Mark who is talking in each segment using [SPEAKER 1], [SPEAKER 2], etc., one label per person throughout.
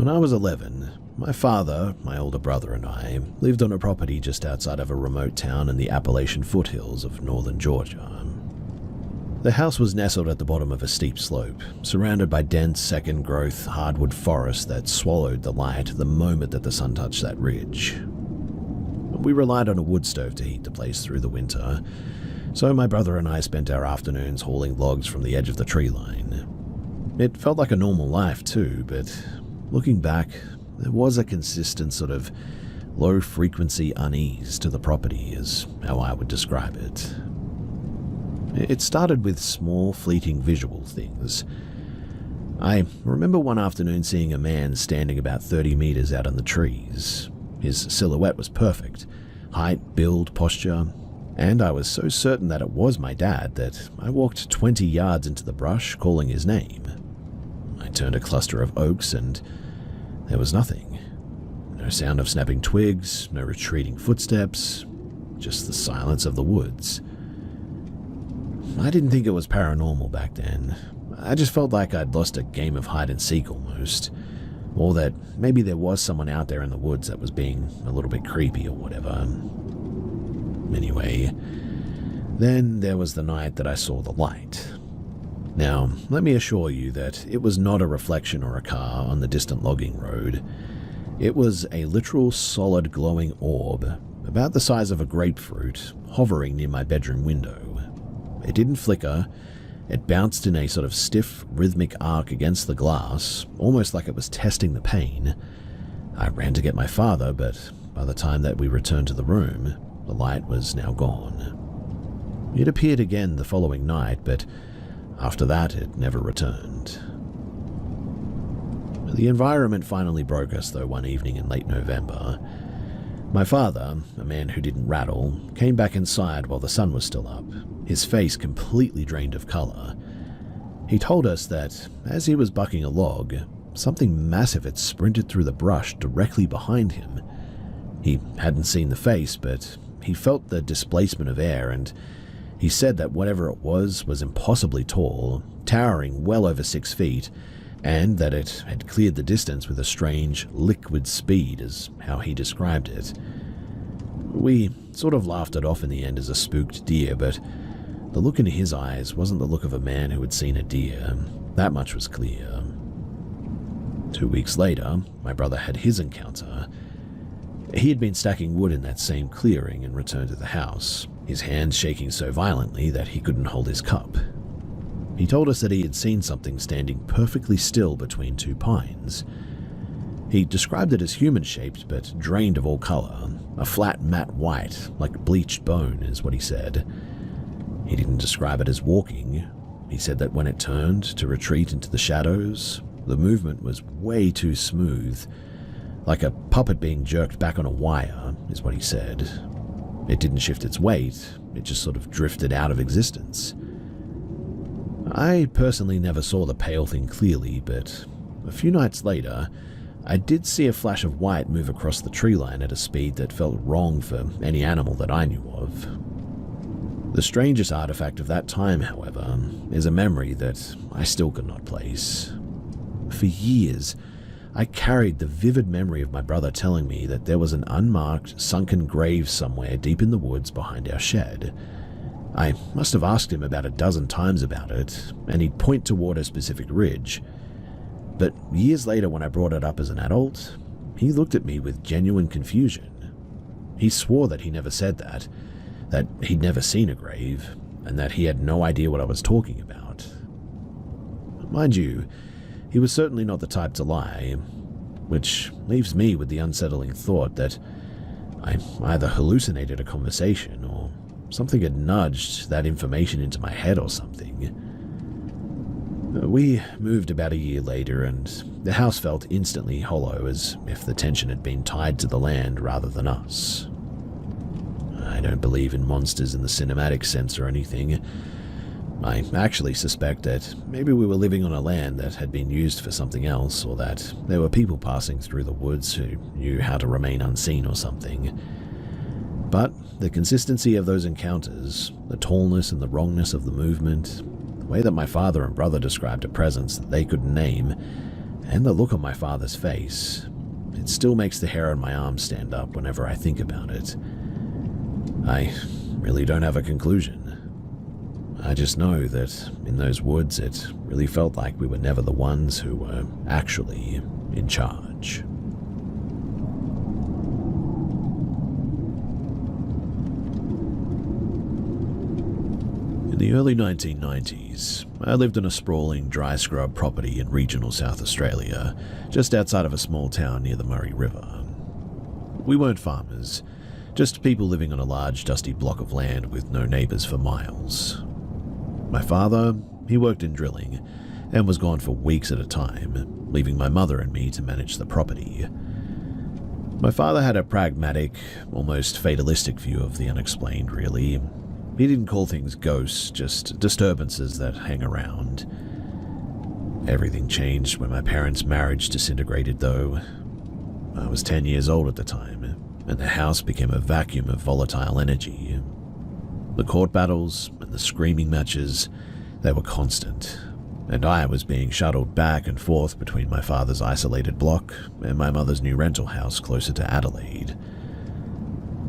[SPEAKER 1] When I was 11, my father, my older brother, and I lived on a property just outside of a remote town in the Appalachian foothills of northern Georgia. The house was nestled at the bottom of a steep slope, surrounded by dense second-growth hardwood forest that swallowed the light the moment that the sun touched that ridge. We relied on a wood stove to heat the place through the winter, so my brother and I spent our afternoons hauling logs from the edge of the tree line. It felt like a normal life too, but looking back, there was a consistent sort of low-frequency unease to the property, is how I would describe it. It started with small, fleeting visual things. I remember one afternoon seeing a man standing about 30 meters out in the trees. His silhouette was perfect. Height, build, posture. And I was so certain that it was my dad that I walked 20 yards into the brush calling his name. I turned a cluster of oaks and there was nothing. No sound of snapping twigs, no retreating footsteps, just the silence of the woods. I didn't think it was paranormal back then. I just felt like I'd lost a game of hide and seek almost. Or that maybe there was someone out there in the woods that was being a little bit creepy or whatever. Anyway, then there was the night that I saw the light. Now, let me assure you that it was not a reflection or a car on the distant logging road. It was a literal solid glowing orb, about the size of a grapefruit, hovering near my bedroom window. It didn't flicker. It bounced in a sort of stiff, rhythmic arc against the glass, almost like it was testing the pain. I ran to get my father, but by the time that we returned to the room, the light was now gone. It appeared again the following night, but after that it never returned. The environment finally broke us, though, one evening in late November. My father, a man who didn't rattle, came back inside while the sun was still up, his face completely drained of color. He told us that, as he was bucking a log, something massive had sprinted through the brush directly behind him. He hadn't seen the face, but he felt the displacement of air, and he said that whatever it was impossibly tall, towering well over 6 feet, and that it had cleared the distance with a strange, liquid speed, is how he described it. We sort of laughed it off in the end as a spooked deer, but the look in his eyes wasn't the look of a man who had seen a deer. That much was clear. 2 weeks later, my brother had his encounter. He had been stacking wood in that same clearing and returned to the house, his hands shaking so violently that he couldn't hold his cup. He told us that he had seen something standing perfectly still between 2 pines. He described it as human-shaped but drained of all color, a flat matte white, like bleached bone is what he said. He didn't describe it as walking. He said that when it turned to retreat into the shadows, the movement was way too smooth, like a puppet being jerked back on a wire, is what he said. It didn't shift its weight, it just sort of drifted out of existence. I personally never saw the pale thing clearly, but a few nights later, I did see a flash of white move across the tree line at a speed that felt wrong for any animal that I knew of. The strangest artifact of that time, however, is a memory that I still could not place. For years, I carried the vivid memory of my brother telling me that there was an unmarked, sunken grave somewhere deep in the woods behind our shed. I must have asked him about a dozen times about it, and he'd point toward a specific ridge. But years later, when I brought it up as an adult, he looked at me with genuine confusion. He swore that he never said that he'd never seen a grave, and that he had no idea what I was talking about. Mind you, he was certainly not the type to lie, which leaves me with the unsettling thought that I either hallucinated a conversation or something had nudged that information into my head or something. We moved about a year later, and the house felt instantly hollow, as if the tension had been tied to the land rather than us. I don't believe in monsters in the cinematic sense or anything. I actually suspect that maybe we were living on a land that had been used for something else, or that there were people passing through the woods who knew how to remain unseen or something. But the consistency of those encounters, the tallness and the wrongness of the movement, the way that my father and brother described a presence that they couldn't name, And the look on my father's face, it still makes the hair on my arm stand up whenever I think about it. I really don't have a conclusion. I just know that in those woods it really felt like we were never the ones who were actually in charge. In the early 1990s, I lived in a sprawling dry scrub property in regional South Australia, just outside of a small town near the Murray River. We weren't farmers, just people living on a large dusty block of land with no neighbours for miles. My father, he worked in drilling and was gone for weeks at a time, leaving my mother and me to manage the property. My father had a pragmatic, almost fatalistic view of the unexplained, really. He didn't call things ghosts, just disturbances that hang around. Everything changed when my parents' marriage disintegrated, though. I was 10 years old at the time, and the house became a vacuum of volatile energy. The court battles and the screaming matches, they were constant, and I was being shuttled back and forth between my father's isolated block and my mother's new rental house closer to Adelaide.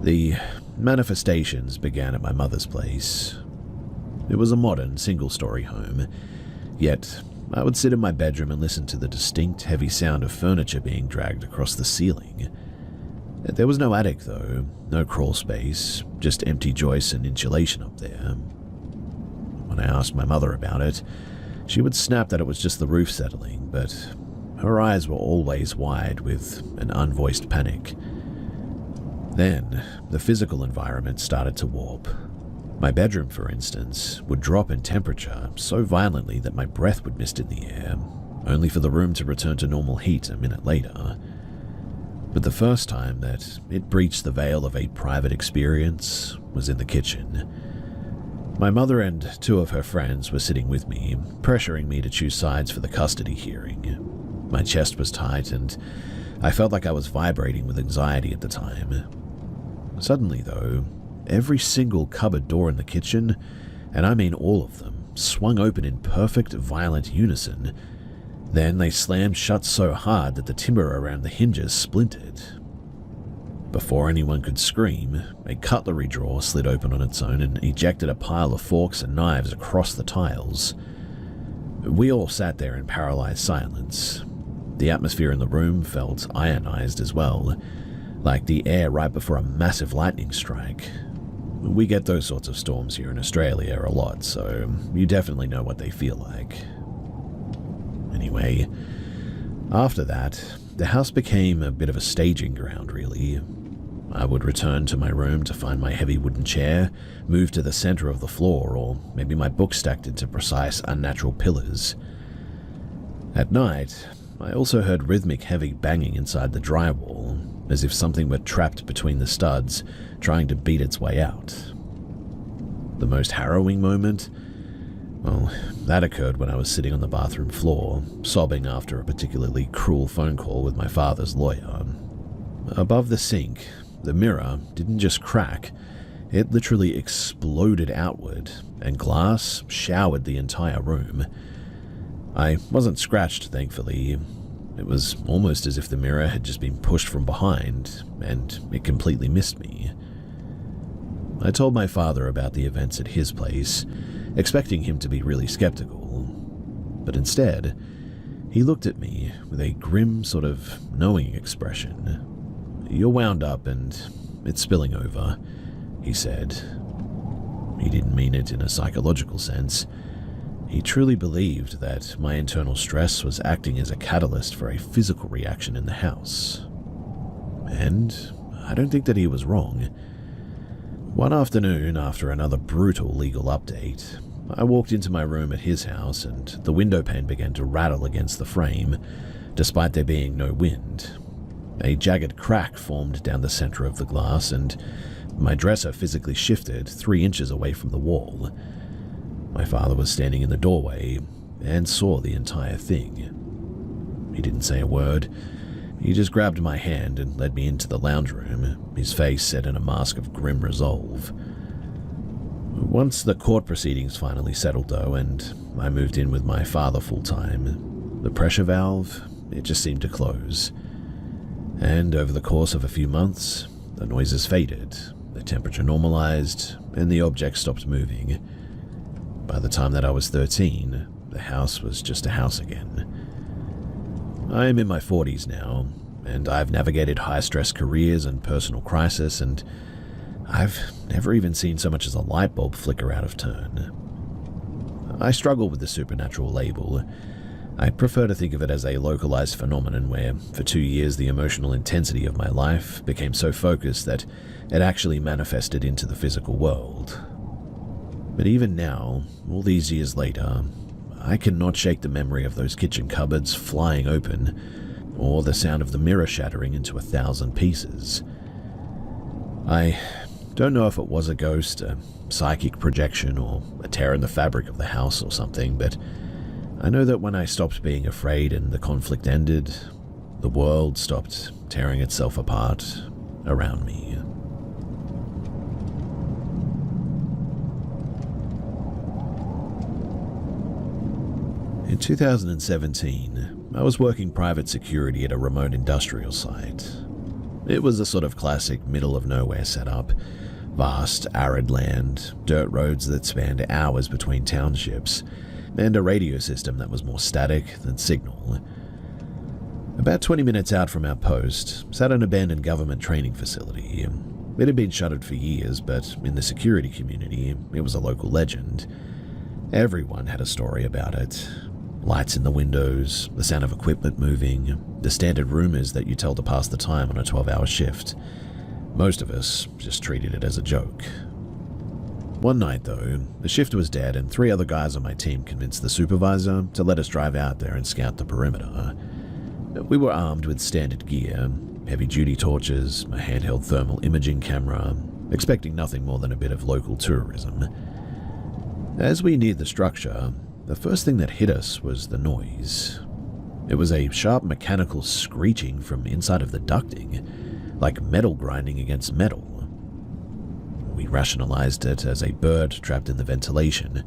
[SPEAKER 1] The manifestations began at my mother's place. It was a modern, single-story home, yet I would sit in my bedroom and listen to the distinct, heavy sound of furniture being dragged across the ceiling. There was no attic, though, no crawl space, just empty joists and insulation up there. When I asked my mother about it, she would snap that it was just the roof settling, but her eyes were always wide with an unvoiced panic. Then, the physical environment started to warp. My bedroom, for instance, would drop in temperature so violently that my breath would mist in the air, only for the room to return to normal heat a minute later. But the first time that it breached the veil of a private experience was in the kitchen. My mother and two of her friends were sitting with me, pressuring me to choose sides for the custody hearing. My chest was tight, and I felt like I was vibrating with anxiety at the time. Suddenly, though, every single cupboard door in the kitchen, and I mean all of them, swung open in perfect, violent unison. Then they slammed shut so hard that the timber around the hinges splintered. Before anyone could scream, a cutlery drawer slid open on its own and ejected a pile of forks and knives across the tiles. We all sat there in paralyzed silence. The atmosphere in the room felt ionized as well, like the air right before a massive lightning strike. We get those sorts of storms here in Australia a lot, so you definitely know what they feel like. Anyway, after that, the house became a bit of a staging ground, really. I would return to my room to find my heavy wooden chair, move to the center of the floor, or maybe my book stacked into precise, unnatural pillars. At night, I also heard rhythmic heavy banging inside the drywall, as if something were trapped between the studs, trying to beat its way out. The most harrowing moment? Well, that occurred when I was sitting on the bathroom floor, sobbing after a particularly cruel phone call with my father's lawyer. Above the sink, the mirror didn't just crack, it literally exploded outward, and glass showered the entire room. I wasn't scratched, thankfully. It was almost as if the mirror had just been pushed from behind, and it completely missed me. I told my father about the events at his place, expecting him to be really skeptical. But instead, he looked at me with a grim sort of knowing expression. "You're wound up and it's spilling over," he said. He didn't mean it in a psychological sense. He truly believed that my internal stress was acting as a catalyst for a physical reaction in the house. And I don't think that he was wrong. One afternoon, after another brutal legal update, I walked into my room at his house and the window pane began to rattle against the frame, despite there being no wind. A jagged crack formed down the center of the glass and my dresser physically shifted 3 inches away from the wall. My father was standing in the doorway and saw the entire thing. He didn't say a word. He just grabbed my hand and led me into the lounge room, his face set in a mask of grim resolve. Once the court proceedings finally settled, though, and I moved in with my father full-time, the pressure valve, it just seemed to close. And over the course of a few months, the noises faded, the temperature normalized, and the object stopped moving. By the time that I was 13, the house was just a house again. I am in my 40s now, and I've navigated high-stress careers and personal crisis, and I've never even seen so much as a light bulb flicker out of turn. I struggle with the supernatural label. I prefer to think of it as a localized phenomenon where, for 2 years, the emotional intensity of my life became so focused that it actually manifested into the physical world. But even now, all these years later, I cannot shake the memory of those kitchen cupboards flying open, or the sound of the mirror shattering into 1,000 pieces. I don't know if it was a ghost, a psychic projection, or a tear in the fabric of the house or something, but I know that when I stopped being afraid and the conflict ended, the world stopped tearing itself apart around me. In 2017, I was working private security at a remote industrial site. It was a sort of classic middle-of-nowhere setup. Vast, arid land, dirt roads that spanned hours between townships, and a radio system that was more static than signal. About 20 minutes out from our post sat an abandoned government training facility. It had been shuttered for years, but in the security community, it was a local legend. Everyone had a story about it. Lights in the windows, the sound of equipment moving, the standard rumors that you tell to pass the time on a 12-hour shift. Most of us just treated it as a joke. One night, though, the shift was dead and 3 other guys on my team convinced the supervisor to let us drive out there and scout the perimeter. We were armed with standard gear, heavy-duty torches, a handheld thermal imaging camera, expecting nothing more than a bit of local tourism. As we neared the structure, the first thing that hit us was the noise. It was a sharp mechanical screeching from inside of the ducting, like metal grinding against metal. We rationalized it as a bird trapped in the ventilation,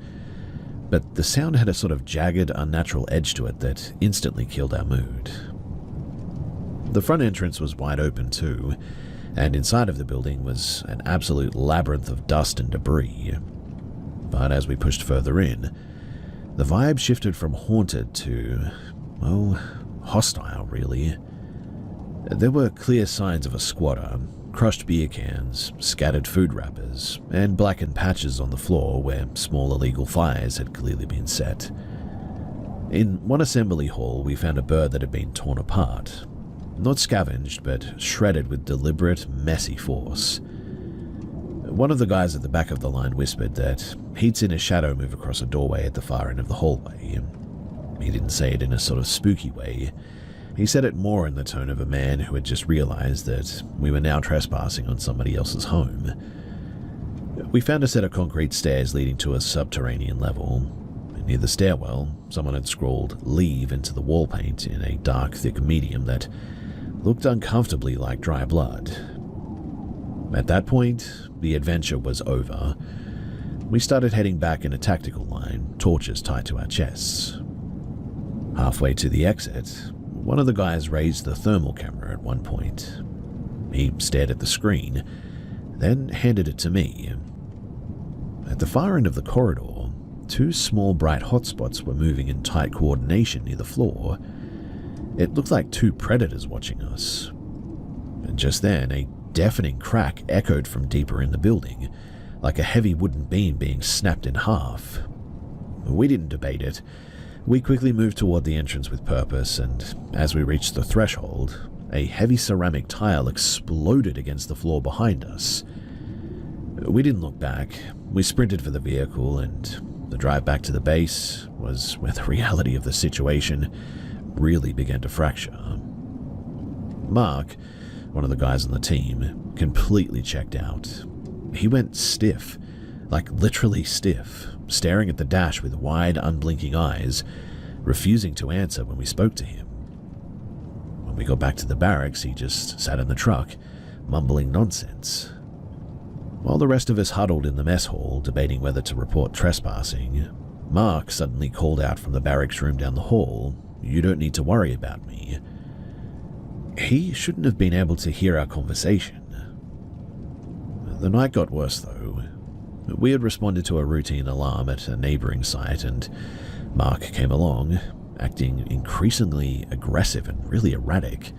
[SPEAKER 1] but the sound had a sort of jagged, unnatural edge to it that instantly killed our mood. The front entrance was wide open too, and inside of the building was an absolute labyrinth of dust and debris. But as we pushed further in, the vibe shifted from haunted to, well, hostile, really. There were clear signs of a squatter, crushed beer cans, scattered food wrappers, and blackened patches on the floor where small illegal fires had clearly been set. In one assembly hall, we found a bird that had been torn apart. Not scavenged, but shredded with deliberate, messy force. One of the guys at the back of the line whispered that he'd seen a shadow move across a doorway at the far end of the hallway. He didn't say it in a sort of spooky way. He said it more in the tone of a man who had just realized that we were now trespassing on somebody else's home. We found a set of concrete stairs leading to a subterranean level. Near the stairwell, someone had scrawled "Leave" into the wall paint in a dark, thick medium that looked uncomfortably like dry blood. At that point, the adventure was over. We started heading back in a tactical line, torches tied to our chests. Halfway to the exit, one of the guys raised the thermal camera at one point. He stared at the screen, then handed it to me. At the far end of the corridor, 2 small bright hotspots were moving in tight coordination near the floor. It looked like 2 predators watching us. And just then, a deafening crack echoed from deeper in the building, like a heavy wooden beam being snapped in half. We didn't debate it. We quickly moved toward the entrance with purpose, and as we reached the threshold, a heavy ceramic tile exploded against the floor behind us. We didn't look back. We sprinted for the vehicle, and the drive back to the base was where the reality of the situation really began to fracture. Mark, one of the guys on the team, completely checked out. He went stiff, like literally stiff, staring at the dash with wide, unblinking eyes, refusing to answer when we spoke to him. When we got back to the barracks, he just sat in the truck, mumbling nonsense. While the rest of us huddled in the mess hall, debating whether to report trespassing, Mark suddenly called out from the barracks room down the hall, You don't need to worry about me." He shouldn't have been able to hear our conversation. The night got worse, though. We had responded to a routine alarm at a neighboring site, and Mark came along, acting increasingly aggressive and really erratic.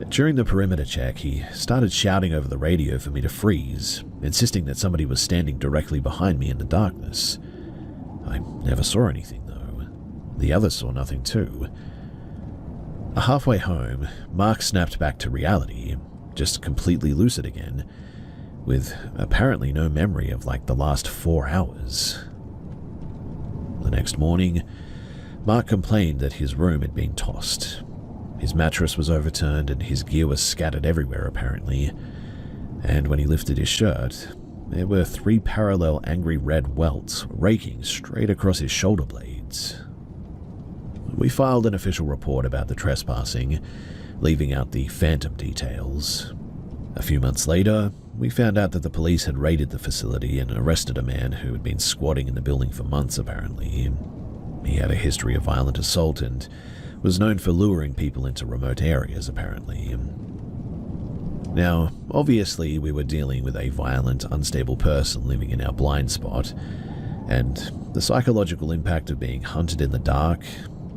[SPEAKER 1] During the perimeter check, he started shouting over the radio for me to freeze, insisting that somebody was standing directly behind me in the darkness. I never saw anything, though. The others saw nothing, too. Halfway home, Mark snapped back to reality, just completely lucid again, with apparently no memory of like the last 4 hours. The next morning, Mark complained that his room had been tossed. His mattress was overturned and his gear was scattered everywhere, apparently. And when he lifted his shirt, there were 3 parallel angry red welts raking straight across his shoulder blades. We filed an official report about the trespassing, leaving out the phantom details. A few months later, we found out that the police had raided the facility and arrested a man who had been squatting in the building for months, apparently. He had a history of violent assault and was known for luring people into remote areas, apparently. Now, obviously, we were dealing with a violent, unstable person living in our blind spot, and the psychological impact of being hunted in the dark,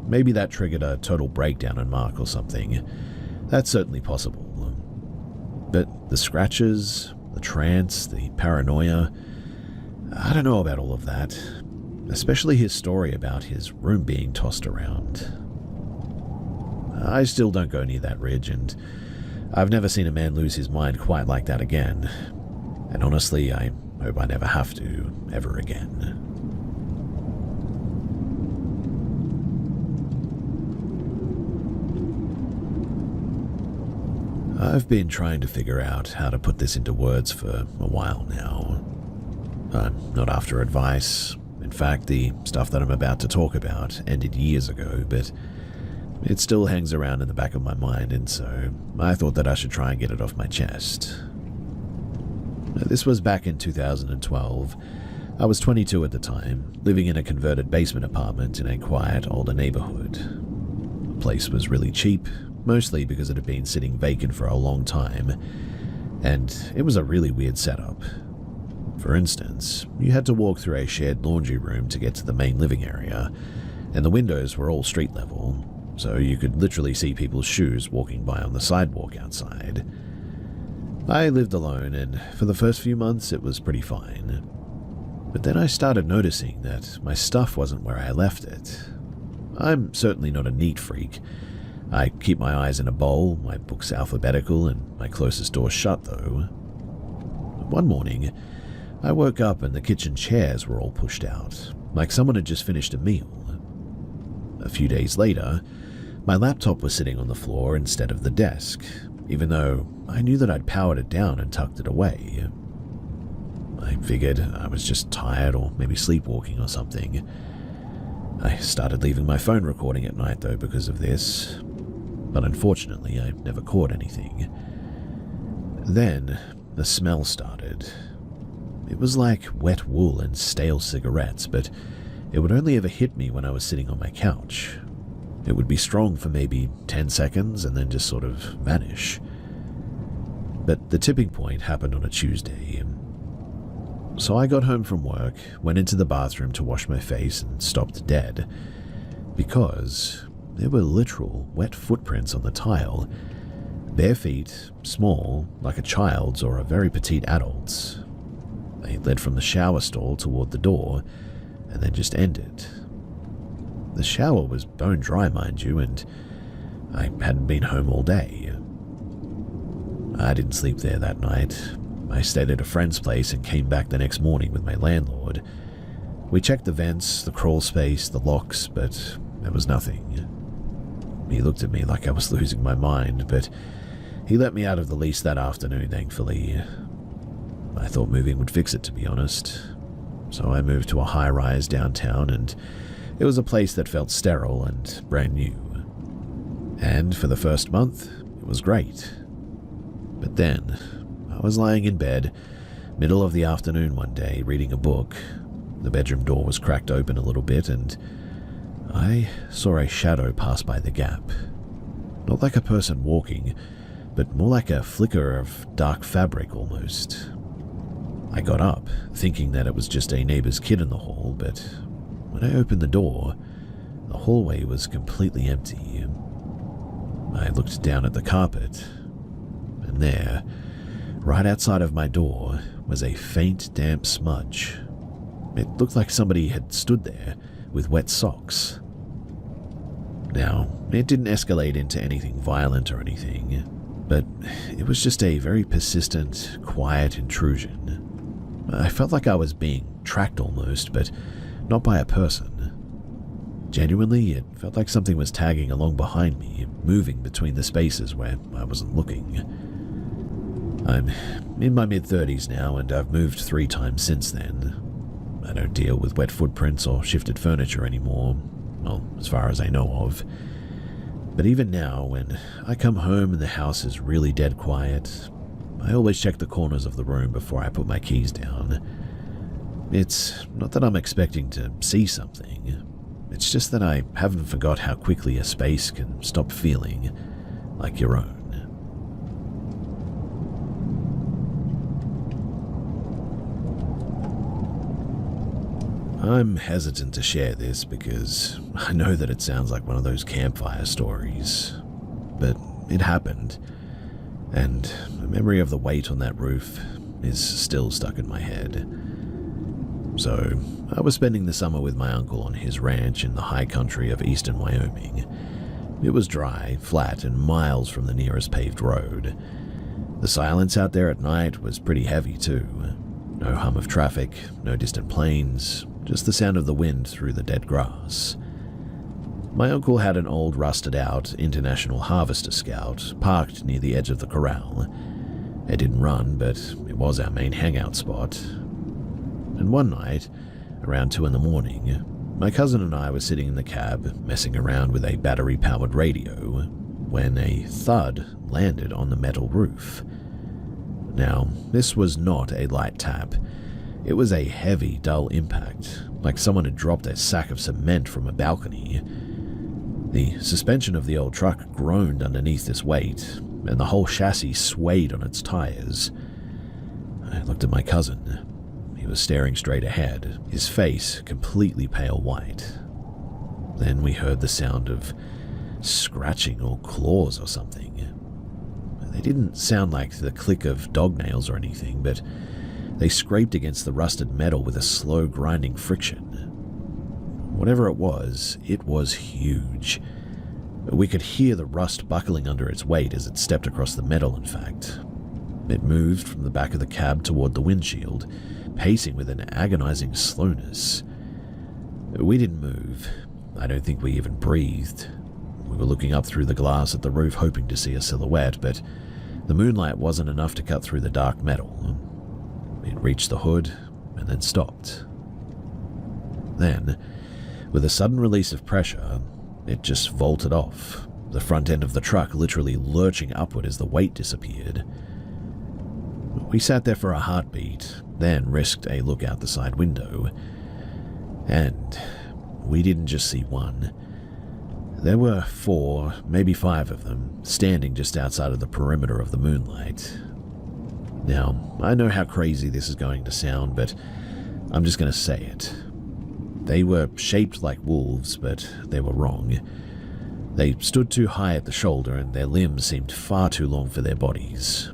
[SPEAKER 1] maybe that triggered a total breakdown on Mark or something. That's certainly possible. But the scratches, the trance, the paranoia, I don't know about all of that, especially his story about his room being tossed around. I still don't go near that ridge, and I've never seen a man lose his mind quite like that again. And honestly, I hope I never have to, ever again. I've been trying to figure out how to put this into words for a while now. I'm not after advice. In fact, the stuff that I'm about to talk about ended years ago, but it still hangs around in the back of my mind, and so I thought that I should try and get it off my chest. This was back in 2012. I was 22 at the time, living in a converted basement apartment in a quiet, older neighborhood. The place was really cheap, mostly because it had been sitting vacant for a long time, and it was a really weird setup. For instance, you had to walk through a shared laundry room to get to the main living area, and the windows were all street level, so you could literally see people's shoes walking by on the sidewalk outside. I lived alone, and for the first few months it was pretty fine. But then I started noticing that my stuff wasn't where I left it. I'm certainly not a neat freak. I keep my eyes in a bowl, my books alphabetical, and my closest door shut, though. One morning, I woke up and the kitchen chairs were all pushed out, like someone had just finished a meal. A few days later, my laptop was sitting on the floor instead of the desk, even though I knew that I'd powered it down and tucked it away. I figured I was just tired or maybe sleepwalking or something. I started leaving my phone recording at night, though, because of this, but unfortunately I never caught anything. Then the smell started. It was like wet wool and stale cigarettes, but it would only ever hit me when I was sitting on my couch. It would be strong for maybe 10 seconds and then just sort of vanish. But the tipping point happened on a Tuesday. So I got home from work, went into the bathroom to wash my face, and stopped dead. Because there were literal wet footprints on the tile. Bare feet, small, like a child's or a very petite adult's. They led from the shower stall toward the door, and then just ended. The shower was bone dry, mind you, and I hadn't been home all day. I didn't sleep there that night. I stayed at a friend's place and came back the next morning with my landlord. We checked the vents, the crawl space, the locks, but there was nothing. He looked at me like I was losing my mind, but he let me out of the lease that afternoon, thankfully. I thought moving would fix it, to be honest. So I moved to a high-rise downtown, and it was a place that felt sterile and brand new. And for the first month, it was great. But then, I was lying in bed, middle of the afternoon one day, reading a book. The bedroom door was cracked open a little bit, and I saw a shadow pass by the gap. Not like a person walking, but more like a flicker of dark fabric almost. I got up, thinking that it was just a neighbor's kid in the hall, but when I opened the door, the hallway was completely empty. I looked down at the carpet, and there, right outside of my door, was a faint, damp smudge. It looked like somebody had stood there with wet socks. Now, it didn't escalate into anything violent or anything, but it was just a very persistent, quiet intrusion. I felt like I was being tracked almost, but not by a person. Genuinely, it felt like something was tagging along behind me, moving between the spaces where I wasn't looking. I'm in my mid-30s now, and I've moved 3 times since then. I don't deal with wet footprints or shifted furniture anymore, well, as far as I know of. But even now, when I come home and the house is really dead quiet, I always check the corners of the room before I put my keys down. It's not that I'm expecting to see something. It's just that I haven't forgot how quickly a space can stop feeling like your own. I'm hesitant to share this because I know that it sounds like one of those campfire stories, but it happened, and the memory of the weight on that roof is still stuck in my head. So, I was spending the summer with my uncle on his ranch in the high country of eastern Wyoming. It was dry, flat, and miles from the nearest paved road. The silence out there at night was pretty heavy too. No hum of traffic, no distant planes, just the sound of the wind through the dead grass. My uncle had an old rusted-out International Harvester Scout parked near the edge of the corral. It didn't run, but it was our main hangout spot. And one night, around 2 a.m, my cousin and I were sitting in the cab, messing around with a battery-powered radio, when a thud landed on the metal roof. Now, this was not a light tap. It was a heavy, dull impact, like someone had dropped a sack of cement from a balcony. The suspension of the old truck groaned underneath this weight, and the whole chassis swayed on its tires. I looked at my cousin. He was staring straight ahead, his face completely pale white. Then we heard the sound of scratching or claws or something. They didn't sound like the click of dog nails or anything, but they scraped against the rusted metal with a slow grinding friction. Whatever it was huge. We could hear the rust buckling under its weight as it stepped across the metal, in fact. It moved from the back of the cab toward the windshield, pacing with an agonizing slowness. We didn't move. I don't think we even breathed. We were looking up through the glass at the roof hoping to see a silhouette, but the moonlight wasn't enough to cut through the dark metal. It reached the hood and then stopped. Then, with a sudden release of pressure, it just vaulted off, the front end of the truck literally lurching upward as the weight disappeared. We sat there for a heartbeat, then risked a look out the side window. And we didn't just see one. There were 4, maybe 5 of them, standing just outside of the perimeter of the moonlight. Now, I know how crazy this is going to sound, but I'm just going to say it. They were shaped like wolves, but they were wrong. They stood too high at the shoulder, and their limbs seemed far too long for their bodies.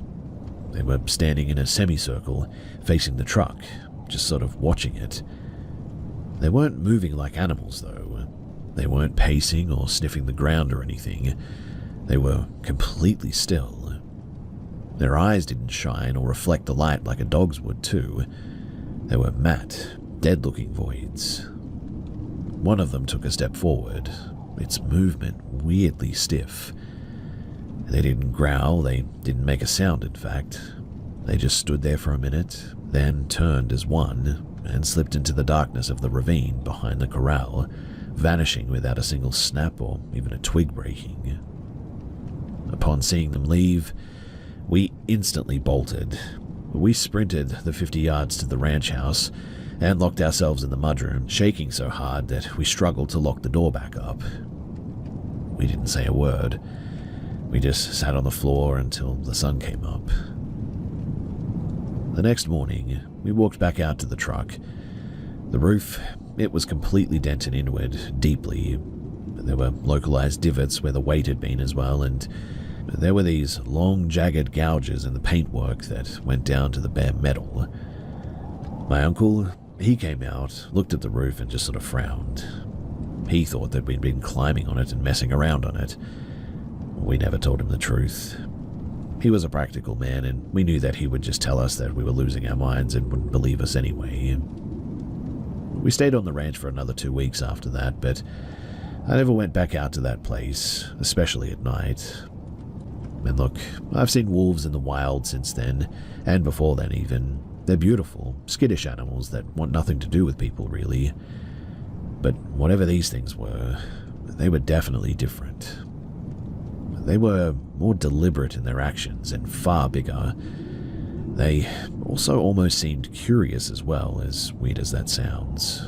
[SPEAKER 1] They were standing in a semicircle, facing the truck, just sort of watching it. They weren't moving like animals, though. They weren't pacing or sniffing the ground or anything. They were completely still. Their eyes didn't shine or reflect the light like a dog's would, too. They were matte, dead-looking voids. One of them took a step forward, its movement weirdly stiff. They didn't growl, they didn't make a sound, in fact. They just stood there for a minute, then turned as one and slipped into the darkness of the ravine behind the corral, vanishing without a single snap or even a twig breaking. Upon seeing them leave, we instantly bolted. We sprinted the 50 yards to the ranch house, and locked ourselves in the mudroom, shaking so hard that we struggled to lock the door back up. We didn't say a word. We just sat on the floor until the sun came up. The next morning, we walked back out to the truck. The roof, it was completely dented inward, deeply. There were localized divots where the weight had been as well, and there were these long, jagged gouges in the paintwork that went down to the bare metal. My uncle, he came out, looked at the roof, and just sort of frowned. He thought that we'd been climbing on it and messing around on it. We never told him the truth. He was a practical man, and we knew that he would just tell us that we were losing our minds and wouldn't believe us anyway. We stayed on the ranch for another 2 weeks after that, but I never went back out to that place, especially at night. And look, I've seen wolves in the wild since then, and before then even. They're beautiful, skittish animals that want nothing to do with people, really. But whatever these things were, they were definitely different. They were more deliberate in their actions and far bigger. They also almost seemed curious as well, as weird as that sounds.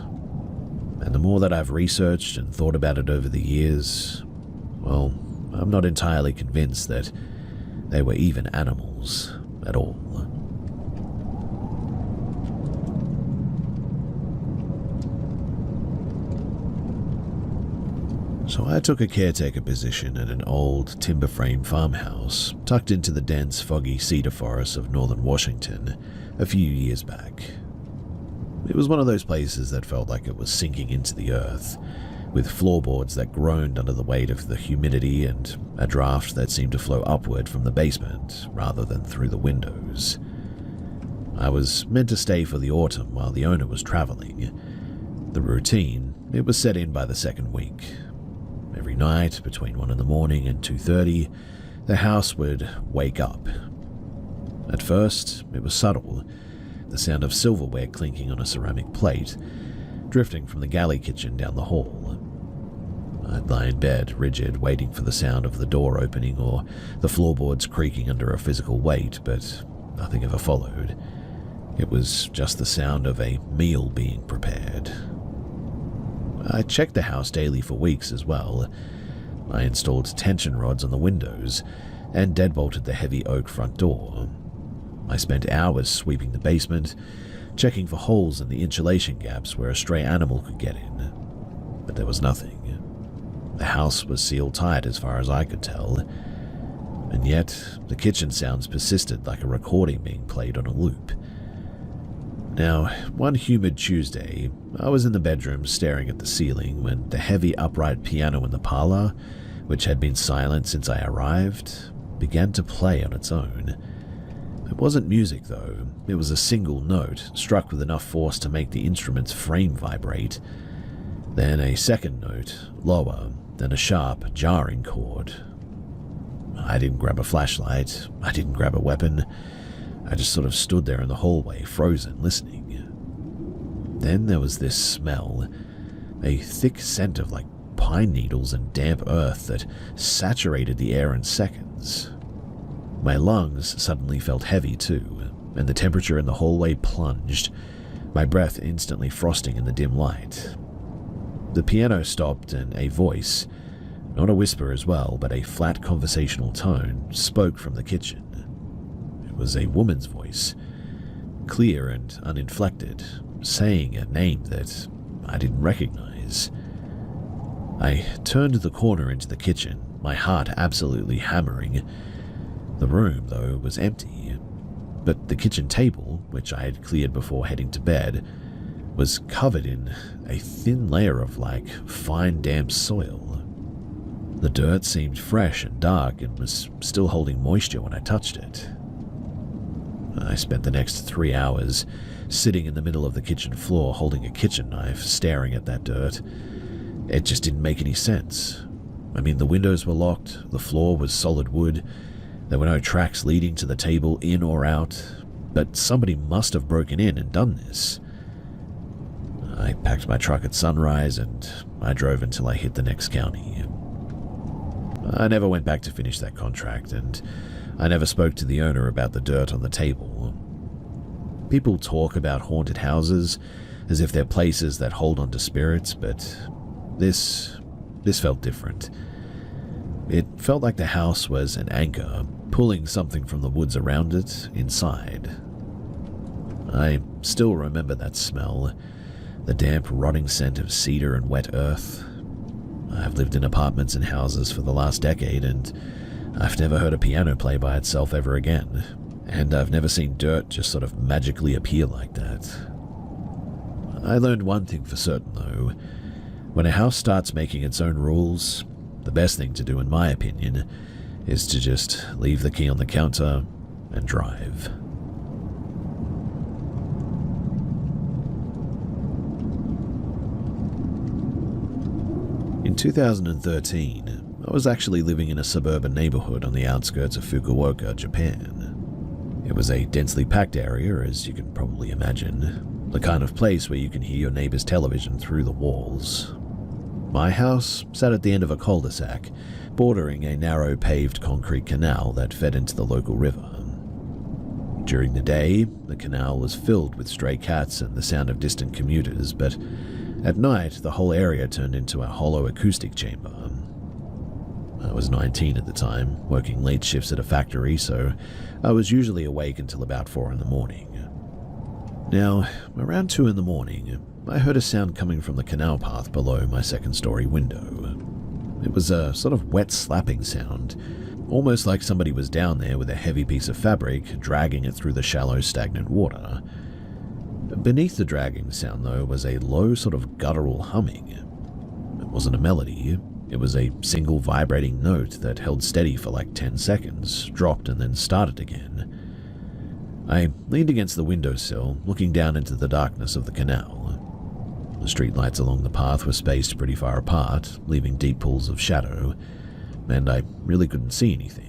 [SPEAKER 1] And the more that I've researched and thought about it over the years, well, I'm not entirely convinced that they were even animals at all. So I took a caretaker position at an old timber frame farmhouse tucked into the dense, foggy cedar forests of northern Washington a few years back. It was one of those places that felt like it was sinking into the earth, with floorboards that groaned under the weight of the humidity and a draft that seemed to flow upward from the basement rather than through the windows. I was meant to stay for the autumn while the owner was traveling. The routine, it was set in by the second week. Every night, between 1 in the morning and 2:30, the house would wake up. At first, it was subtle, the sound of silverware clinking on a ceramic plate, drifting from the galley kitchen down the hall. I'd lie in bed, rigid, waiting for the sound of the door opening or the floorboards creaking under a physical weight, but nothing ever followed. It was just the sound of a meal being prepared. I checked the house daily for weeks as well. I installed tension rods on the windows and deadbolted the heavy oak front door. I spent hours sweeping the basement, checking for holes in the insulation gaps where a stray animal could get in. But there was nothing. The house was sealed tight as far as I could tell. And yet, the kitchen sounds persisted like a recording being played on a loop. Now, one humid Tuesday, I was in the bedroom staring at the ceiling when the heavy upright piano in the parlor, which had been silent since I arrived, began to play on its own. It wasn't music, though. It was a single note, struck with enough force to make the instrument's frame vibrate. Then a second note, lower, then a sharp, jarring chord. I didn't grab a flashlight. I didn't grab a weapon. I just sort of stood there in the hallway, frozen, listening. Then there was this smell, a thick scent of like pine needles and damp earth that saturated the air in seconds. My lungs suddenly felt heavy too, and the temperature in the hallway plunged, my breath instantly frosting in the dim light. The piano stopped and a voice, not a whisper as well, but a flat conversational tone, spoke from the kitchen. It was a woman's voice, clear and uninflected, saying a name that I didn't recognize. I turned the corner into the kitchen, my heart absolutely hammering. The room, though, was empty, but the kitchen table, which I had cleared before heading to bed, was covered in a thin layer of fine damp soil. The dirt seemed fresh and dark and was still holding moisture when I touched it. I spent the next 3 hours sitting in the middle of the kitchen floor holding a kitchen knife, staring at that dirt. It just didn't make any sense. I mean, the windows were locked, the floor was solid wood, there were no tracks leading to the table in or out, but somebody must have broken in and done this. I packed my truck at sunrise and I drove until I hit the next county. I never went back to finish that contract, and I never spoke to the owner about the dirt on the table. People talk about haunted houses, as if they're places that hold on to spirits, but this felt different. It felt like the house was an anchor, pulling something from the woods around it inside. I still remember that smell, the damp, rotting scent of cedar and wet earth. I've lived in apartments and houses for the last decade, and I've never heard a piano play by itself ever again, and I've never seen dirt just sort of magically appear like that. I learned one thing for certain, though. When a house starts making its own rules, the best thing to do, in my opinion, is to just leave the key on the counter and drive. In 2013, I was actually living in a suburban neighborhood on the outskirts of Fukuoka, Japan. It was a densely packed area, as you can probably imagine, the kind of place where you can hear your neighbor's television through the walls. My house sat at the end of a cul-de-sac, bordering a narrow paved concrete canal that fed into the local river. During the day, the canal was filled with stray cats and the sound of distant commuters, but at night, the whole area turned into a hollow acoustic chamber. I was 19 at the time, working late shifts at a factory, so I was usually awake until about 4 in the morning. Now, around 2 in the morning, I heard a sound coming from the canal path below my second-story window. It was a sort of wet slapping sound, almost like somebody was down there with a heavy piece of fabric, dragging it through the shallow, stagnant water. Beneath the dragging sound, though, was a low sort of guttural humming. It wasn't a melody, it was a single vibrating note that held steady for like 10 seconds, dropped and then started again. I leaned against the windowsill, looking down into the darkness of the canal. The streetlights along the path were spaced pretty far apart, leaving deep pools of shadow, and I really couldn't see anything.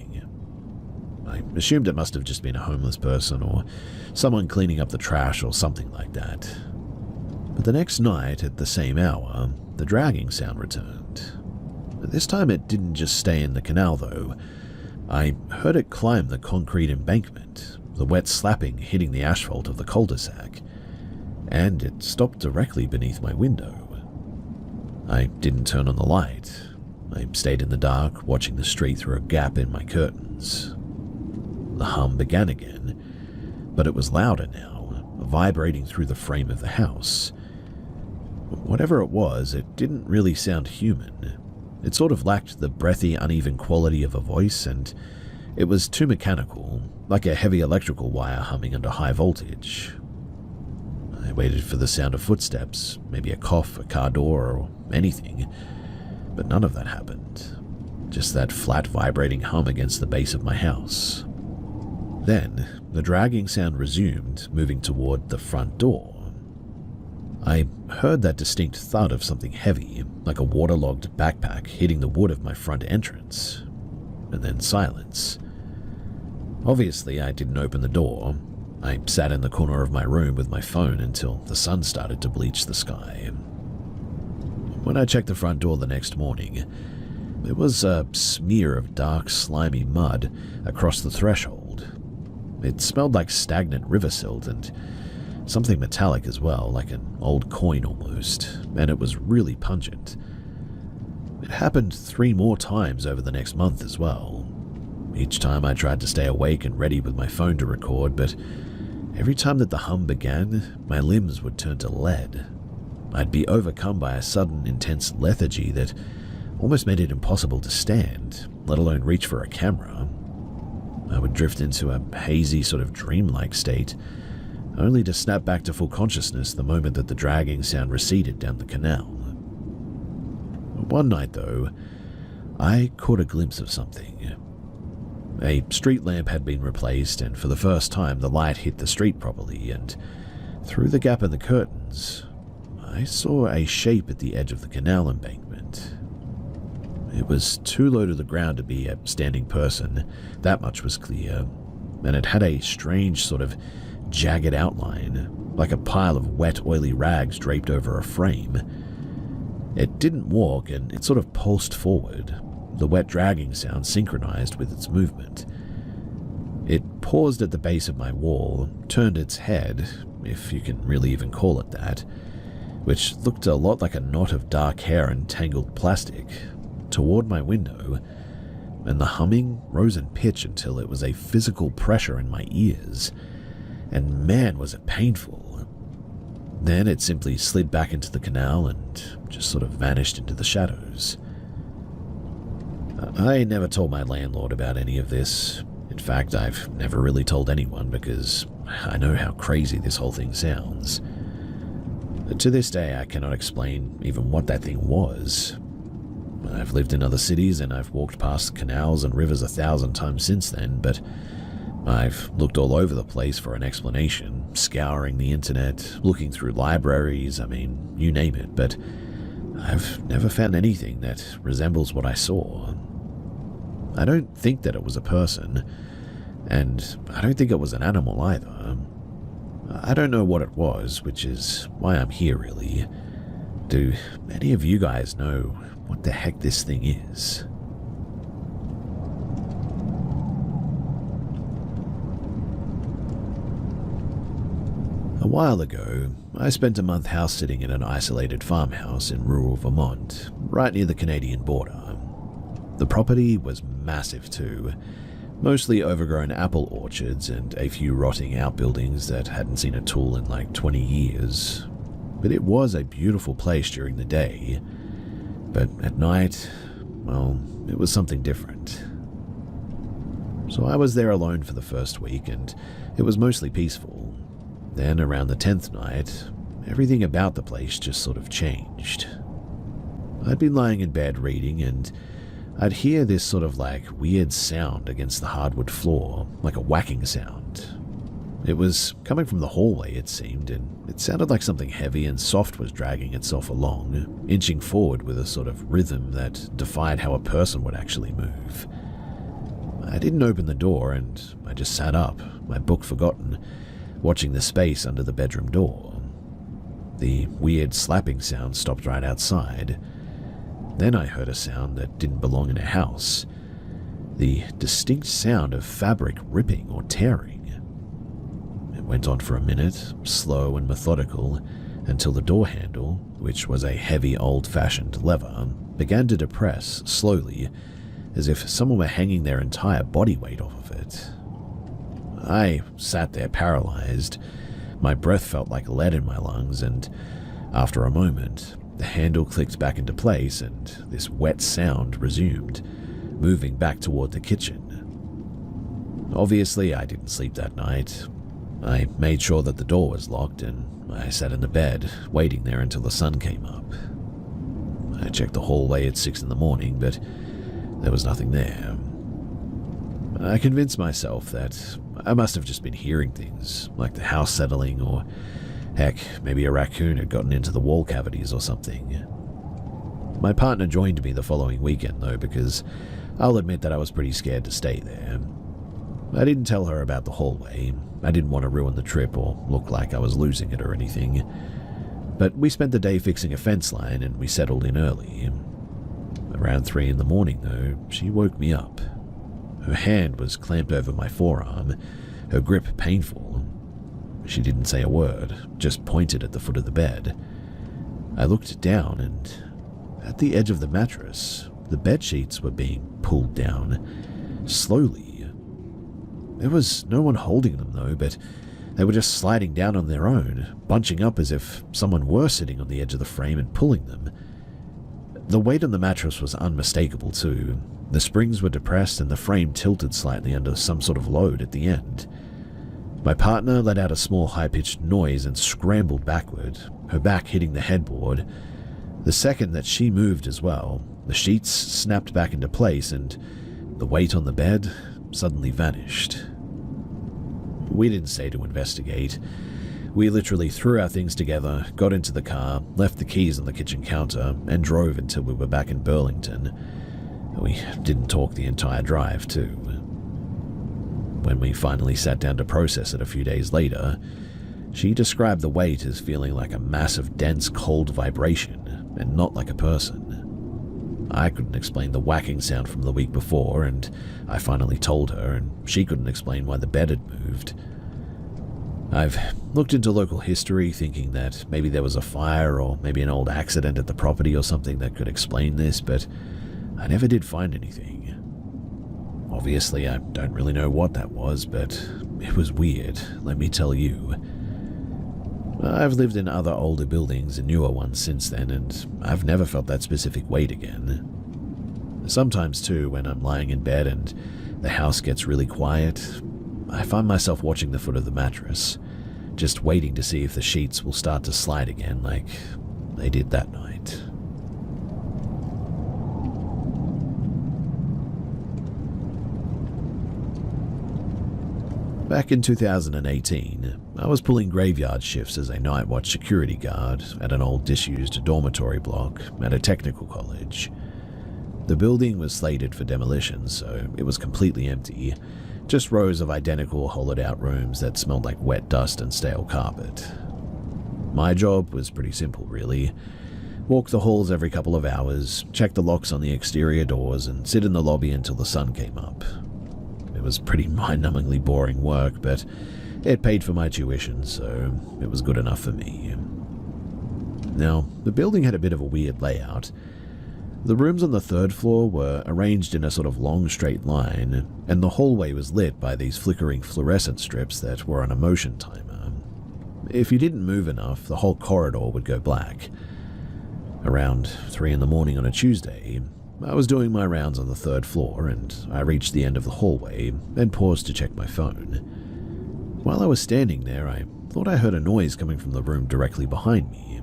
[SPEAKER 1] I assumed it must have just been a homeless person or someone cleaning up the trash or something like that. But the next night, at the same hour, the dragging sound returned. This time it didn't just stay in the canal, though. I heard it climb the concrete embankment, the wet slapping hitting the asphalt of the cul-de-sac, and it stopped directly beneath my window. I didn't turn on the light. I stayed in the dark, watching the street through a gap in my curtains. The hum began again, but it was louder now, vibrating through the frame of the house. Whatever it was, it didn't really sound human. It sort of lacked the breathy, uneven quality of a voice, and it was too mechanical, like a heavy electrical wire humming under high voltage. I waited for the sound of footsteps, maybe a cough, a car door, or anything, but none of that happened. Just that flat, vibrating hum against the base of my house. Then, the dragging sound resumed, moving toward the front door. I heard that distinct thud of something heavy, like a waterlogged backpack hitting the wood of my front entrance. And then silence. Obviously, I didn't open the door. I sat in the corner of my room with my phone until the sun started to bleach the sky. When I checked the front door the next morning, there was a smear of dark, slimy mud across the threshold. It smelled like stagnant river silt and something metallic as well, like an old coin almost, and it was really pungent. It happened 3 more times over the next month as well. Each time I tried to stay awake and ready with my phone to record, but every time that the hum began, my limbs would turn to lead. I'd be overcome by a sudden, intense lethargy that almost made it impossible to stand, let alone reach for a camera. I would drift into a hazy, sort of dreamlike state, only to snap back to full consciousness the moment that the dragging sound receded down the canal. One night, though, I caught a glimpse of something. A street lamp had been replaced, and for the first time the light hit the street properly, and through the gap in the curtains, I saw a shape at the edge of the canal embankment. It was too low to the ground to be a standing person, that much was clear, and it had a strange sort of jagged outline, like a pile of wet, oily rags draped over a frame. It didn't walk, and it sort of pulsed forward, the wet dragging sound synchronized with its movement. It paused at the base of my wall, turned its head, if you can really even call it that, which looked a lot like a knot of dark hair and tangled plastic, toward my window, and the humming rose in pitch until it was a physical pressure in my ears, and man was it painful. Then it simply slid back into the canal and just sort of vanished into the shadows. I never told my landlord about any of this. In fact, I've never really told anyone because I know how crazy this whole thing sounds. To this day, I cannot explain even what that thing was. I've lived in other cities and I've walked past canals and rivers 1,000 times since then, but I've looked all over the place for an explanation, scouring the internet, looking through libraries, you name it, but I've never found anything that resembles what I saw. I don't think that it was a person, and I don't think it was an animal either. I don't know what it was, which is why I'm here, really. Do any of you guys know what the heck this thing is? A while ago, I spent a month house sitting in an isolated farmhouse in rural Vermont, right near the Canadian border. The property was massive too, mostly overgrown apple orchards and a few rotting outbuildings that hadn't seen a tool in like 20 years. But it was a beautiful place during the day. But at night, well, it was something different. So I was there alone for the first week, and it was mostly peaceful. Then around the 10th night, everything about the place just sort of changed. I'd been lying in bed reading, and I'd hear this sort of like weird sound against the hardwood floor, like a whacking sound. It was coming from the hallway, it seemed, and it sounded like something heavy and soft was dragging itself along, inching forward with a sort of rhythm that defied how a person would actually move. I didn't open the door, and I just sat up, my book forgotten, watching the space under the bedroom door. The weird slapping sound stopped right outside. Then I heard a sound that didn't belong in a house. The distinct sound of fabric ripping or tearing. It went on for a minute, slow and methodical, until the door handle, which was a heavy old-fashioned lever, began to depress slowly, as if someone were hanging their entire body weight off of it. I sat there paralyzed. My breath felt like lead in my lungs, and after a moment, the handle clicked back into place and this wet sound resumed, moving back toward the kitchen. Obviously, I didn't sleep that night. I made sure that the door was locked, and I sat in the bed, waiting there until the sun came up. I checked the hallway at 6 in the morning, but there was nothing there. I convinced myself that I must have just been hearing things, like the house settling, or heck, maybe a raccoon had gotten into the wall cavities or something. My partner joined me the following weekend, though, because I'll admit that I was pretty scared to stay there. I didn't tell her about the hallway. I didn't want to ruin the trip or look like I was losing it or anything. But we spent the day fixing a fence line, and we settled in early. Around 3 in the morning, though, she woke me up. Her hand was clamped over my forearm, her grip painful. She didn't say a word, just pointed at the foot of the bed. I looked down, and at the edge of the mattress, the bed sheets were being pulled down, slowly. There was no one holding them, though, but they were just sliding down on their own, bunching up as if someone were sitting on the edge of the frame and pulling them. The weight on the mattress was unmistakable, too. The springs were depressed and the frame tilted slightly under some sort of load at the end. My partner let out a small high-pitched noise and scrambled backward, her back hitting the headboard. The second that she moved as well, the sheets snapped back into place and the weight on the bed suddenly vanished. We didn't stay to investigate. We literally threw our things together, got into the car, left the keys on the kitchen counter, and drove until we were back in Burlington. We didn't talk the entire drive, too. When we finally sat down to process it a few days later, she described the weight as feeling like a massive, dense, cold vibration, and not like a person. I couldn't explain the whacking sound from the week before, and I finally told her, and she couldn't explain why the bed had moved. I've looked into local history, thinking that maybe there was a fire or maybe an old accident at the property or something that could explain this, but I never did find anything. Obviously, I don't really know what that was, but it was weird, let me tell you. I've lived in other older buildings and newer ones since then, and I've never felt that specific weight again. Sometimes, too, when I'm lying in bed and the house gets really quiet, I find myself watching the foot of the mattress, just waiting to see if the sheets will start to slide again like they did that night. Back in 2018, I was pulling graveyard shifts as a night watch security guard at an old disused dormitory block at a technical college. The building was slated for demolition, so it was completely empty, just rows of identical hollowed-out rooms that smelled like wet dust and stale carpet. My job was pretty simple, really. Walk the halls every couple of hours, check the locks on the exterior doors, and sit in the lobby until the sun came up. It was pretty mind-numbingly boring work, but it paid for my tuition, so it was good enough for me. Now, the building had a bit of a weird layout. The rooms on the third floor were arranged in a sort of long straight line, and the hallway was lit by these flickering fluorescent strips that were on a motion timer. If you didn't move enough, the whole corridor would go black. Around 3 in the morning on a Tuesday, I was doing my rounds on the third floor, and I reached the end of the hallway and paused to check my phone. While I was standing there, I thought I heard a noise coming from the room directly behind me.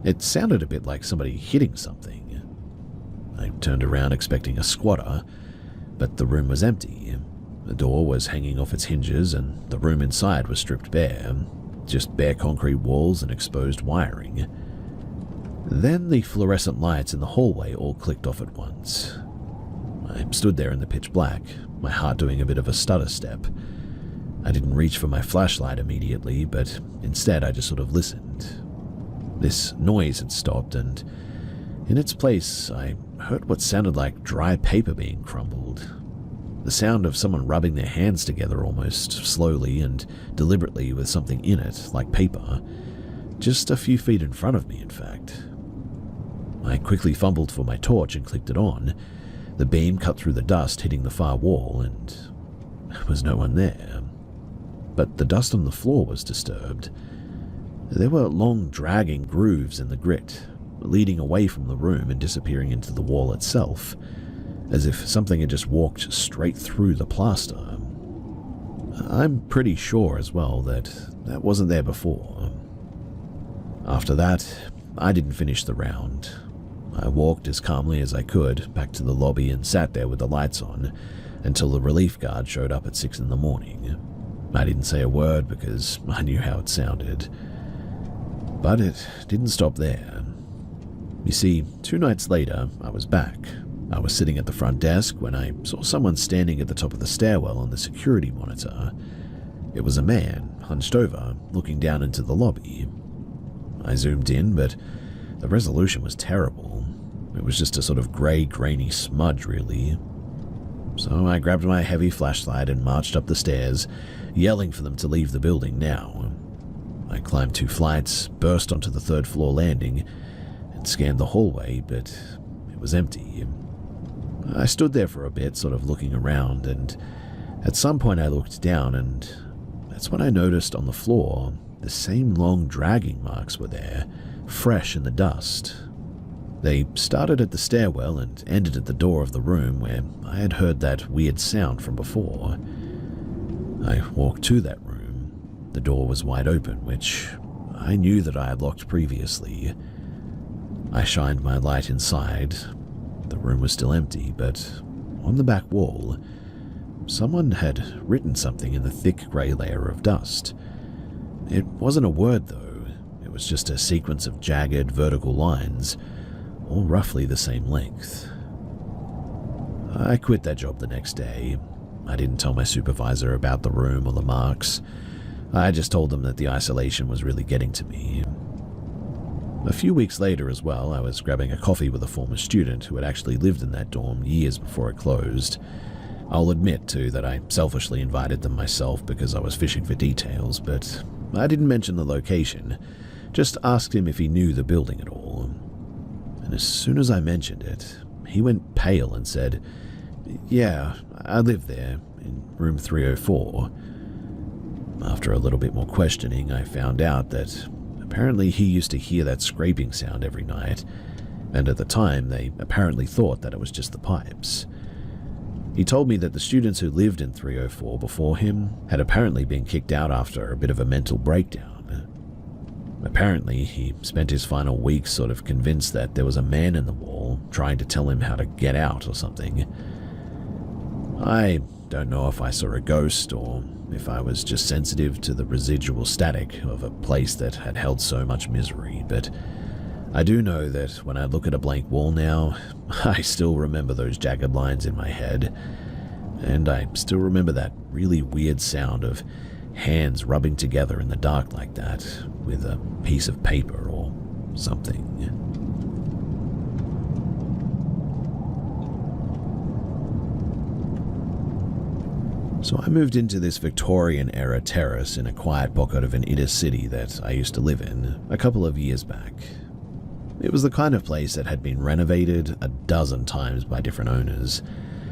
[SPEAKER 1] It sounded a bit like somebody hitting something. I turned around expecting a squatter, but the room was empty. The door was hanging off its hinges, and the room inside was stripped bare, just bare concrete walls and exposed wiring. Then the fluorescent lights in the hallway all clicked off at once. I stood there in the pitch black, my heart doing a bit of a stutter step. I didn't reach for my flashlight immediately, but instead I just sort of listened. This noise had stopped, and in its place I heard what sounded like dry paper being crumbled. The sound of someone rubbing their hands together almost slowly and deliberately with something in it, like paper, just a few feet in front of me, in fact. I quickly fumbled for my torch and clicked it on. The beam cut through the dust, hitting the far wall, and there was no one there. But the dust on the floor was disturbed. There were long, dragging grooves in the grit, leading away from the room and disappearing into the wall itself, as if something had just walked straight through the plaster. I'm pretty sure as well that that wasn't there before. After that, I didn't finish the round. I walked as calmly as I could back to the lobby and sat there with the lights on until the relief guard showed up at 6 in the morning. I didn't say a word because I knew how it sounded. But it didn't stop there. You see, 2 nights later, I was back. I was sitting at the front desk when I saw someone standing at the top of the stairwell on the security monitor. It was a man, hunched over, looking down into the lobby. I zoomed in, but the resolution was terrible. It was just a sort of grey, grainy smudge, really. So I grabbed my heavy flashlight and marched up the stairs, yelling for them to leave the building now. I climbed 2 flights, burst onto the 3rd floor landing, and scanned the hallway, but it was empty. I stood there for a bit, sort of looking around, and at some point I looked down, and that's when I noticed on the floor the same long dragging marks were there, fresh in the dust. They started at the stairwell and ended at the door of the room where I had heard that weird sound from before. I walked to that room. The door was wide open, which I knew that I had locked previously. I shined my light inside. The room was still empty, but on the back wall, someone had written something in the thick grey layer of dust. It wasn't a word, though. It was just a sequence of jagged, vertical lines, all roughly the same length. I quit that job the next day. I didn't tell my supervisor about the room or the marks. I just told them that the isolation was really getting to me. A few weeks later as well, I was grabbing a coffee with a former student who had actually lived in that dorm years before it closed. I'll admit, too, that I selfishly invited them myself because I was fishing for details, but I didn't mention the location, just asked him if he knew the building at all. And as soon as I mentioned it, he went pale and said, "Yeah, I live there, in room 304. After a little bit more questioning, I found out that apparently he used to hear that scraping sound every night, and at the time they apparently thought that it was just the pipes. He told me that the students who lived in 304 before him had apparently been kicked out after a bit of a mental breakdown. Apparently, he spent his final weeks sort of convinced that there was a man in the wall trying to tell him how to get out or something. I don't know if I saw a ghost or if I was just sensitive to the residual static of a place that had held so much misery, but I do know that when I look at a blank wall now, I still remember those jagged lines in my head, and I still remember that really weird sound of hands rubbing together in the dark like that with a piece of paper or something. So I moved into this Victorian-era terrace in a quiet pocket of an inner city that I used to live in a couple of years back. It was the kind of place that had been renovated a dozen times by different owners.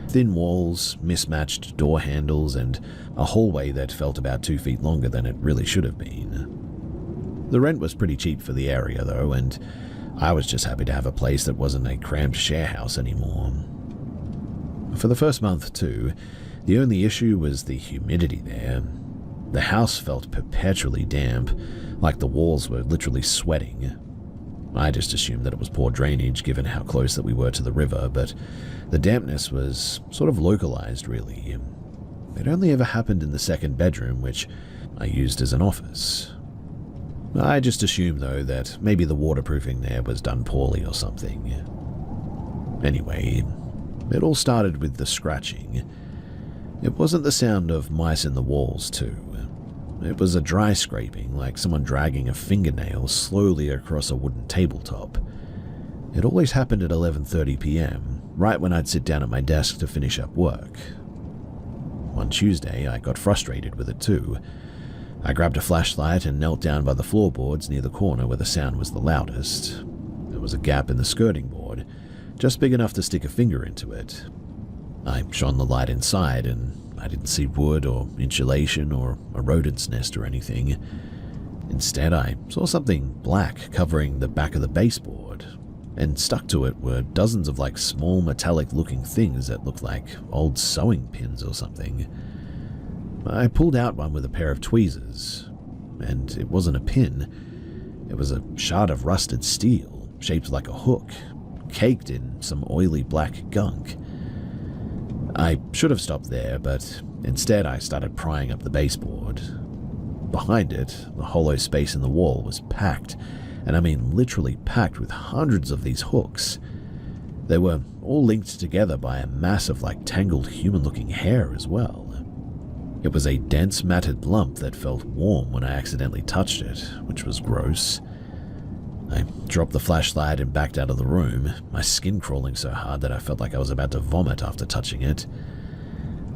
[SPEAKER 1] Thin walls, mismatched door handles, and a hallway that felt about 2 feet longer than it really should have been. The rent was pretty cheap for the area though, and I was just happy to have a place that wasn't a cramped share house anymore. For the first month too, the only issue was the humidity there. The house felt perpetually damp, like the walls were literally sweating. I just assumed that it was poor drainage given how close that we were to the river, but the dampness was sort of localized really. It only ever happened in the second bedroom, which I used as an office. I just assumed though that maybe the waterproofing there was done poorly or something. Anyway, it all started with the scratching. It wasn't the sound of mice in the walls too. It was a dry scraping, like someone dragging a fingernail slowly across a wooden tabletop. It always happened at 11:30 p.m., right when I'd sit down at my desk to finish up work. One Tuesday, I got frustrated with it too. I grabbed a flashlight and knelt down by the floorboards near the corner where the sound was the loudest. There was a gap in the skirting board, just big enough to stick a finger into it. I shone the light inside, and I didn't see wood or insulation or a rodent's nest or anything. Instead, I saw something black covering the back of the baseboard, and stuck to it were dozens of like small metallic-looking things that looked like old sewing pins or something. I pulled out one with a pair of tweezers, and it wasn't a pin. It was a shard of rusted steel, shaped like a hook, caked in some oily black gunk. I should have stopped there, but instead I started prying up the baseboard. Behind it, the hollow space in the wall was packed, and I mean literally packed with hundreds of these hooks. They were all linked together by a mass of like tangled human-looking hair as well. It was a dense matted lump that felt warm when I accidentally touched it, which was gross. I dropped the flashlight and backed out of the room, my skin crawling so hard that I felt like I was about to vomit after touching it.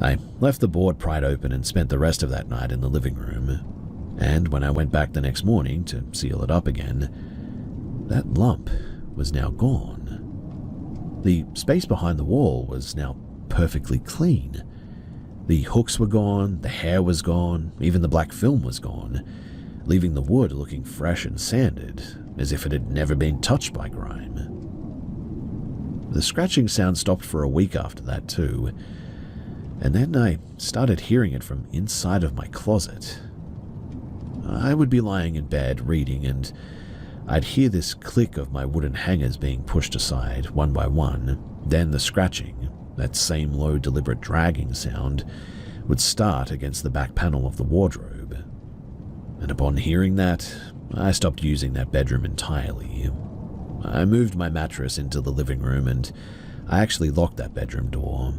[SPEAKER 1] I left the board pried open and spent the rest of that night in the living room, and when I went back the next morning to seal it up again, that lump was now gone. The space behind the wall was now perfectly clean. The hooks were gone, the hair was gone, even the black film was gone, leaving the wood looking fresh and sanded, as if it had never been touched by grime. The scratching sound stopped for a week after that too, and then I started hearing it from inside of my closet. I would be lying in bed reading, and I'd hear this click of my wooden hangers being pushed aside one by one, then the scratching, that same low deliberate dragging sound, would start against the back panel of the wardrobe. And upon hearing that, I stopped using that bedroom entirely. I moved my mattress into the living room, and I actually locked that bedroom door.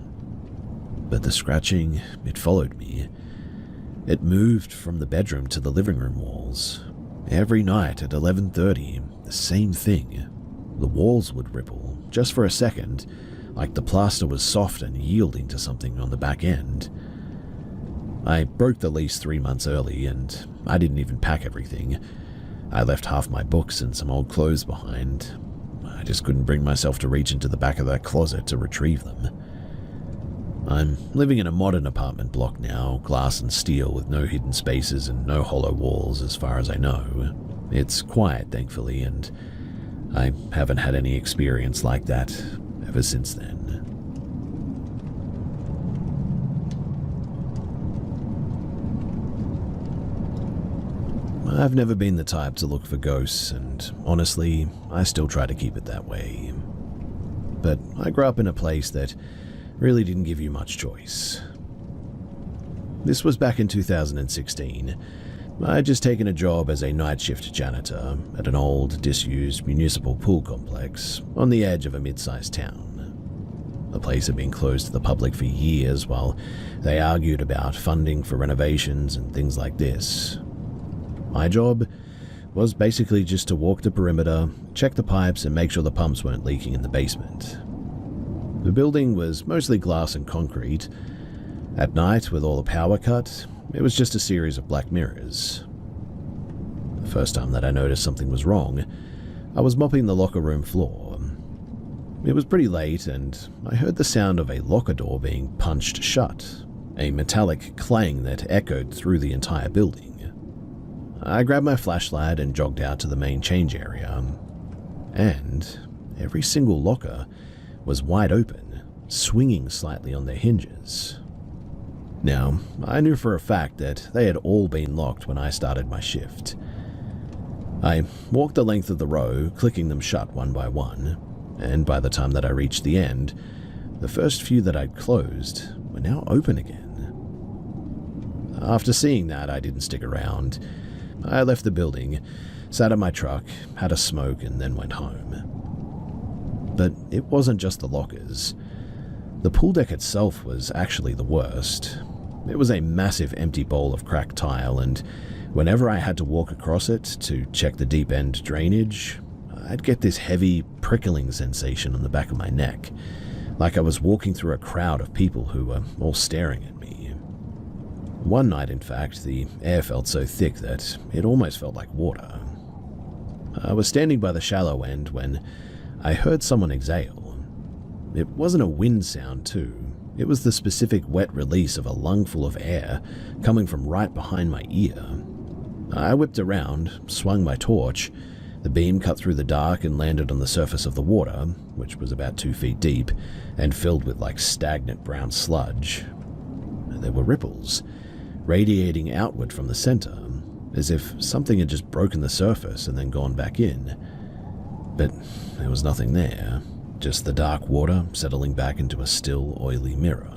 [SPEAKER 1] But the scratching, it followed me. It moved from the bedroom to the living room walls. Every night at 11:30, the same thing. The walls would ripple, just for a second, like the plaster was soft and yielding to something on the back end. I broke the lease 3 months early, and I didn't even pack everything. I left half my books and some old clothes behind. I just couldn't bring myself to reach into the back of that closet to retrieve them. I'm living in a modern apartment block now, glass and steel with no hidden spaces and no hollow walls as far as I know. It's quiet, thankfully, and I haven't had any experience like that ever since then. I've never been the type to look for ghosts, and honestly, I still try to keep it that way. But I grew up in a place that really didn't give you much choice. This was back in 2016. I'd just taken a job as a night shift janitor at an old, disused municipal pool complex on the edge of a mid-sized town. The place had been closed to the public for years while they argued about funding for renovations and things like this. My job was basically just to walk the perimeter, check the pipes, and make sure the pumps weren't leaking in the basement. The building was mostly glass and concrete. At night, with all the power cut, it was just a series of black mirrors. The first time that I noticed something was wrong, I was mopping the locker room floor. It was pretty late, and I heard the sound of a locker door being punched shut, a metallic clang that echoed through the entire building. I grabbed my flashlight and jogged out to the main change area, and every single locker was wide open, swinging slightly on their hinges. Now, I knew for a fact that they had all been locked when I started my shift. I walked the length of the row, clicking them shut one by one, and by the time that I reached the end, the first few that I'd closed were now open again. After seeing that, I didn't stick around. I left the building, sat in my truck, had a smoke, and then went home. But it wasn't just the lockers. The pool deck itself was actually the worst. It was a massive empty bowl of cracked tile, and whenever I had to walk across it to check the deep end drainage, I'd get this heavy, prickling sensation on the back of my neck, like I was walking through a crowd of people who were all staring at me. One night, in fact, the air felt so thick that it almost felt like water. I was standing by the shallow end when I heard someone exhale. It wasn't a wind sound, too. It was the specific wet release of a lungful of air coming from right behind my ear. I whipped around, swung my torch. The beam cut through the dark and landed on the surface of the water, which was about 2 feet deep and filled with like stagnant brown sludge. There were ripples radiating outward from the center, as if something had just broken the surface and then gone back in. But there was nothing there, just the dark water settling back into a still, oily mirror.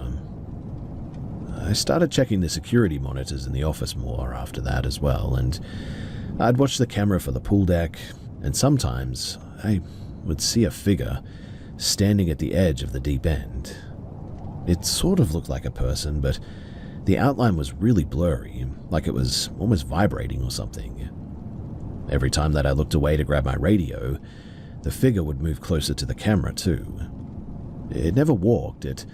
[SPEAKER 1] I started checking the security monitors in the office more after that as well, and I'd watch the camera for the pool deck, and sometimes I would see a figure standing at the edge of the deep end. It sort of looked like a person, but the outline was really blurry, like it was almost vibrating or something. Every time that I looked away to grab my radio, the figure would move closer to the camera too. It never walked, it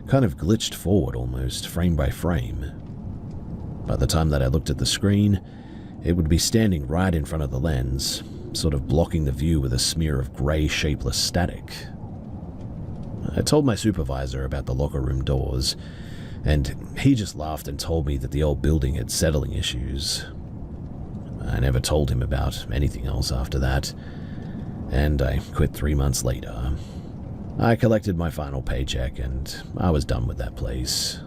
[SPEAKER 1] kind of glitched forward almost, frame by frame. By the time that I looked at the screen, it would be standing right in front of the lens, sort of blocking the view with a smear of grey, shapeless static. I told my supervisor about the locker room doors, and he just laughed and told me that the old building had settling issues. I never told him about anything else after that, and I quit 3 months later. I collected my final paycheck, and I was done with that place.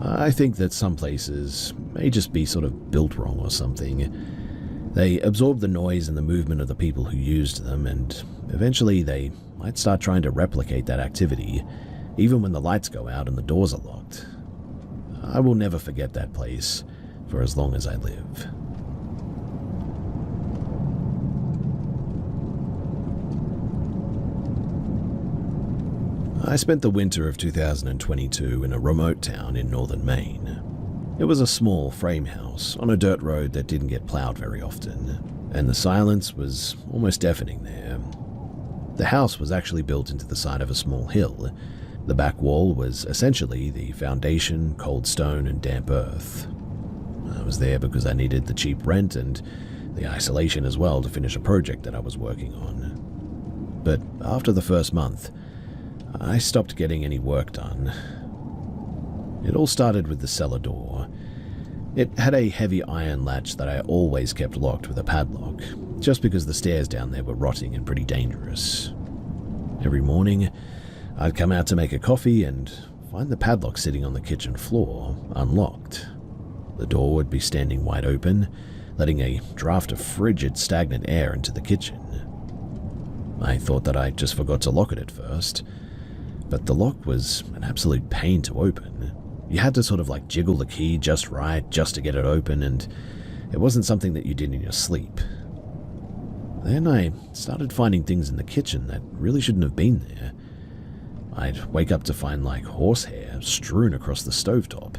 [SPEAKER 1] I think that some places may just be sort of built wrong or something. They absorb the noise and the movement of the people who used them, and eventually they might start trying to replicate that activity, even when the lights go out and the doors are locked. I will never forget that place for as long as I live. I spent the winter of 2022 in a remote town in northern Maine. It was a small frame house on a dirt road that didn't get plowed very often, and the silence was almost deafening there. The house was actually built into the side of a small hill. The back wall was essentially the foundation, cold stone, and damp earth. I was there because I needed the cheap rent and the isolation as well to finish a project that I was working on. But after the first month, I stopped getting any work done. It all started with the cellar door. It had a heavy iron latch that I always kept locked with a padlock, just because the stairs down there were rotting and pretty dangerous. Every morning, I'd come out to make a coffee and find the padlock sitting on the kitchen floor, unlocked. The door would be standing wide open, letting a draft of frigid, stagnant air into the kitchen. I thought that I just forgot to lock it at first, but the lock was an absolute pain to open. You had to sort of like jiggle the key just right just to get it open, and it wasn't something that you did in your sleep. Then I started finding things in the kitchen that really shouldn't have been there. I'd wake up to find like horsehair strewn across the stovetop.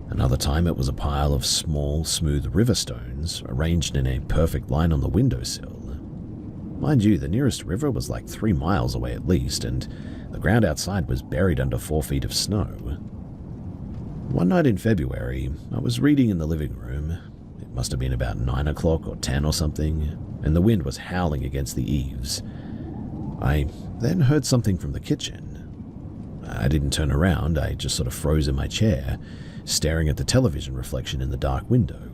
[SPEAKER 1] Another time it was a pile of small, smooth river stones arranged in a perfect line on the windowsill. Mind you, the nearest river was like 3 miles away at least, and the ground outside was buried under 4 feet of snow. One night in February, I was reading in the living room. It must have been about 9 o'clock or 10 or something, and the wind was howling against the eaves. I then heard something from the kitchen. I didn't turn around, I just sort of froze in my chair, staring at the television reflection in the dark window.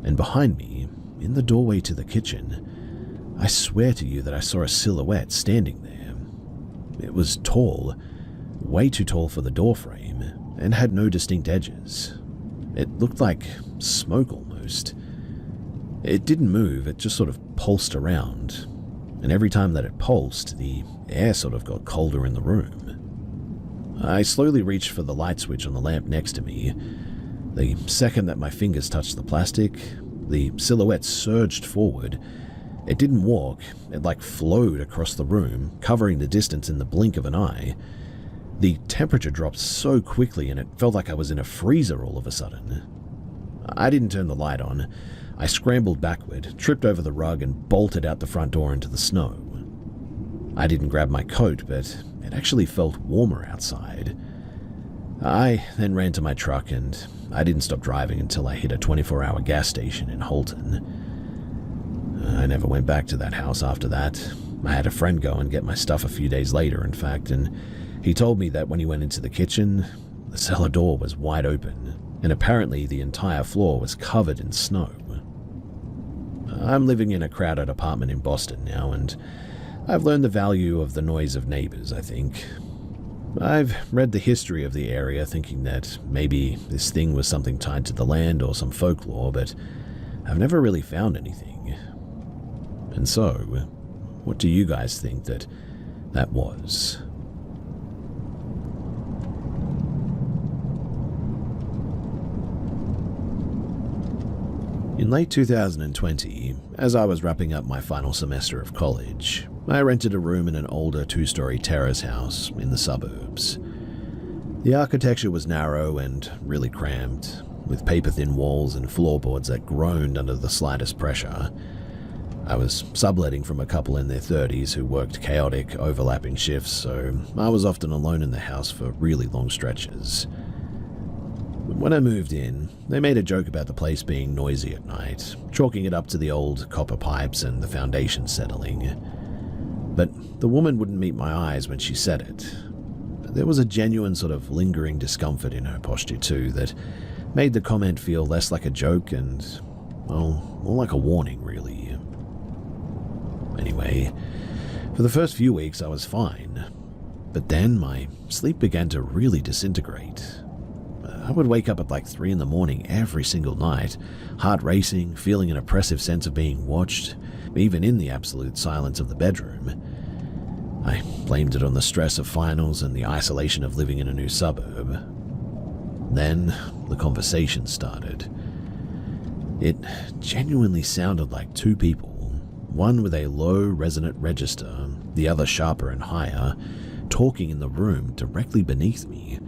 [SPEAKER 1] And behind me, in the doorway to the kitchen, I swear to you that I saw a silhouette standing there. It was tall, way too tall for the doorframe, and had no distinct edges. It looked like smoke almost. It didn't move, it just sort of pulsed around, and every time that it pulsed, the air sort of got colder in the room. I slowly reached for the light switch on the lamp next to me. The second that my fingers touched the plastic, the silhouette surged forward. It didn't walk, it like flowed across the room, covering the distance in the blink of an eye. The temperature dropped so quickly and it felt like I was in a freezer all of a sudden. I didn't turn the light on. I scrambled backward, tripped over the rug, and bolted out the front door into the snow. I didn't grab my coat, but it actually felt warmer outside. I then ran to my truck, and I didn't stop driving until I hit a 24-hour gas station in Holton. I never went back to that house after that. I had a friend go and get my stuff a few days later, in fact, and he told me that when he went into the kitchen, the cellar door was wide open, and apparently the entire floor was covered in snow. I'm living in a crowded apartment in Boston now, and I've learned the value of the noise of neighbors, I think. I've read the history of the area thinking that maybe this thing was something tied to the land or some folklore, but I've never really found anything. And so, what do you guys think that was? In late 2020, as I was wrapping up my final semester of college, I rented a room in an older 2-story terrace house in the suburbs. The architecture was narrow and really cramped, with paper-thin walls and floorboards that groaned under the slightest pressure. I was subletting from a couple in their 30s who worked chaotic, overlapping shifts, so I was often alone in the house for really long stretches. When I moved in, they made a joke about the place being noisy at night, chalking it up to the old copper pipes and the foundation settling. But the woman wouldn't meet my eyes when she said it. There was a genuine sort of lingering discomfort in her posture too that made the comment feel less like a joke and, well, more like a warning, really. Anyway, for the first few weeks I was fine, but then my sleep began to really disintegrate. I would wake up at like 3 in the morning every single night, heart racing, feeling an oppressive sense of being watched, even in the absolute silence of the bedroom. I blamed it on the stress of finals and the isolation of living in a new suburb. Then the conversation started. It genuinely sounded like 2 people, one with a low resonant register, the other sharper and higher, talking in the room directly beneath me.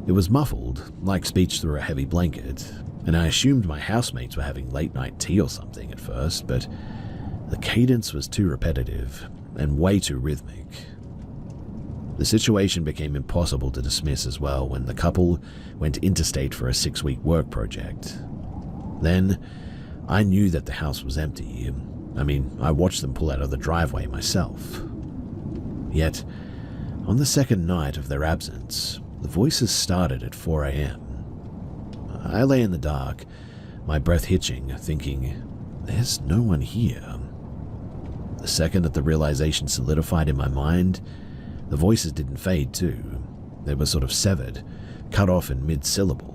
[SPEAKER 1] It was muffled, like speech through a heavy blanket, and I assumed my housemates were having late-night tea or something at first, but the cadence was too repetitive, and way too rhythmic. The situation became impossible to dismiss as well when the couple went interstate for a 6-week work project. Then, I knew that the house was empty. I watched them pull out of the driveway myself. Yet, on the second night of their absence, the voices started at 4 a.m. I lay in the dark, my breath hitching, thinking, there's no one here. The second that the realization solidified in my mind, the voices didn't fade too. They were sort of severed, cut off in mid-syllable.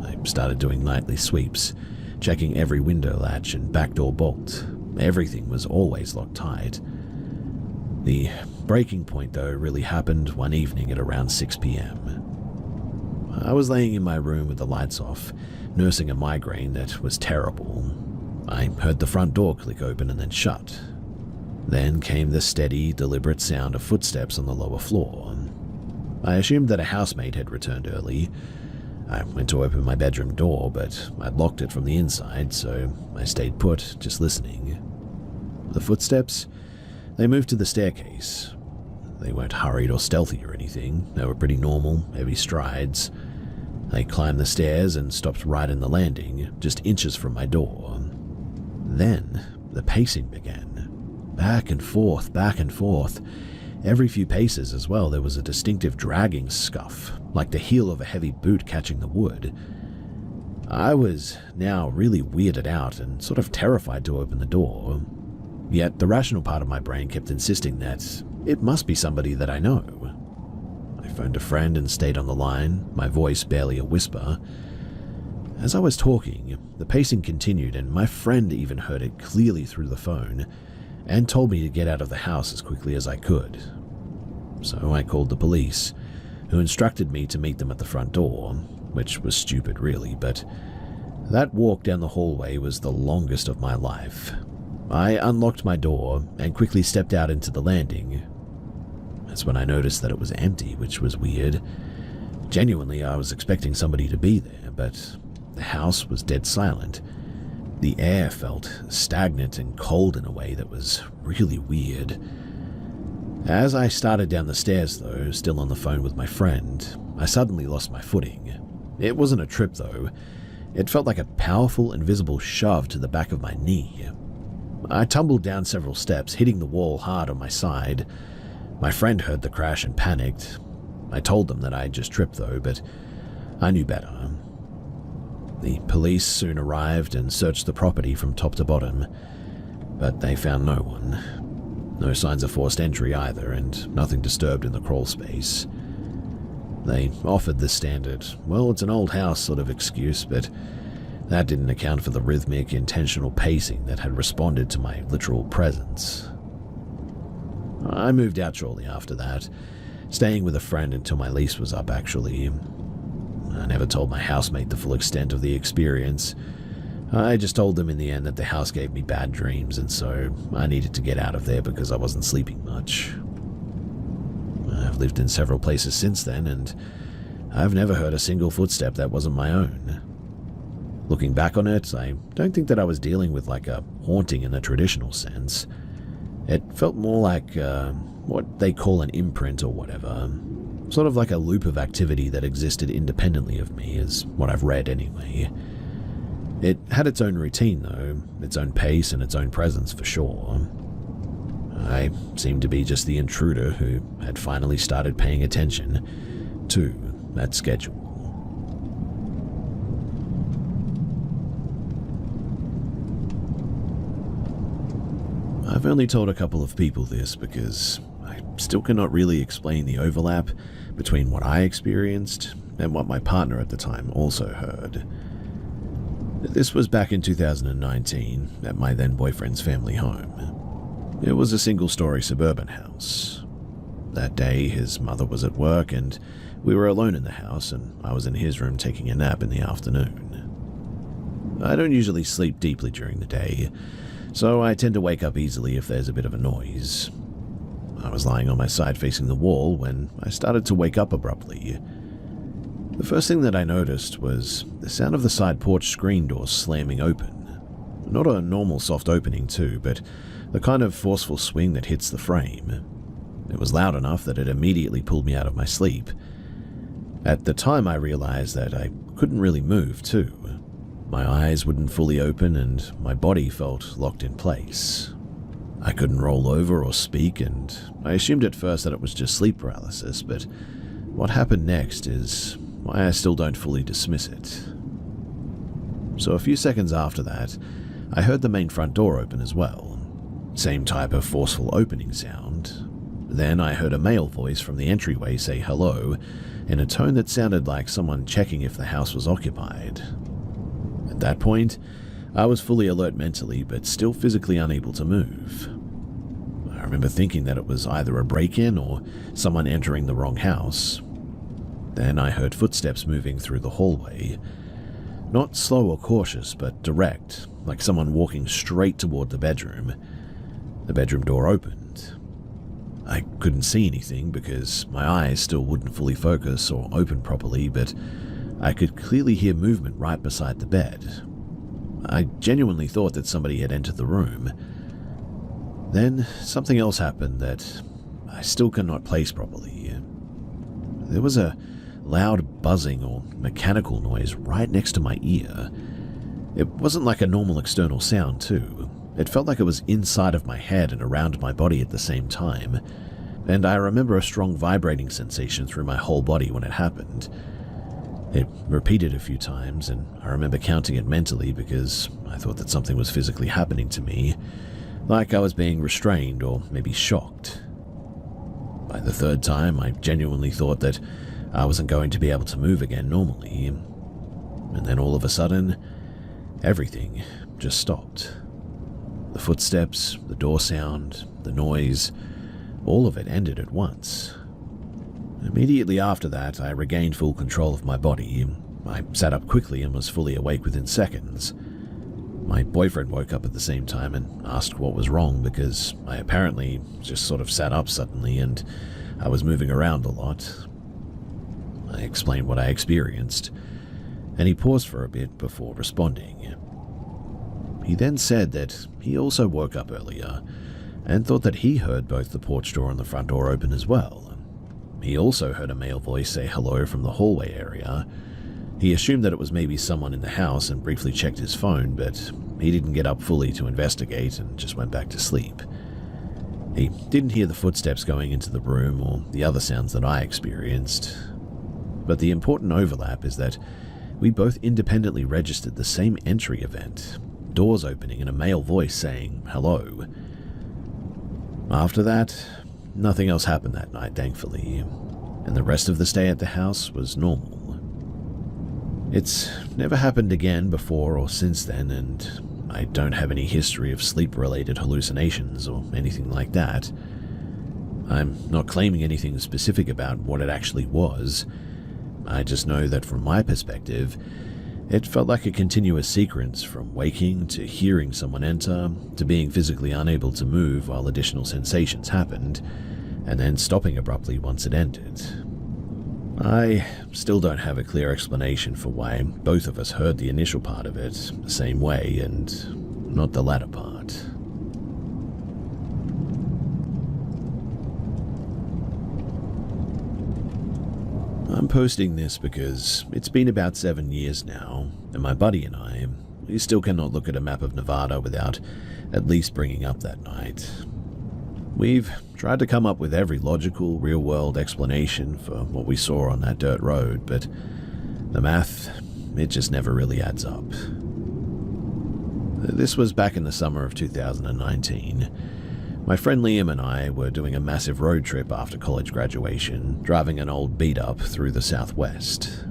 [SPEAKER 1] I started doing nightly sweeps, checking every window latch and back door bolt. Everything was always locked tight. The breaking point, though, really happened one evening at around 6 p.m. I was laying in my room with the lights off, nursing a migraine that was terrible. I heard the front door click open and then shut. Then came the steady, deliberate sound of footsteps on the lower floor. I assumed that a housemaid had returned early. I went to open my bedroom door, but I'd locked it from the inside, so I stayed put, just listening. The footsteps? They moved to the staircase. They weren't hurried or stealthy or anything. They were pretty normal, heavy strides. They climbed the stairs and stopped right in the landing, just inches from my door. Then, the pacing began. Back and forth, back and forth. Every few paces as well, there was a distinctive dragging scuff, like the heel of a heavy boot catching the wood. I was now really weirded out and sort of terrified to open the door. Yet the rational part of my brain kept insisting that it must be somebody that I know. I phoned a friend and stayed on the line, my voice barely a whisper. As I was talking, the pacing continued, and my friend even heard it clearly through the phone and told me to get out of the house as quickly as I could. So I called the police, who instructed me to meet them at the front door, which was stupid really, but that walk down the hallway was the longest of my life. I unlocked my door and quickly stepped out into the landing. That's when I noticed that it was empty, which was weird. Genuinely, I was expecting somebody to be there, but the house was dead silent. The air felt stagnant and cold in a way that was really weird. As I started down the stairs, though, still on the phone with my friend, I suddenly lost my footing. It wasn't a trip, though. It felt like a powerful, invisible shove to the back of my knee. I tumbled down several steps, hitting the wall hard on my side. My friend heard the crash and panicked. I told them that I had just tripped, though, but I knew better. The police soon arrived and searched the property from top to bottom, but they found no one. No signs of forced entry either, and nothing disturbed in the crawl space. They offered the standard, well, it's an old house sort of excuse, but that didn't account for the rhythmic, intentional pacing that had responded to my literal presence. I moved out shortly after that, staying with a friend until my lease was up, actually. I never told my housemate the full extent of the experience. I just told them in the end that the house gave me bad dreams, and so I needed to get out of there because I wasn't sleeping much. I've lived in several places since then, and I've never heard a single footstep that wasn't my own. Looking back on it, I don't think that I was dealing with like a haunting in the traditional sense. It felt more like what they call an imprint or whatever. Sort of like a loop of activity that existed independently of me, is what I've read anyway. It had its own routine, though, its own pace and its own presence for sure. I seemed to be just the intruder who had finally started paying attention to that schedule. I've only told a couple of people this because I still cannot really explain the overlap between what I experienced and what my partner at the time also heard. This was back in 2019 at my then boyfriend's family home. It was a single-story suburban house. That day, his mother was at work and we were alone in the house, and I was in his room taking a nap in the afternoon. I don't usually sleep deeply during the day, so I tend to wake up easily if there's a bit of a noise. I was lying on my side facing the wall when I started to wake up abruptly. The first thing that I noticed was the sound of the side porch screen door slamming open. Not a normal soft opening too, but the kind of forceful swing that hits the frame. It was loud enough that it immediately pulled me out of my sleep. At the time, I realized that I couldn't really move, too. My eyes wouldn't fully open and my body felt locked in place. I couldn't roll over or speak, and I assumed at first that it was just sleep paralysis, but what happened next is why I still don't fully dismiss it. So a few seconds after that, I heard the main front door open as well. Same type of forceful opening sound. Then I heard a male voice from the entryway say hello in a tone that sounded like someone checking if the house was occupied. At that point, I was fully alert mentally, but still physically unable to move. I remember thinking that it was either a break-in or someone entering the wrong house. Then I heard footsteps moving through the hallway. Not slow or cautious, but direct, like someone walking straight toward the bedroom. The bedroom door opened. I couldn't see anything because my eyes still wouldn't fully focus or open properly, but I could clearly hear movement right beside the bed. I genuinely thought that somebody had entered the room. Then something else happened that I still cannot place properly. There was a loud buzzing or mechanical noise right next to my ear. It wasn't like a normal external sound, too. It felt like it was inside of my head and around my body at the same time, and I remember a strong vibrating sensation through my whole body when it happened. It repeated a few times, and I remember counting it mentally because I thought that something was physically happening to me, like I was being restrained or maybe shocked. By the third time, I genuinely thought that I wasn't going to be able to move again normally, and then all of a sudden, everything just stopped. The footsteps, the door sound, the noise, all of it ended at once. Immediately after that, I regained full control of my body. I sat up quickly and was fully awake within seconds. My boyfriend woke up at the same time and asked what was wrong because I apparently just sort of sat up suddenly and I was moving around a lot. I explained what I experienced, and he paused for a bit before responding. He then said that he also woke up earlier and thought that he heard both the porch door and the front door open as well. He also heard a male voice say hello from the hallway area. He assumed that it was maybe someone in the house and briefly checked his phone, but he didn't get up fully to investigate and just went back to sleep. He didn't hear the footsteps going into the room or the other sounds that I experienced. But the important overlap is that we both independently registered the same entry event, doors opening and a male voice saying hello. After that, nothing else happened that night, thankfully, and the rest of the stay at the house was normal. It's never happened again before or since then, and I don't have any history of sleep-related hallucinations or anything like that. I'm not claiming anything specific about what it actually was. I just know that from my perspective, it felt like a continuous sequence from waking to hearing someone enter to being physically unable to move while additional sensations happened, and then stopping abruptly once it ended. I still don't have a clear explanation for why both of us heard the initial part of it the same way and not the latter part. I'm posting this because it's been about 7 years now, and my buddy and I, we still cannot look at a map of Nevada without at least bringing up that night. We've tried to come up with every logical, real-world explanation for what we saw on that dirt road, but the math, it just never really adds up. This was back in the summer of 2019. My friend Liam and I were doing a massive road trip after college graduation, driving an old beat-up through the southwest.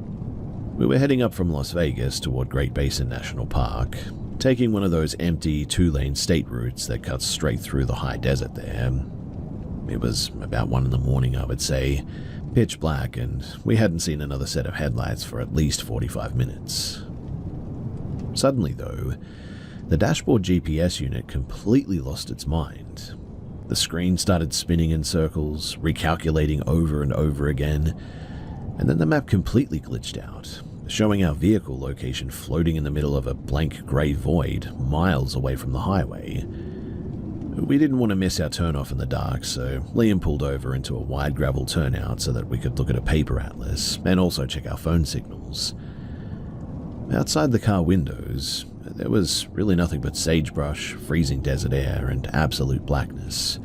[SPEAKER 1] We were heading up from Las Vegas toward Great Basin National Park, taking one of those empty 2-lane state routes that cuts straight through the high desert there. It was about 1 a.m, I would say, pitch black, and we hadn't seen another set of headlights for at least 45 minutes. Suddenly, though, the dashboard GPS unit completely lost its mind. The screen started spinning in circles, recalculating over and over again, and then the map completely glitched out, showing our vehicle location floating in the middle of a blank grey void miles away from the highway. We didn't want to miss our turnoff in the dark, so Liam pulled over into a wide gravel turnout so that we could look at a paper atlas and also check our phone signals. Outside the car windows, there was really nothing but sagebrush, freezing desert air, and absolute blackness.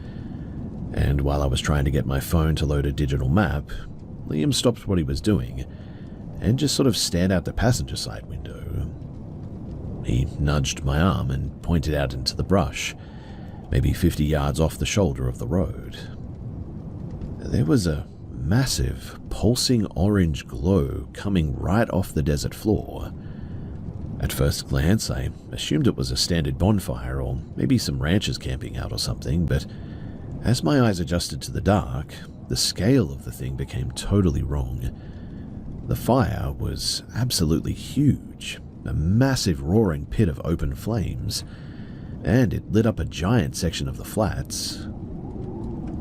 [SPEAKER 1] And while I was trying to get my phone to load a digital map, Liam stopped what he was doing and just sort of stared out the passenger side window. He nudged my arm and pointed out into the brush, maybe 50 yards off the shoulder of the road. There was a massive, pulsing orange glow coming right off the desert floor. At first glance, I assumed it was a standard bonfire or maybe some ranchers camping out or something, but as my eyes adjusted to the dark, the scale of the thing became totally wrong. The fire was absolutely huge, a massive roaring pit of open flames, and it lit up a giant section of the flats.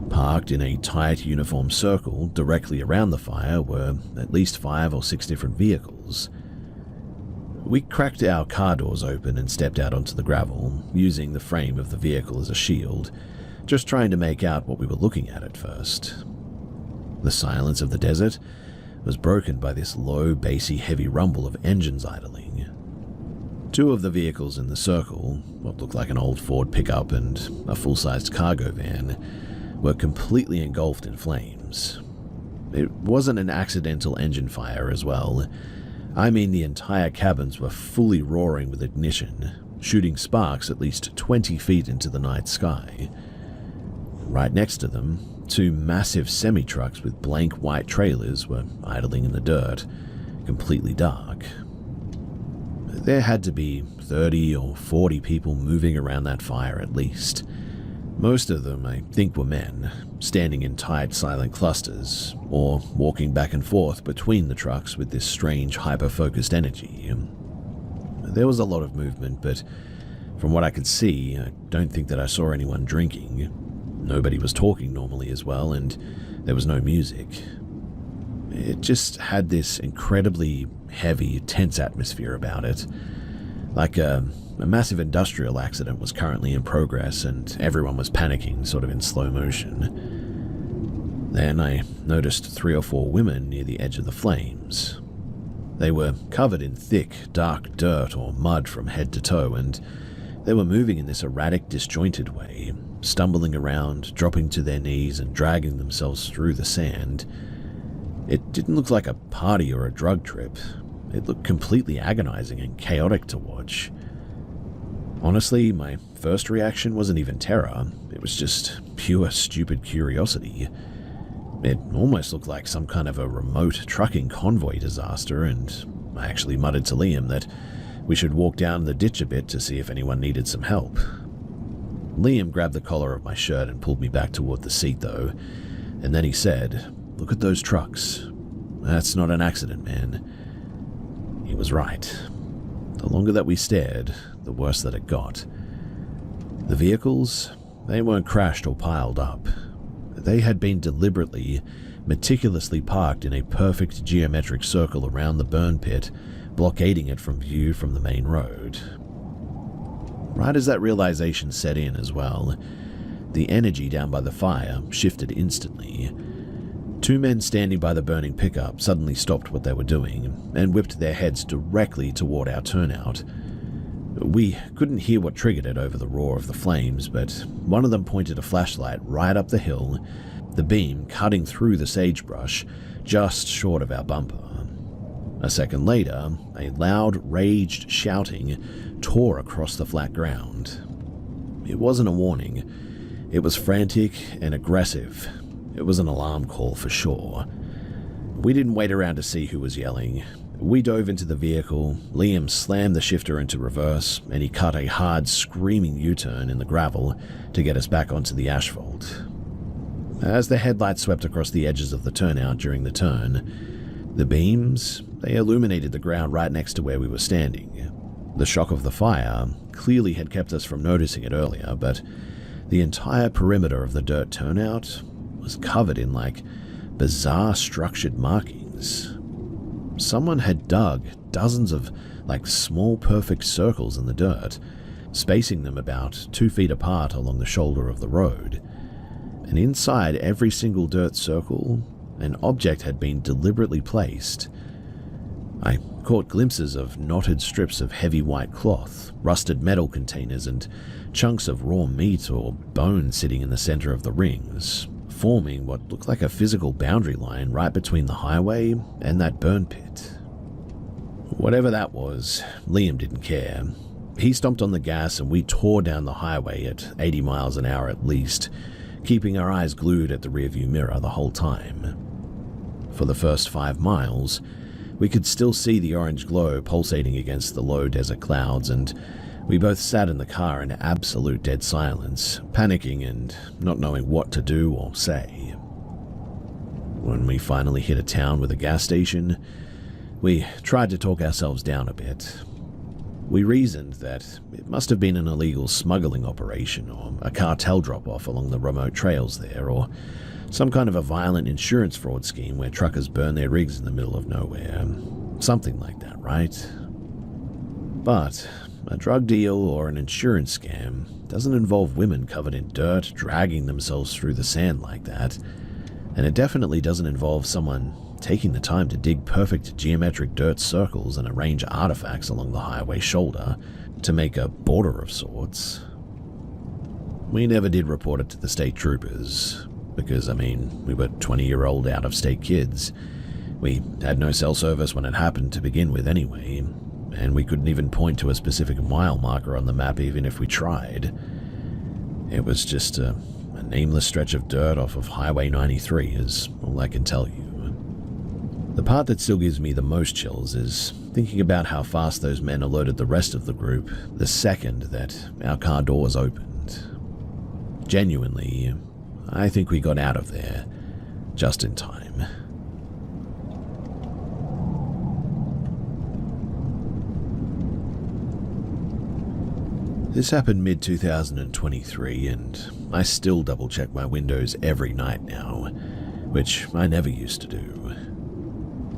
[SPEAKER 1] Parked in a tight uniform circle directly around the fire were at least 5 or 6 different vehicles. We cracked our car doors open and stepped out onto the gravel, using the frame of the vehicle as a shield, just trying to make out what we were looking at first. The silence of the desert was broken by this low, bassy, heavy rumble of engines idling. 2 of the vehicles in the circle, what looked like an old Ford pickup and a full-sized cargo van, were completely engulfed in flames. It wasn't an accidental engine fire as well. I mean, the entire cabins were fully roaring with ignition, shooting sparks at least 20 feet into the night sky. Right next to them, 2 massive semi-trucks with blank white trailers were idling in the dirt, completely dark. There had to be 30 or 40 people moving around that fire at least. Most of them, I think, were men, standing in tight, silent clusters, or walking back and forth between the trucks with this strange, hyper-focused energy. There was a lot of movement, but from what I could see, I don't think that I saw anyone drinking. Nobody was talking normally as well, and there was no music. It just had this incredibly heavy, tense atmosphere about it, like a massive industrial accident was currently in progress and everyone was panicking, sort of in slow motion. Then I noticed 3 or 4 women near the edge of the flames. They were covered in thick, dark dirt or mud from head to toe, and they were moving in this erratic, disjointed way, stumbling around, dropping to their knees and dragging themselves through the sand. It didn't look like a party or a drug trip. It looked completely agonizing and chaotic to watch. Honestly, my first reaction wasn't even terror. It was just pure stupid curiosity. It almost looked like some kind of a remote trucking convoy disaster, and I actually muttered to Liam that we should walk down the ditch a bit to see if anyone needed some help. Liam grabbed the collar of my shirt and pulled me back toward the seat though, and then he said, "Look at those trucks. That's not an accident, man." He was right. The longer that we stared, the worse that it got. The vehicles, they weren't crashed or piled up. They had been deliberately, meticulously parked in a perfect geometric circle around the burn pit, blockading it from view from the main road. Right as that realization set in as well, the energy down by the fire shifted instantly. 2 men standing by the burning pickup suddenly stopped what they were doing and whipped their heads directly toward our turnout. We couldn't hear what triggered it over the roar of the flames, but one of them pointed a flashlight right up the hill, the beam cutting through the sagebrush just short of our bumper. A second later, a loud, raged shouting tore across the flat ground. It wasn't a warning. It was frantic and aggressive. It was an alarm call for sure. We didn't wait around to see who was yelling. We dove into the vehicle, Liam slammed the shifter into reverse, and he cut a hard, screaming U-turn in the gravel to get us back onto the asphalt. As the headlights swept across the edges of the turnout during the turn, the beams, they illuminated the ground right next to where we were standing. The shock of the fire clearly had kept us from noticing it earlier, but the entire perimeter of the dirt turnout was covered in, bizarre structured markings. Someone had dug dozens of, small perfect circles in the dirt, spacing them about 2 feet apart along the shoulder of the road. And inside every single dirt circle, an object had been deliberately placed. I caught glimpses of knotted strips of heavy white cloth, rusted metal containers, and chunks of raw meat or bone sitting in the center of the rings, forming what looked like a physical boundary line right between the highway and that burn pit. Whatever that was, Liam didn't care. He stomped on the gas and we tore down the highway at 80 miles an hour at least, keeping our eyes glued at the rearview mirror the whole time. For the first 5 miles, we could still see the orange glow pulsating against the low desert clouds, and we both sat in the car in absolute dead silence, panicking and not knowing what to do or say. When we finally hit a town with a gas station, we tried to talk ourselves down a bit. We reasoned that it must have been an illegal smuggling operation or a cartel drop-off along the remote trails there, or some kind of a violent insurance fraud scheme where truckers burn their rigs in the middle of nowhere. Something like that, right? But a drug deal or an insurance scam doesn't involve women covered in dirt dragging themselves through the sand like that, and it definitely doesn't involve someone taking the time to dig perfect geometric dirt circles and arrange artifacts along the highway shoulder to make a border of sorts. We never did report it to the state troopers, because, we were 20-year-old out-of-state kids. We had no cell service when it happened to begin with anyway, and we couldn't even point to a specific mile marker on the map even if we tried. It was just a nameless stretch of dirt off of Highway 93 is all I can tell you. The part that still gives me the most chills is thinking about how fast those men alerted the rest of the group the second that our car doors opened. Genuinely, I think we got out of there just in time. This happened mid-2023, and I still double-check my windows every night now, which I never used to do.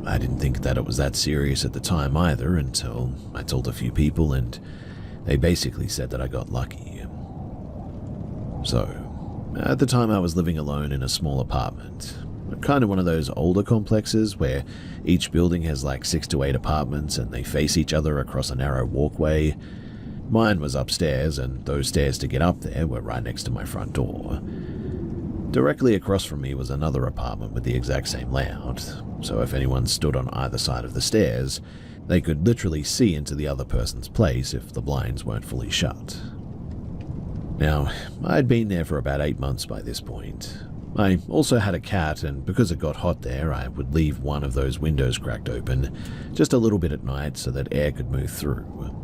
[SPEAKER 1] I didn't think that it was that serious at the time either until I told a few people, and they basically said that I got lucky. So, at the time I was living alone in a small apartment, kind of one of those older complexes where each building has like 6 to 8 apartments and they face each other across a narrow walkway. Mine was upstairs, and those stairs to get up there were right next to my front door. Directly across from me was another apartment with the exact same layout, so if anyone stood on either side of the stairs, they could literally see into the other person's place if the blinds weren't fully shut. Now, I'd been there for about 8 months by this point. I also had a cat, and because it got hot there, I would leave one of those windows cracked open, just a little bit at night so that air could move through.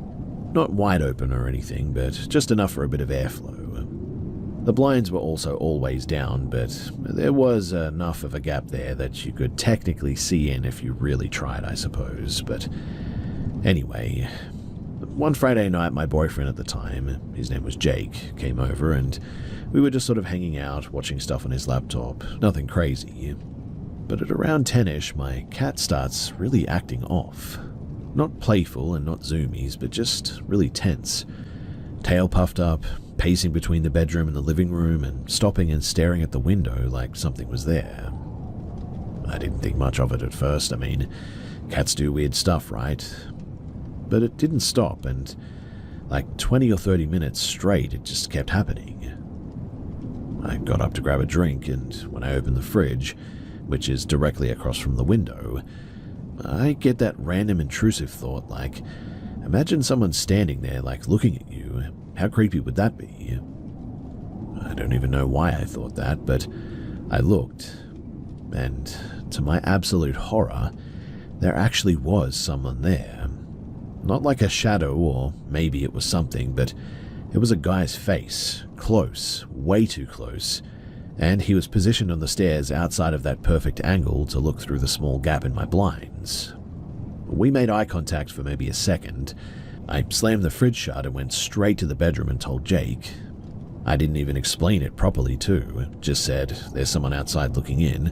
[SPEAKER 1] Not wide open or anything, but just enough for a bit of airflow. The blinds were also always down, but there was enough of a gap there that you could technically see in if you really tried, I suppose. But anyway, one Friday night, my boyfriend at the time, his name was Jake, came over, and we were just sort of hanging out, watching stuff on his laptop, nothing crazy. But at around 10ish, my cat starts really acting off. Not playful and not zoomies, but just really tense. Tail puffed up, pacing between the bedroom and the living room, and stopping and staring at the window like something was there. I didn't think much of it at first. Cats do weird stuff, right? But it didn't stop, and like 20 or 30 minutes straight, it just kept happening. I got up to grab a drink, and when I opened the fridge, which is directly across from the window, I get that random intrusive thought like, imagine someone standing there like looking at you. How creepy would that be? I don't even know why I thought that, but I looked, and to my absolute horror, there actually was someone there. Not like a shadow, or maybe it was something, but it was a guy's face, close, way too close, and he was positioned on the stairs outside of that perfect angle to look through the small gap in my blinds. We made eye contact for maybe a second. I slammed the fridge shut and went straight to the bedroom and told Jake. I didn't even explain it properly too, just said, there's someone outside looking in,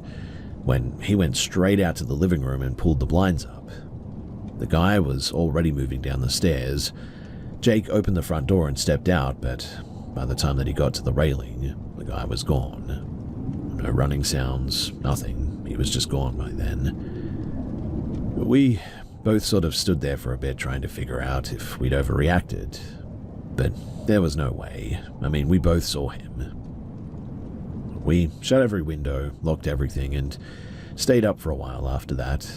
[SPEAKER 1] when he went straight out to the living room and pulled the blinds up. The guy was already moving down the stairs, Jake opened the front door and stepped out, but by the time that he got to the railing, the guy was gone. No running sounds, nothing. He was just gone by then. We both sort of stood there for a bit trying to figure out if we'd overreacted. But there was no way. I mean, we both saw him. We shut every window, locked everything, and stayed up for a while after that.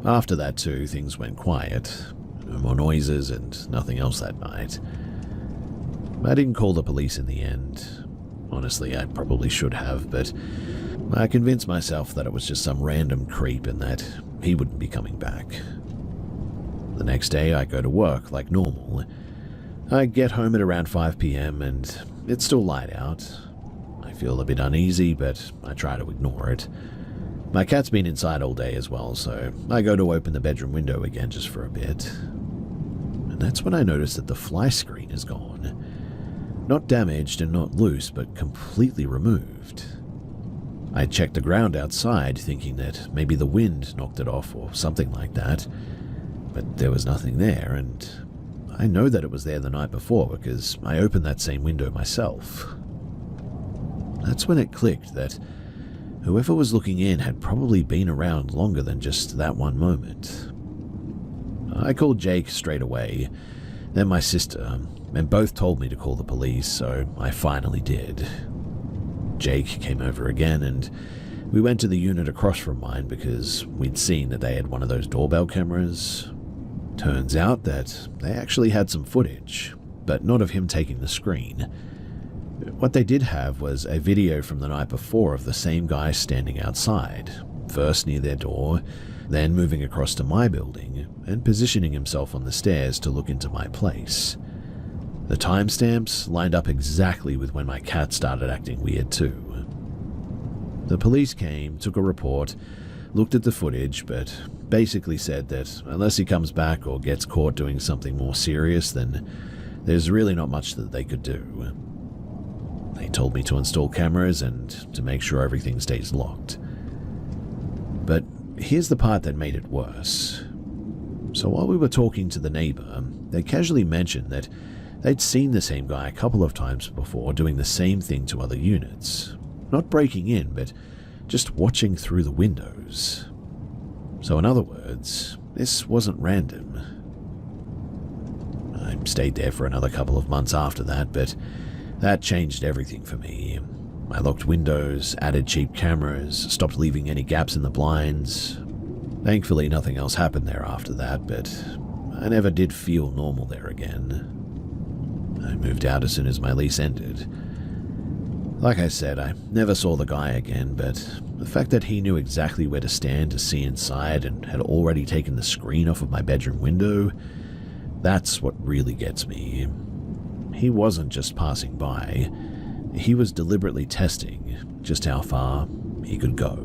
[SPEAKER 1] After that too, things went quiet. No more noises and nothing else that night. I didn't call the police in the end. Honestly, I probably should have, but I convinced myself that it was just some random creep and that he wouldn't be coming back. The next day, I go to work like normal. I get home at around 5 p.m. and it's still light out. I feel a bit uneasy, but I try to ignore it. My cat's been inside all day as well, so I go to open the bedroom window again just for a bit. And that's when I notice that the fly screen is gone. Not damaged and not loose, but completely removed. I checked the ground outside, thinking that maybe the wind knocked it off or something like that, but there was nothing there, and I know that it was there the night before because I opened that same window myself. That's when it clicked that whoever was looking in had probably been around longer than just that one moment. I called Jake straight away, then my sister, and both told me to call the police, so I finally did. Jake came over again, and we went to the unit across from mine because we'd seen that they had one of those doorbell cameras. Turns out that they actually had some footage, but not of him taking the screen. What they did have was a video from the night before of the same guy standing outside, first near their door, then moving across to my building and positioning himself on the stairs to look into my place. The timestamps lined up exactly with when my cat started acting weird too. The police came, took a report, looked at the footage, but basically said that unless he comes back or gets caught doing something more serious, then there's really not much that they could do. They told me to install cameras and to make sure everything stays locked. But here's the part that made it worse. So while we were talking to the neighbor, they casually mentioned that they'd seen the same guy a couple of times before doing the same thing to other units. Not breaking in, but just watching through the windows. So in other words, this wasn't random. I stayed there for another couple of months after that, but that changed everything for me. I locked windows, added cheap cameras, stopped leaving any gaps in the blinds. Thankfully, nothing else happened there after that, but I never did feel normal there again. I moved out as soon as my lease ended. Like I said, I never saw the guy again, but the fact that he knew exactly where to stand to see inside and had already taken the screen off of my bedroom window, that's what really gets me. He wasn't just passing by. He was deliberately testing just how far he could go.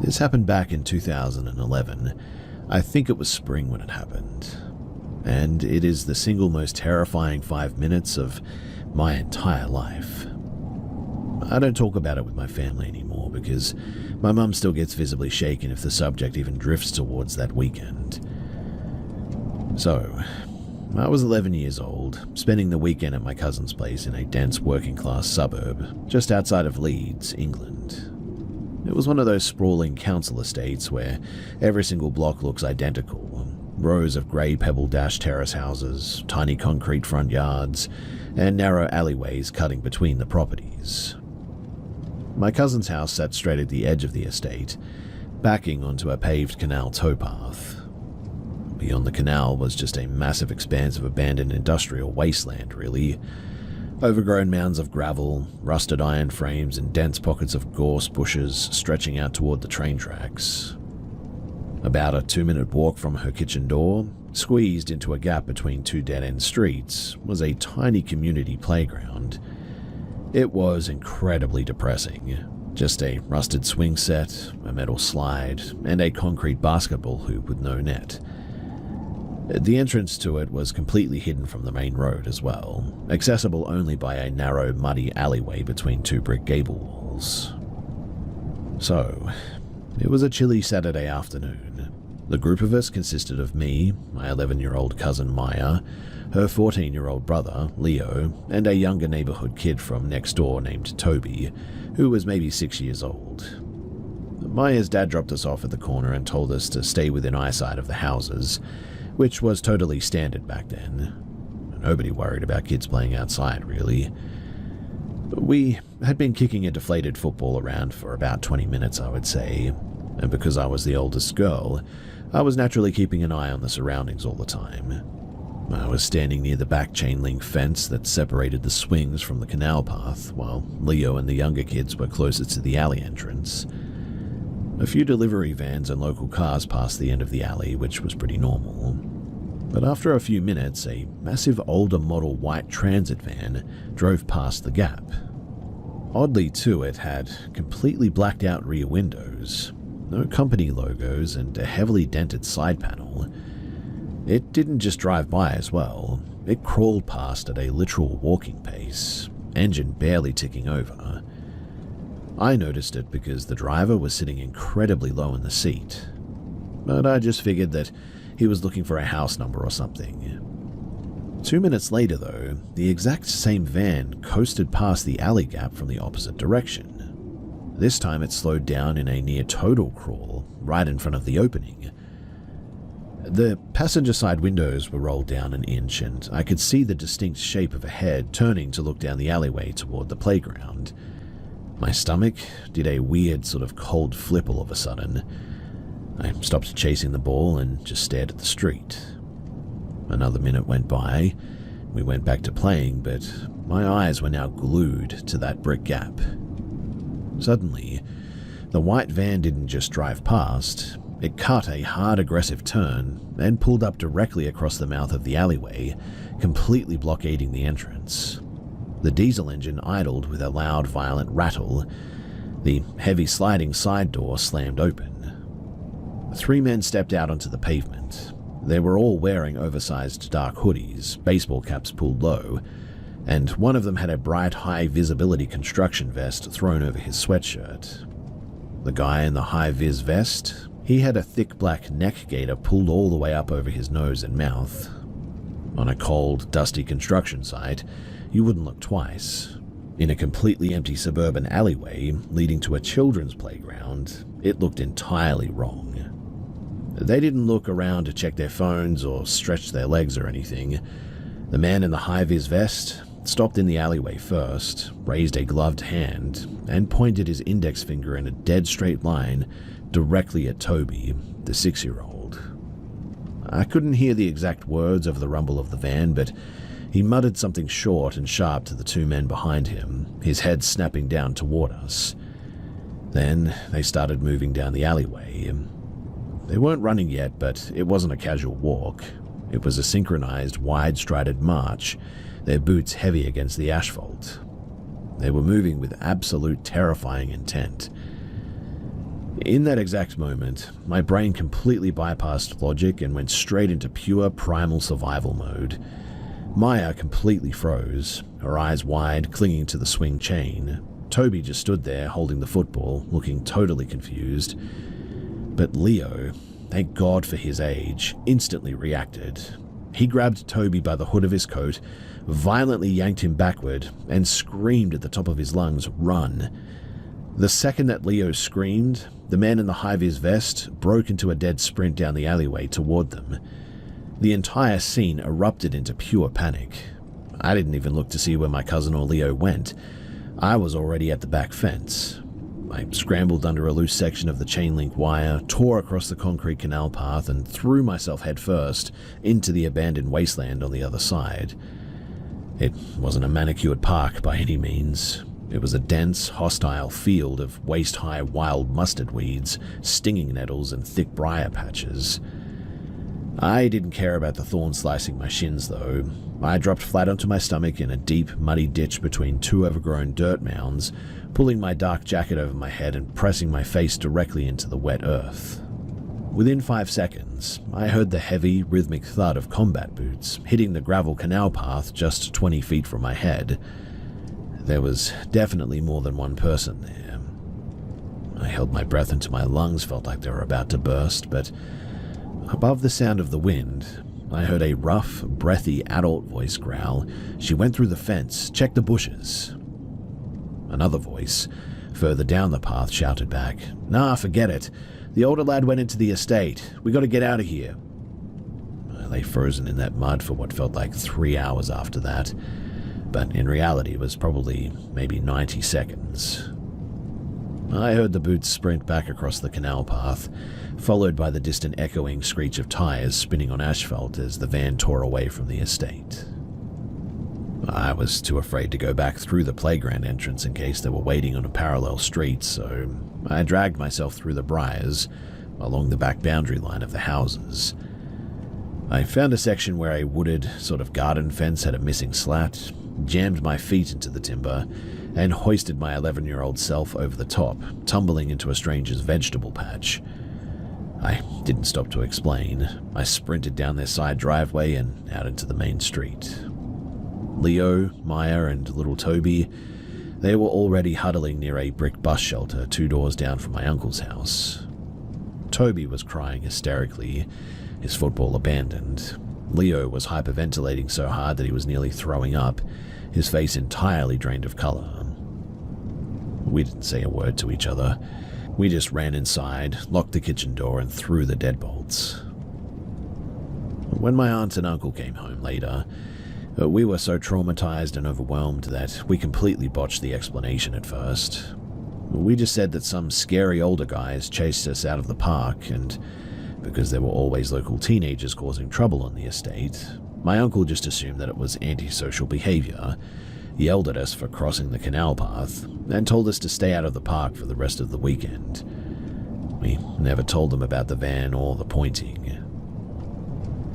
[SPEAKER 1] This happened back in 2011. I think it was spring when it happened. And it is the single most terrifying 5 minutes of my entire life. I don't talk about it with my family anymore because my mum still gets visibly shaken if the subject even drifts towards that weekend. So, I was 11 years old, spending the weekend at my cousin's place in a dense working-class suburb just outside of Leeds, England. It was one of those sprawling council estates where every single block looks identical. Rows of grey pebble-dashed terrace houses, tiny concrete front yards, and narrow alleyways cutting between the properties. My cousin's house sat straight at the edge of the estate, backing onto a paved canal towpath. Beyond the canal was just a massive expanse of abandoned industrial wasteland, really. Overgrown mounds of gravel, rusted iron frames, and dense pockets of gorse bushes stretching out toward the train tracks. About a 2-minute walk from her kitchen door, squeezed into a gap between two dead-end streets, was a tiny community playground. It was incredibly depressing. Just a rusted swing set, a metal slide, and a concrete basketball hoop with no net. The entrance to it was completely hidden from the main road as well, accessible only by a narrow, muddy alleyway between two brick gable walls. So, it was a chilly Saturday afternoon. The group of us consisted of me, my 11-year-old cousin Maya, her 14-year-old brother, Leo, and a younger neighborhood kid from next door named Toby, who was maybe 6 years old. Maya's dad dropped us off at the corner and told us to stay within eyesight of the houses, which was totally standard back then. Nobody worried about kids playing outside, really. We had been kicking a deflated football around for about 20 minutes, I would say, and because I was the oldest girl, I was naturally keeping an eye on the surroundings all the time. I was standing near the back chain link fence that separated the swings from the canal path, while Leo and the younger kids were closer to the alley entrance. A few delivery vans and local cars passed the end of the alley, which was pretty normal. But after a few minutes, a massive older model white transit van drove past the gap. Oddly too, it had completely blacked out rear windows, no company logos, and a heavily dented side panel. It didn't just drive by as well, it crawled past at a literal walking pace, engine barely ticking over. I noticed it because the driver was sitting incredibly low in the seat, but I just figured that he was looking for a house number or something. 2 minutes later, though, the exact same van coasted past the alley gap from the opposite direction. This time it slowed down in a near total crawl, right in front of the opening. The passenger side windows were rolled down an inch, and I could see the distinct shape of a head turning to look down the alleyway toward the playground. My stomach did a weird sort of cold flip all of a sudden. I stopped chasing the ball and just stared at the street. Another minute went by. We went back to playing, but my eyes were now glued to that brick gap. Suddenly, the white van didn't just drive past. It cut a hard, aggressive turn and pulled up directly across the mouth of the alleyway, completely blockading the entrance. The diesel engine idled with a loud, violent rattle. The heavy sliding side door slammed open. 3 men stepped out onto the pavement. They were all wearing oversized dark hoodies, baseball caps pulled low, and one of them had a bright, high-visibility construction vest thrown over his sweatshirt. The guy in the high-vis vest, he had a thick black neck gaiter pulled all the way up over his nose and mouth. On a cold, dusty construction site, you wouldn't look twice. In a completely empty suburban alleyway leading to a children's playground, it looked entirely wrong. They didn't look around to check their phones or stretch their legs or anything. The man in the high-vis vest stopped in the alleyway first, raised a gloved hand, and pointed his index finger in a dead straight line directly at Toby, the 6-year-old. I couldn't hear the exact words over the rumble of the van, but he muttered something short and sharp to the 2 men behind him, his head snapping down toward us. Then they started moving down the alleyway. They weren't running yet, but it wasn't a casual walk. It was a synchronized, wide-strided march, their boots heavy against the asphalt. They were moving with absolute terrifying intent. In that exact moment, my brain completely bypassed logic and went straight into pure primal survival mode. Maya completely froze, her eyes wide, clinging to the swing chain. Toby just stood there, holding the football, looking totally confused. But Leo, thank God for his age, instantly reacted. He grabbed Toby by the hood of his coat, violently yanked him backward, and screamed at the top of his lungs, "Run!" The second that Leo screamed, the man in the high-vis vest broke into a dead sprint down the alleyway toward them. The entire scene erupted into pure panic. I didn't even look to see where my cousin or Leo went. I was already at the back fence. I scrambled under a loose section of the chain link wire, tore across the concrete canal path, and threw myself headfirst into the abandoned wasteland on the other side. It wasn't a manicured park by any means. It was a dense, hostile field of waist-high wild mustard weeds, stinging nettles, and thick briar patches. I didn't care about the thorns slicing my shins, though. I dropped flat onto my stomach in a deep, muddy ditch between 2 overgrown dirt mounds, pulling my dark jacket over my head and pressing my face directly into the wet earth. Within 5 seconds, I heard the heavy, rhythmic thud of combat boots hitting the gravel canal path just 20 feet from my head. There was definitely more than one person there. I held my breath until my lungs felt like they were about to burst, but above the sound of the wind, I heard a rough, breathy adult voice growl, "She went through the fence, check the bushes." Another voice, further down the path, shouted back, "Nah, forget it. The older lad went into the estate. We gotta get out of here." I lay frozen in that mud for what felt like 3 hours after that, but in reality it was probably maybe 90 seconds. I heard the boots sprint back across the canal path, followed by the distant echoing screech of tires spinning on asphalt as the van tore away from the estate. I was too afraid to go back through the playground entrance in case they were waiting on a parallel street, so I dragged myself through the briars along the back boundary line of the houses. I found a section where a wooded sort of garden fence had a missing slat, jammed my feet into the timber, and hoisted my 11-year-old self over the top, tumbling into a stranger's vegetable patch. I didn't stop to explain. I sprinted down their side driveway and out into the main street. Leo, Maya, and little Toby, they were already huddling near a brick bus shelter 2 doors down from my uncle's house. Toby was crying hysterically, his football abandoned. Leo was hyperventilating so hard that he was nearly throwing up, his face entirely drained of color. We didn't say a word to each other. We just ran inside, locked the kitchen door, and threw the deadbolts. When my aunt and uncle came home later, we were so traumatized and overwhelmed that we completely botched the explanation at first. We just said that some scary older guys chased us out of the park, and because there were always local teenagers causing trouble on the estate, my uncle just assumed that it was antisocial behavior, yelled at us for crossing the canal path, and told us to stay out of the park for the rest of the weekend. We never told them about the van or the pointing.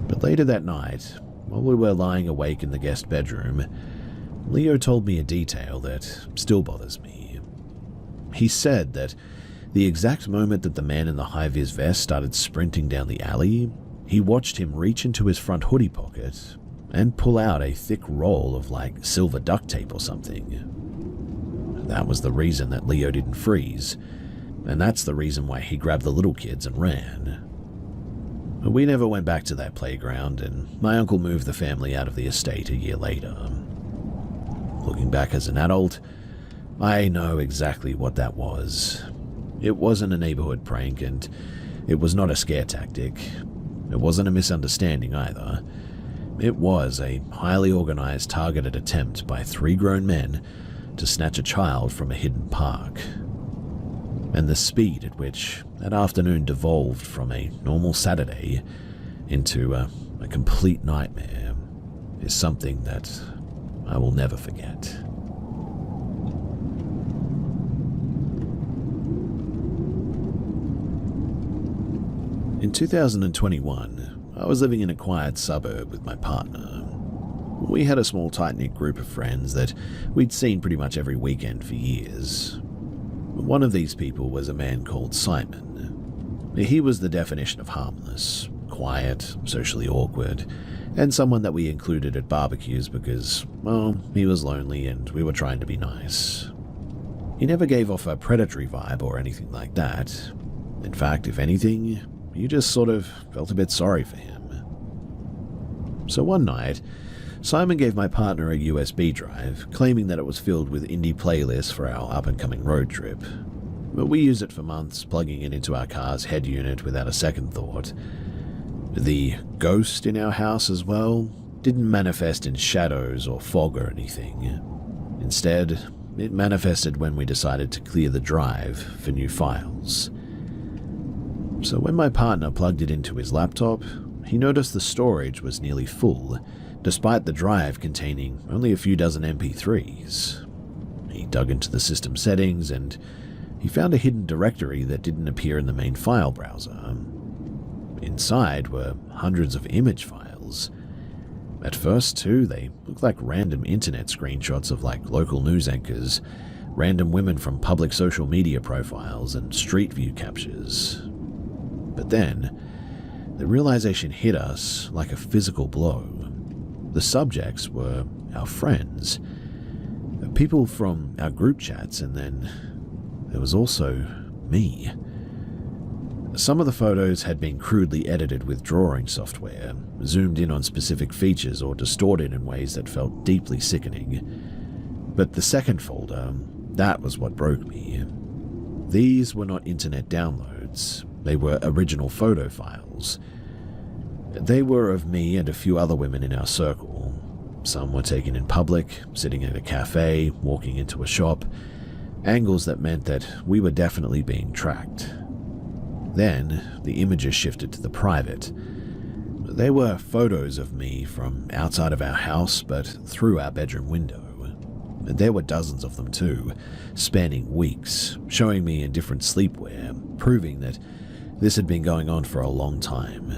[SPEAKER 1] But later that night, while we were lying awake in the guest bedroom, Leo told me a detail that still bothers me. He said that the exact moment that the man in the high-vis vest started sprinting down the alley, he watched him reach into his front hoodie pocket and pull out a thick roll of like silver duct tape or something. That was the reason that Leo didn't freeze, and that's the reason why he grabbed the little kids and ran. We never went back to that playground, and my uncle moved the family out of the estate a year later. Looking back as an adult, I know exactly what that was. It wasn't a neighborhood prank, and it was not a scare tactic. It wasn't a misunderstanding either. It was a highly organized, targeted attempt by 3 grown men to snatch a child from a hidden park. And the speed at which that afternoon devolved from a normal Saturday into a complete nightmare is something that I will never forget. In 2021, I was living in a quiet suburb with my partner. We had a small tight-knit group of friends that we'd seen pretty much every weekend for years. One of these people was a man called Simon. He was the definition of harmless, quiet, socially awkward, and someone that we included at barbecues because, well, he was lonely and we were trying to be nice. He never gave off a predatory vibe or anything like that. In fact, if anything, you just sort of felt a bit sorry for him. So one night, Simon gave my partner a USB drive, claiming that it was filled with indie playlists for our up-and-coming road trip. But we used it for months, plugging it into our car's head unit without a second thought. The ghost in our house as well didn't manifest in shadows or fog or anything. Instead, it manifested when we decided to clear the drive for new files. So when my partner plugged it into his laptop, he noticed the storage was nearly full, despite the drive containing only a few dozen MP3s. He dug into the system settings and he found a hidden directory that didn't appear in the main file browser. Inside were hundreds of image files. At first, too, they looked like random internet screenshots of like local news anchors, random women from public social media profiles, and street view captures. But then, the realization hit us like a physical blow. The subjects were our friends, people from our group chats, and then there was also me. Some of the photos had been crudely edited with drawing software, zoomed in on specific features or distorted in ways that felt deeply sickening. But the second folder, that was what broke me. These were not internet downloads, they were original photo files. They were of me and a few other women in our circle. Some were taken in public, sitting at a cafe, walking into a shop, angles that meant that we were definitely being tracked. Then, the images shifted to the private. They were photos of me from outside of our house, but through our bedroom window. There were dozens of them too, spanning weeks, showing me in different sleepwear, proving that this had been going on for a long time.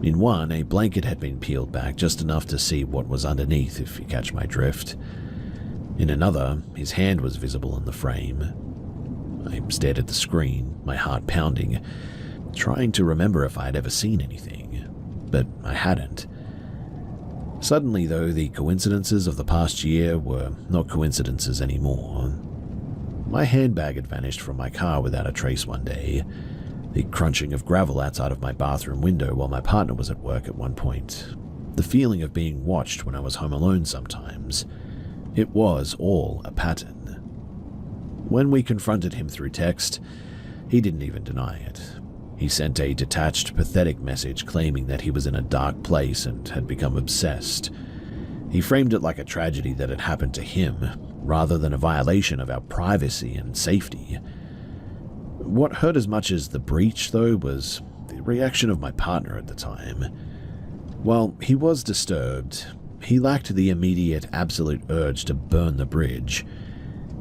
[SPEAKER 1] In one, a blanket had been peeled back just enough to see what was underneath, if you catch my drift. In another, his hand was visible in the frame. I stared at the screen, my heart pounding, trying to remember if I had ever seen anything, but I hadn't. Suddenly, though, the coincidences of the past year were not coincidences anymore. My handbag had vanished from my car without a trace one day, the crunching of gravel outside of my bathroom window while my partner was at work at one point, the feeling of being watched when I was home alone sometimes. It was all a pattern. When we confronted him through text, he didn't even deny it. He sent a detached, pathetic message claiming that he was in a dark place and had become obsessed. He framed it like a tragedy that had happened to him, rather than a violation of our privacy and safety. What hurt as much as the breach, though, was the reaction of my partner at the time. While he was disturbed, he lacked the immediate, absolute urge to burn the bridge.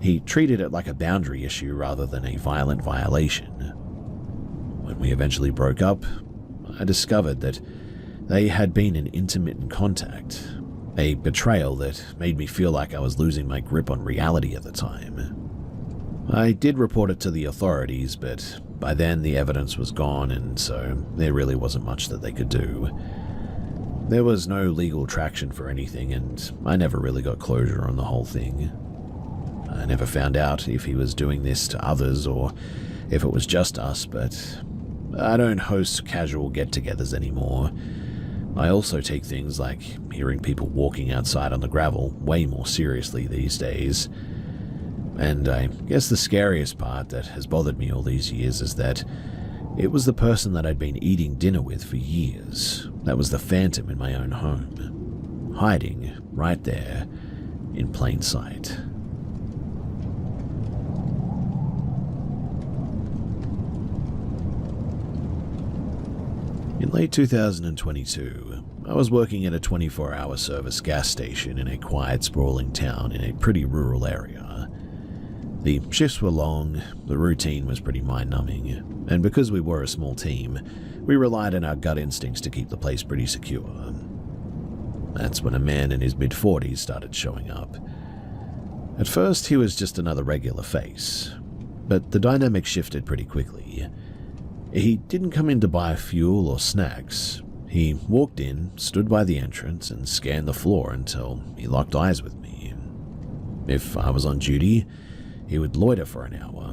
[SPEAKER 1] He treated it like a boundary issue rather than a violent violation. When we eventually broke up, I discovered that they had been in intermittent contact, a betrayal that made me feel like I was losing my grip on reality at the time. I did report it to the authorities, but by then the evidence was gone, and so there really wasn't much that they could do. There was no legal traction for anything, and I never really got closure on the whole thing. I never found out if he was doing this to others or if it was just us, but I don't host casual get-togethers anymore. I also take things like hearing people walking outside on the gravel way more seriously these days. And I guess the scariest part that has bothered me all these years is that it was the person that I'd been eating dinner with for years that was the phantom in my own home, hiding right there in plain sight. In late 2022, I was working at a 24-hour service gas station in a quiet, sprawling town in a pretty rural area. The shifts were long, the routine was pretty mind-numbing, and because we were a small team, we relied on our gut instincts to keep the place pretty secure. That's when a man in his mid-40s started showing up. At first, he was just another regular face, but the dynamic shifted pretty quickly. He didn't come in to buy fuel or snacks. He walked in, stood by the entrance, and scanned the floor until he locked eyes with me. If I was on duty, he would loiter for an hour,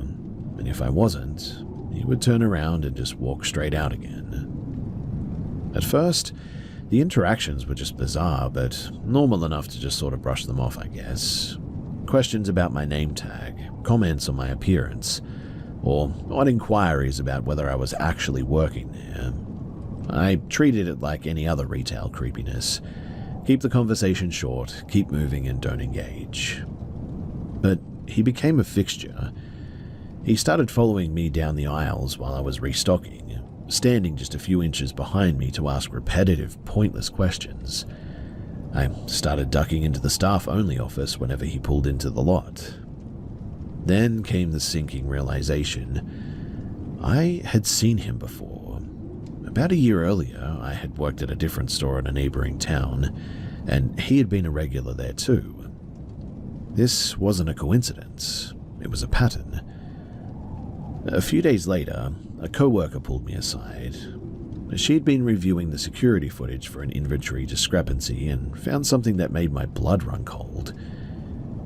[SPEAKER 1] and if I wasn't, he would turn around and just walk straight out again. At first, the interactions were just bizarre, but normal enough to just sort of brush them off, I guess. Questions about my name tag, comments on my appearance, or odd inquiries about whether I was actually working there. I treated it like any other retail creepiness. Keep the conversation short, keep moving, and don't engage. But he became a fixture. He started following me down the aisles while I was restocking, standing just a few inches behind me to ask repetitive, pointless questions. I started ducking into the staff-only office whenever he pulled into the lot. Then came the sinking realization. I had seen him before. About a year earlier, I had worked at a different store in a neighboring town, and he had been a regular there too. This wasn't a coincidence. It was a pattern. A few days later, a coworker pulled me aside. She'd been reviewing the security footage for an inventory discrepancy and found something that made my blood run cold.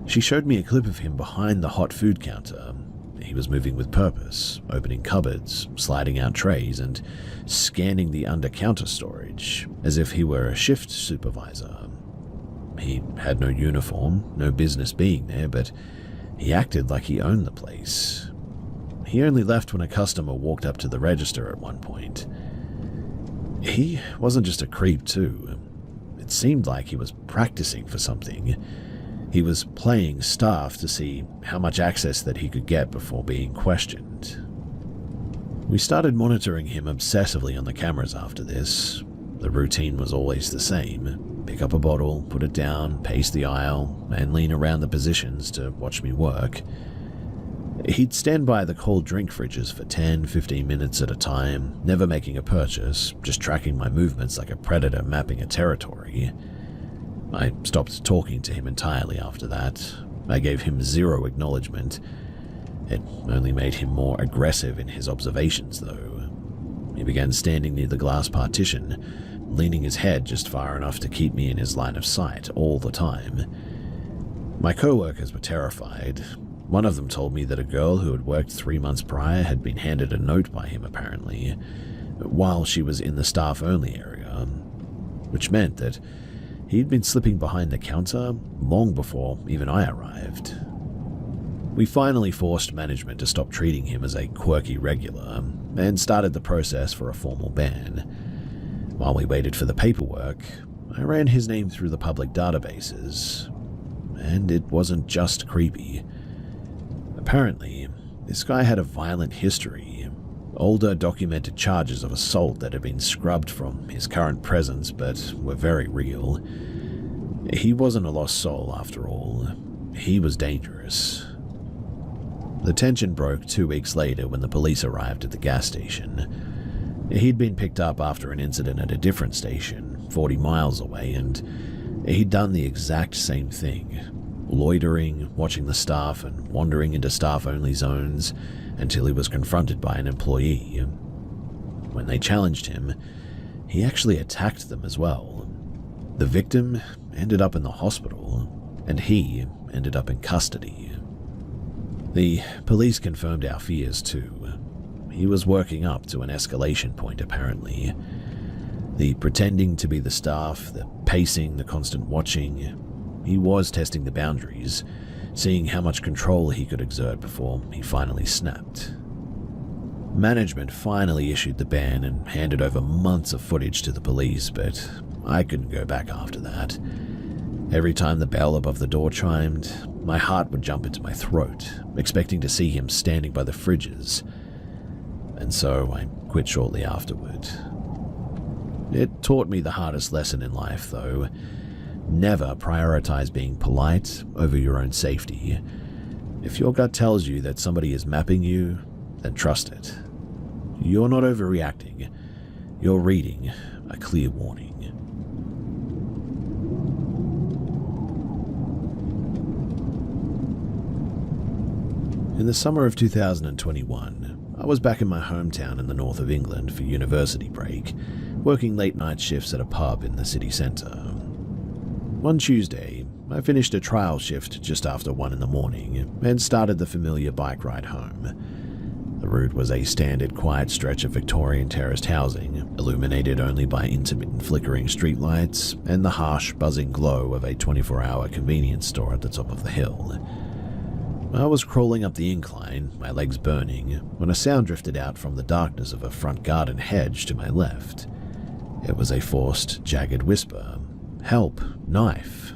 [SPEAKER 1] She showed me a clip of him behind the hot food counter. He was moving with purpose, opening cupboards, sliding out trays, and scanning the under-counter storage as if he were a shift supervisor. He had no uniform, no business being there, but he acted like he owned the place. He only left when a customer walked up to the register at one point. He wasn't just a creep, too. It seemed like he was practicing for something. He was playing staff to see how much access that he could get before being questioned. We started monitoring him obsessively on the cameras after this. The routine was always the same. Pick up a bottle, put it down, pace the aisle, and lean around the positions to watch me work. He'd stand by the cold drink fridges for 10-15 minutes at a time, never making a purchase, just tracking my movements like a predator mapping a territory. I stopped talking to him entirely after that. I gave him zero acknowledgement. It only made him more aggressive in his observations, though. He began standing near the glass partition, leaning his head just far enough to keep me in his line of sight all the time. My co-workers were terrified. One of them told me that a girl who had worked 3 months prior had been handed a note by him, apparently, while she was in the staff-only area, which meant that he'd been slipping behind the counter long before even I arrived. We finally forced management to stop treating him as a quirky regular and started the process for a formal ban. While we waited for the paperwork, I ran his name through the public databases, and it wasn't just creepy. Apparently, this guy had a violent history, older documented charges of assault that had been scrubbed from his current presence but were very real. He wasn't a lost soul after all. He was dangerous. The tension broke 2 weeks later when the police arrived at the gas station. He'd been picked up after an incident at a different station, 40 miles away, and he'd done the exact same thing. Loitering, watching the staff, and wandering into staff-only zones until he was confronted by an employee. When they challenged him, he actually attacked them as well. The victim ended up in the hospital, and he ended up in custody. The police confirmed our fears too. He was working up to an escalation point, apparently. The pretending to be the staff, the pacing, the constant watching. He was testing the boundaries, seeing how much control he could exert before he finally snapped. Management finally issued the ban and handed over months of footage to the police, but I couldn't go back after that. Every time the bell above the door chimed, my heart would jump into my throat, expecting to see him standing by the fridges. And so I quit shortly afterward. It taught me the hardest lesson in life, though. Never prioritize being polite over your own safety. If your gut tells you that somebody is mapping you, then trust it. You're not overreacting. You're reading a clear warning. In the summer of 2021, I was back in my hometown in the north of England for university break, working late-night shifts at a pub in the city centre. One Tuesday, I finished a trial shift just after 1 in the morning and started the familiar bike ride home. The route was a standard quiet stretch of Victorian terraced housing, illuminated only by intermittent flickering streetlights and the harsh, buzzing glow of a 24-hour convenience store at the top of the hill. I was crawling up the incline, my legs burning, when a sound drifted out from the darkness of a front garden hedge to my left. It was a forced, jagged whisper. "Help! Knife!"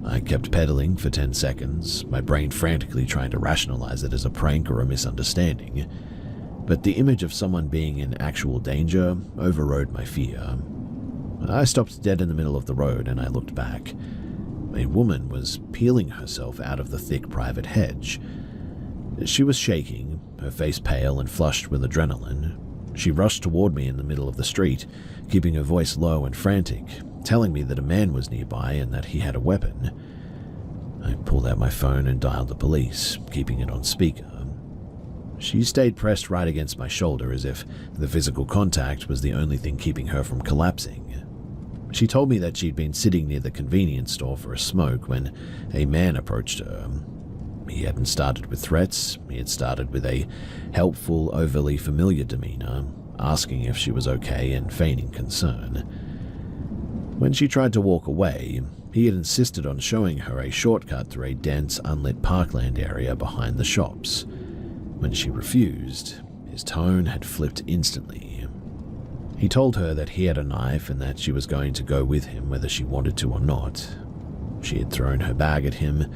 [SPEAKER 1] I kept pedaling for 10 seconds, my brain frantically trying to rationalize it as a prank or a misunderstanding. But the image of someone being in actual danger overrode my fear. I stopped dead in the middle of the road and I looked back. A woman was peeling herself out of the thick private hedge. She was shaking, her face pale and flushed with adrenaline. She rushed toward me in the middle of the street, keeping her voice low and frantic, telling me that a man was nearby and that he had a weapon. I pulled out my phone and dialed the police, keeping it on speaker. She stayed pressed right against my shoulder as if the physical contact was the only thing keeping her from collapsing. She told me that she'd been sitting near the convenience store for a smoke when a man approached her. He hadn't started with threats, he had started with a helpful, overly familiar demeanor, asking if she was okay and feigning concern. When she tried to walk away, he had insisted on showing her a shortcut through a dense, unlit parkland area behind the shops. When she refused, his tone had flipped instantly. He told her that he had a knife and that she was going to go with him whether she wanted to or not. She had thrown her bag at him,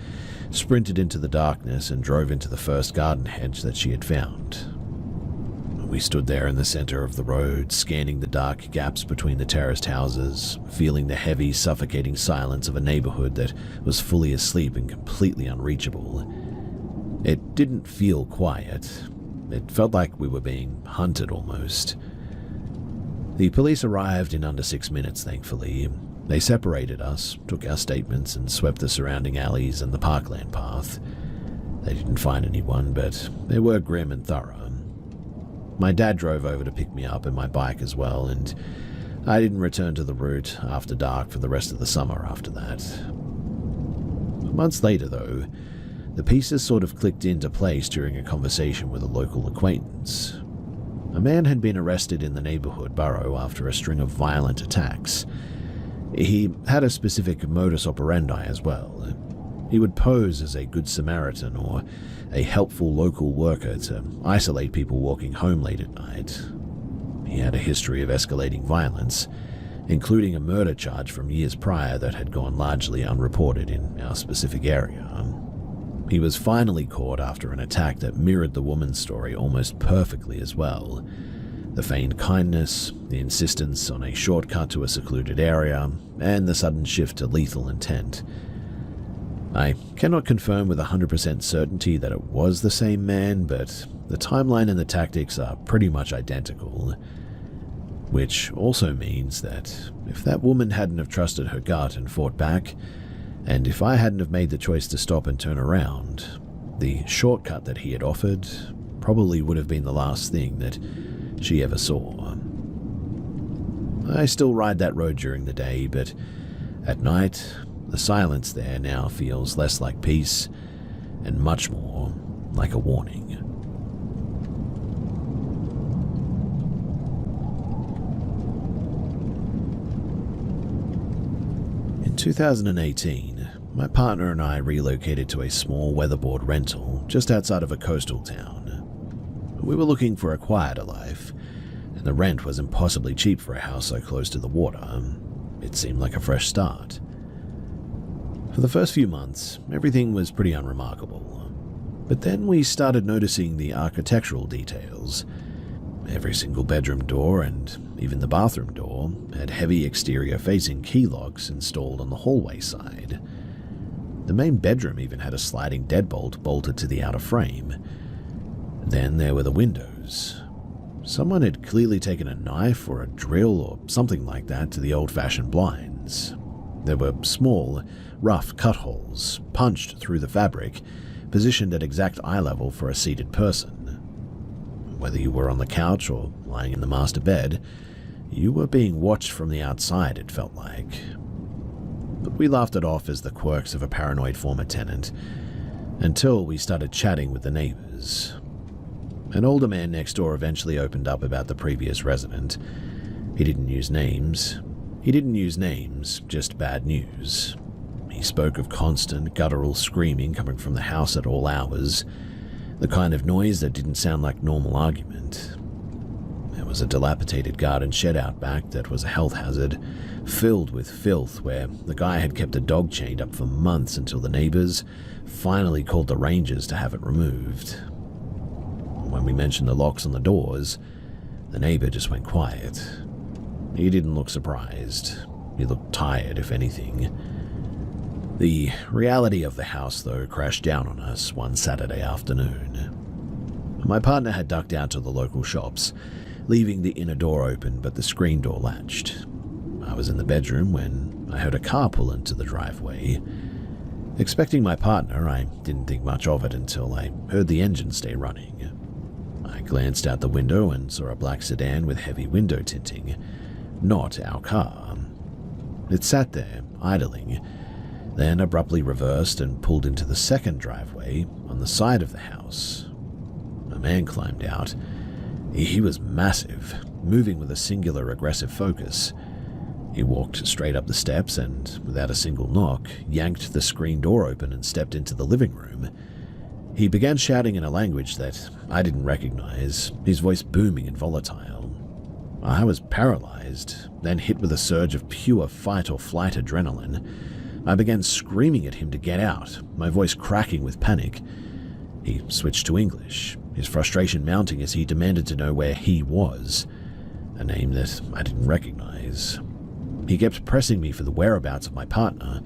[SPEAKER 1] sprinted into the darkness, and drove into the first garden hedge that she had found. We stood there in the center of the road, scanning the dark gaps between the terraced houses, feeling the heavy, suffocating silence of a neighborhood that was fully asleep and completely unreachable. It didn't feel quiet. It felt like we were being hunted almost. The police arrived in under 6 minutes, thankfully. They separated us, took our statements, and swept the surrounding alleys and the parkland path. They didn't find anyone, but they were grim and thorough. My dad drove over to pick me up and my bike as well, and I didn't return to the route after dark for the rest of the summer after that. Months later, though, the pieces sort of clicked into place during a conversation with a local acquaintance. A man had been arrested in the neighborhood borough after a string of violent attacks. He had a specific modus operandi as well. He would pose as a good Samaritan or a helpful local worker to isolate people walking home late at night. He had a history of escalating violence, including a murder charge from years prior that had gone largely unreported in our specific area. He was finally caught after an attack that mirrored the woman's story almost perfectly as well. The feigned kindness, the insistence on a shortcut to a secluded area, and the sudden shift to lethal intent. I cannot confirm with 100% certainty that it was the same man, but the timeline and the tactics are pretty much identical. Which also means that if that woman hadn't have trusted her gut and fought back, and if I hadn't have made the choice to stop and turn around, the shortcut that he had offered probably would have been the last thing that she ever saw. I still ride that road during the day, but at night, the silence there now feels less like peace and much more like a warning. In 2018, my partner and I relocated to a small weatherboard rental just outside of a coastal town. We were looking for a quieter life, and the rent was impossibly cheap for a house so close to the water. It seemed like a fresh start. For the first few months, everything was pretty unremarkable. But then we started noticing the architectural details. Every single bedroom door and even the bathroom door had heavy exterior-facing key locks installed on the hallway side. The main bedroom even had a sliding deadbolt bolted to the outer frame. Then there were the windows. Someone had clearly taken a knife or a drill or something like that to the old-fashioned blinds. There were small, rough cut holes punched through the fabric, positioned at exact eye level for a seated person. Whether you were on the couch or lying in the master bed, you were being watched from the outside, it felt like. But we laughed it off as the quirks of a paranoid former tenant, until we started chatting with the neighbors. An older man next door eventually opened up about the previous resident. He didn't use names, just bad news. He spoke of constant, guttural screaming coming from the house at all hours, the kind of noise that didn't sound like normal argument. There was a dilapidated garden shed out back that was a health hazard, filled with filth where the guy had kept a dog chained up for months until the neighbors finally called the rangers to have it removed. When we mentioned the locks on the doors, the neighbor just went quiet. He didn't look surprised. He looked tired, if anything. The reality of the house, though, crashed down on us one Saturday afternoon. My partner had ducked out to the local shops, leaving the inner door open but the screen door latched. I was in the bedroom when I heard a car pull into the driveway. Expecting my partner, I didn't think much of it until I heard the engine stay running. I glanced out the window and saw a black sedan with heavy window tinting. Not our car. It sat there, idling, then abruptly reversed and pulled into the second driveway on the side of the house. A man climbed out. He was massive, moving with a singular aggressive focus. He walked straight up the steps and, without a single knock, yanked the screen door open and stepped into the living room. He began shouting in a language that I didn't recognize, his voice booming and volatile. I was paralyzed, then hit with a surge of pure fight-or-flight adrenaline. I began screaming at him to get out, my voice cracking with panic. He switched to English, his frustration mounting as he demanded to know where he was, a name that I didn't recognize. He kept pressing me for the whereabouts of my partner,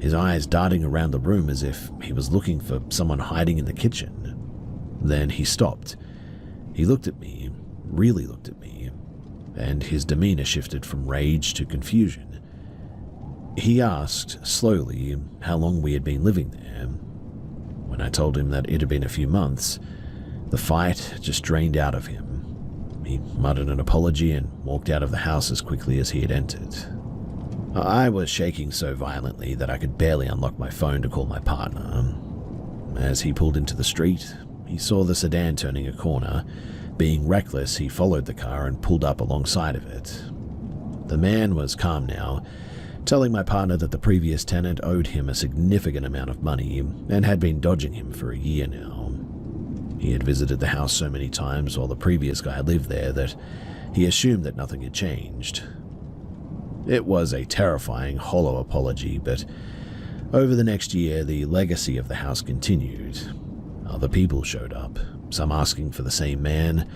[SPEAKER 1] his eyes darting around the room as if he was looking for someone hiding in the kitchen. Then he stopped. He looked at me, really looked at me, and his demeanor shifted from rage to confusion. He asked, slowly, how long we had been living there. When I told him that it had been a few months, the fight just drained out of him. He muttered an apology and walked out of the house as quickly as he had entered. I was shaking so violently that I could barely unlock my phone to call my partner. As he pulled into the street, he saw the sedan turning a corner. Being reckless, he followed the car and pulled up alongside of it. The man was calm now, telling my partner that the previous tenant owed him a significant amount of money and had been dodging him for a year now. He had visited the house so many times while the previous guy lived there that he assumed that nothing had changed. It was a terrifying, hollow apology, but over the next year, the legacy of the house continued. Other people showed up, some asking for the same man,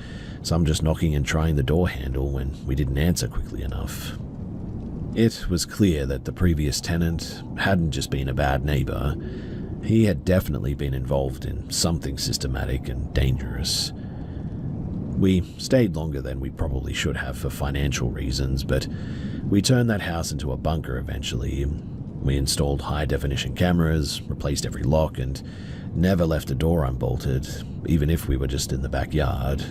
[SPEAKER 1] some just knocking and trying the door handle when we didn't answer quickly enough. It was clear that the previous tenant hadn't just been a bad neighbor. He had definitely been involved in something systematic and dangerous. We stayed longer than we probably should have for financial reasons, but we turned that house into a bunker eventually. We installed high-definition cameras, replaced every lock, and never left a door unbolted, even if we were just in the backyard.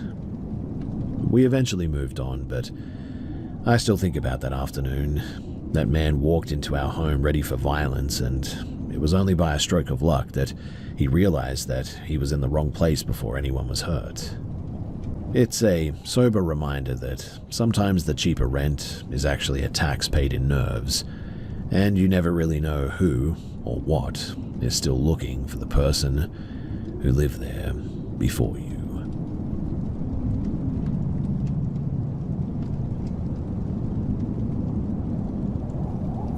[SPEAKER 1] We eventually moved on, but I still think about that afternoon. That man walked into our home ready for violence, and it was only by a stroke of luck that he realized that he was in the wrong place before anyone was hurt. It's a sober reminder that sometimes the cheaper rent is actually a tax paid in nerves, and you never really know who or what is still looking for the person who lived there before you.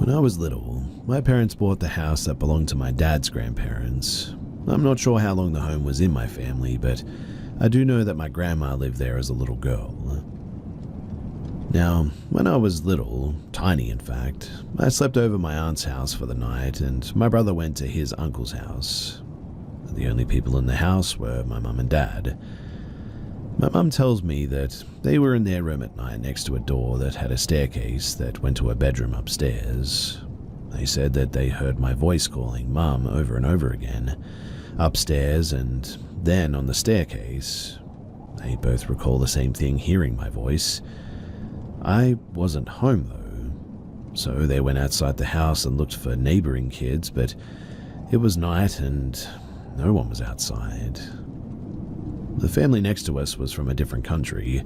[SPEAKER 1] When I was little, my parents bought the house that belonged to my dad's grandparents. I'm not sure how long the home was in my family, but I do know that my grandma lived there as a little girl. Now, when I was little, tiny in fact, I slept over my aunt's house for the night and my brother went to his uncle's house. The only people in the house were my mum and dad. My mum tells me that they were in their room at night next to a door that had a staircase that went to a bedroom upstairs. They said that they heard my voice calling Mum over and over again, upstairs and then on the staircase. They both recall the same thing, hearing my voice. I wasn't home though, so they went outside the house and looked for neighboring kids, but it was night and no one was outside. The family next to us was from a different country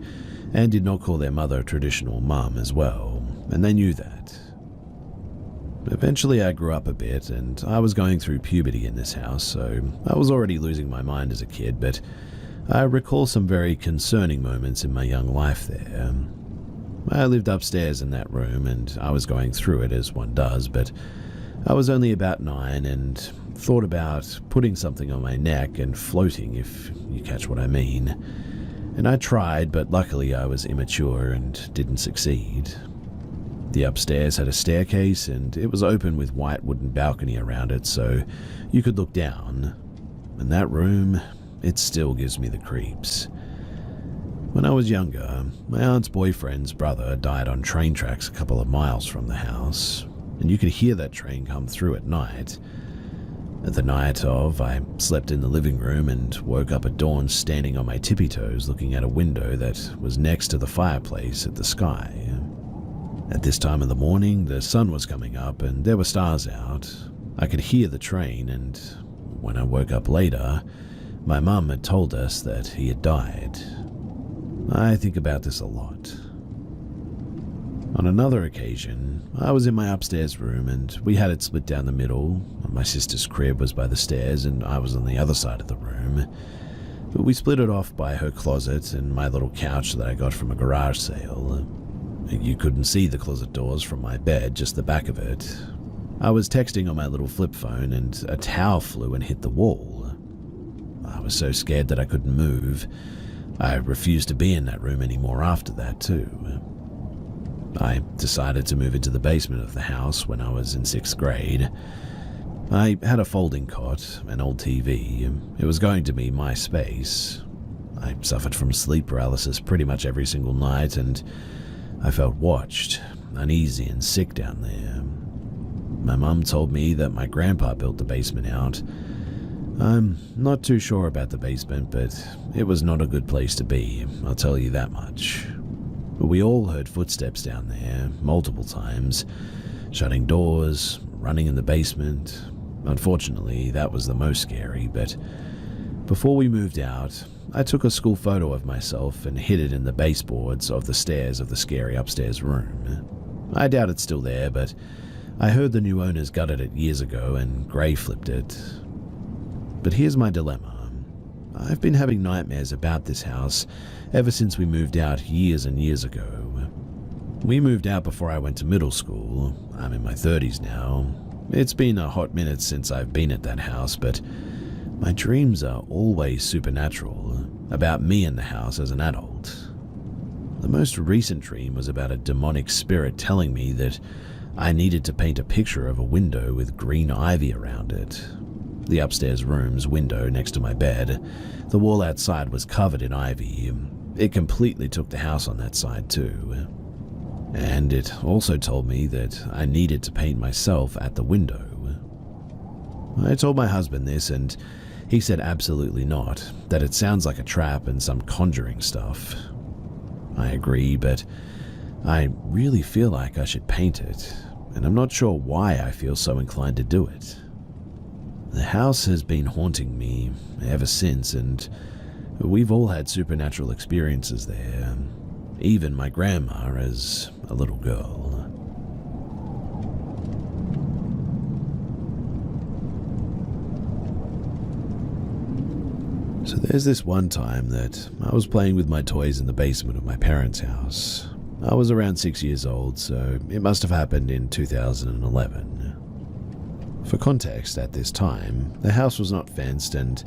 [SPEAKER 1] and did not call their mother a traditional mum as well, and they knew that. Eventually I grew up a bit and I was going through puberty in this house, so I was already losing my mind as a kid, but I recall some very concerning moments in my young life there. I lived upstairs in that room and I was going through it as one does, but I was only about 9 and thought about putting something on my neck and floating, if you catch what I mean. And I tried, but luckily I was immature and didn't succeed. The upstairs had a staircase and it was open with white wooden balcony around it so you could look down. And that room, it still gives me the creeps. When I was younger, my aunt's boyfriend's brother died on train tracks a couple of miles from the house, and you could hear that train come through at night. The night of, I slept in the living room and woke up at dawn standing on my tippy toes looking at a window that was next to the fireplace at the sky. At this time of the morning, the sun was coming up and there were stars out. I could hear the train and when I woke up later, my mum had told us that he had died. I think about this a lot. On another occasion, I was in my upstairs room and we had it split down the middle. My sister's crib was by the stairs and I was on the other side of the room. But we split it off by her closet and my little couch that I got from a garage sale. You couldn't see the closet doors from my bed, just the back of it. I was texting on my little flip phone and a towel flew and hit the wall. I was so scared that I couldn't move. I refused to be in that room anymore after that too. I decided to move into the basement of the house when I was in 6th grade. I had a folding cot, an old TV. It was going to be my space. I suffered from sleep paralysis pretty much every single night, and I felt watched, uneasy and sick down there. My mum told me that my grandpa built the basement out. I'm not too sure about the basement, but it was not a good place to be, I'll tell you that much. We all heard footsteps down there, multiple times, shutting doors, running in the basement. Unfortunately, that was the most scary, but before we moved out, I took a school photo of myself and hid it in the baseboards of the stairs of the scary upstairs room. I doubt it's still there, but I heard the new owners gutted it years ago and Gray flipped it. But here's my dilemma. I've been having nightmares about this house ever since we moved out years and years ago. We moved out before I went to middle school. I'm in my 30s now. It's been a hot minute since I've been at that house, but my dreams are always supernatural, about me in the house as an adult. The most recent dream was about a demonic spirit telling me that I needed to paint a picture of a window with green ivy around it. The upstairs room's window next to my bed, the wall outside was covered in ivy. It completely took the house on that side too. And it also told me that I needed to paint myself at the window. I told my husband this and he said absolutely not, that it sounds like a trap and some conjuring stuff. I agree, but I really feel like I should paint it, and I'm not sure why I feel so inclined to do it. The house has been haunting me ever since, and we've all had supernatural experiences there, even my grandma as a little girl. So there's this one time that I was playing with my toys in the basement of my parents' house. I was around 6 years old, so it must have happened in 2011. For context, at this time, the house was not fenced, and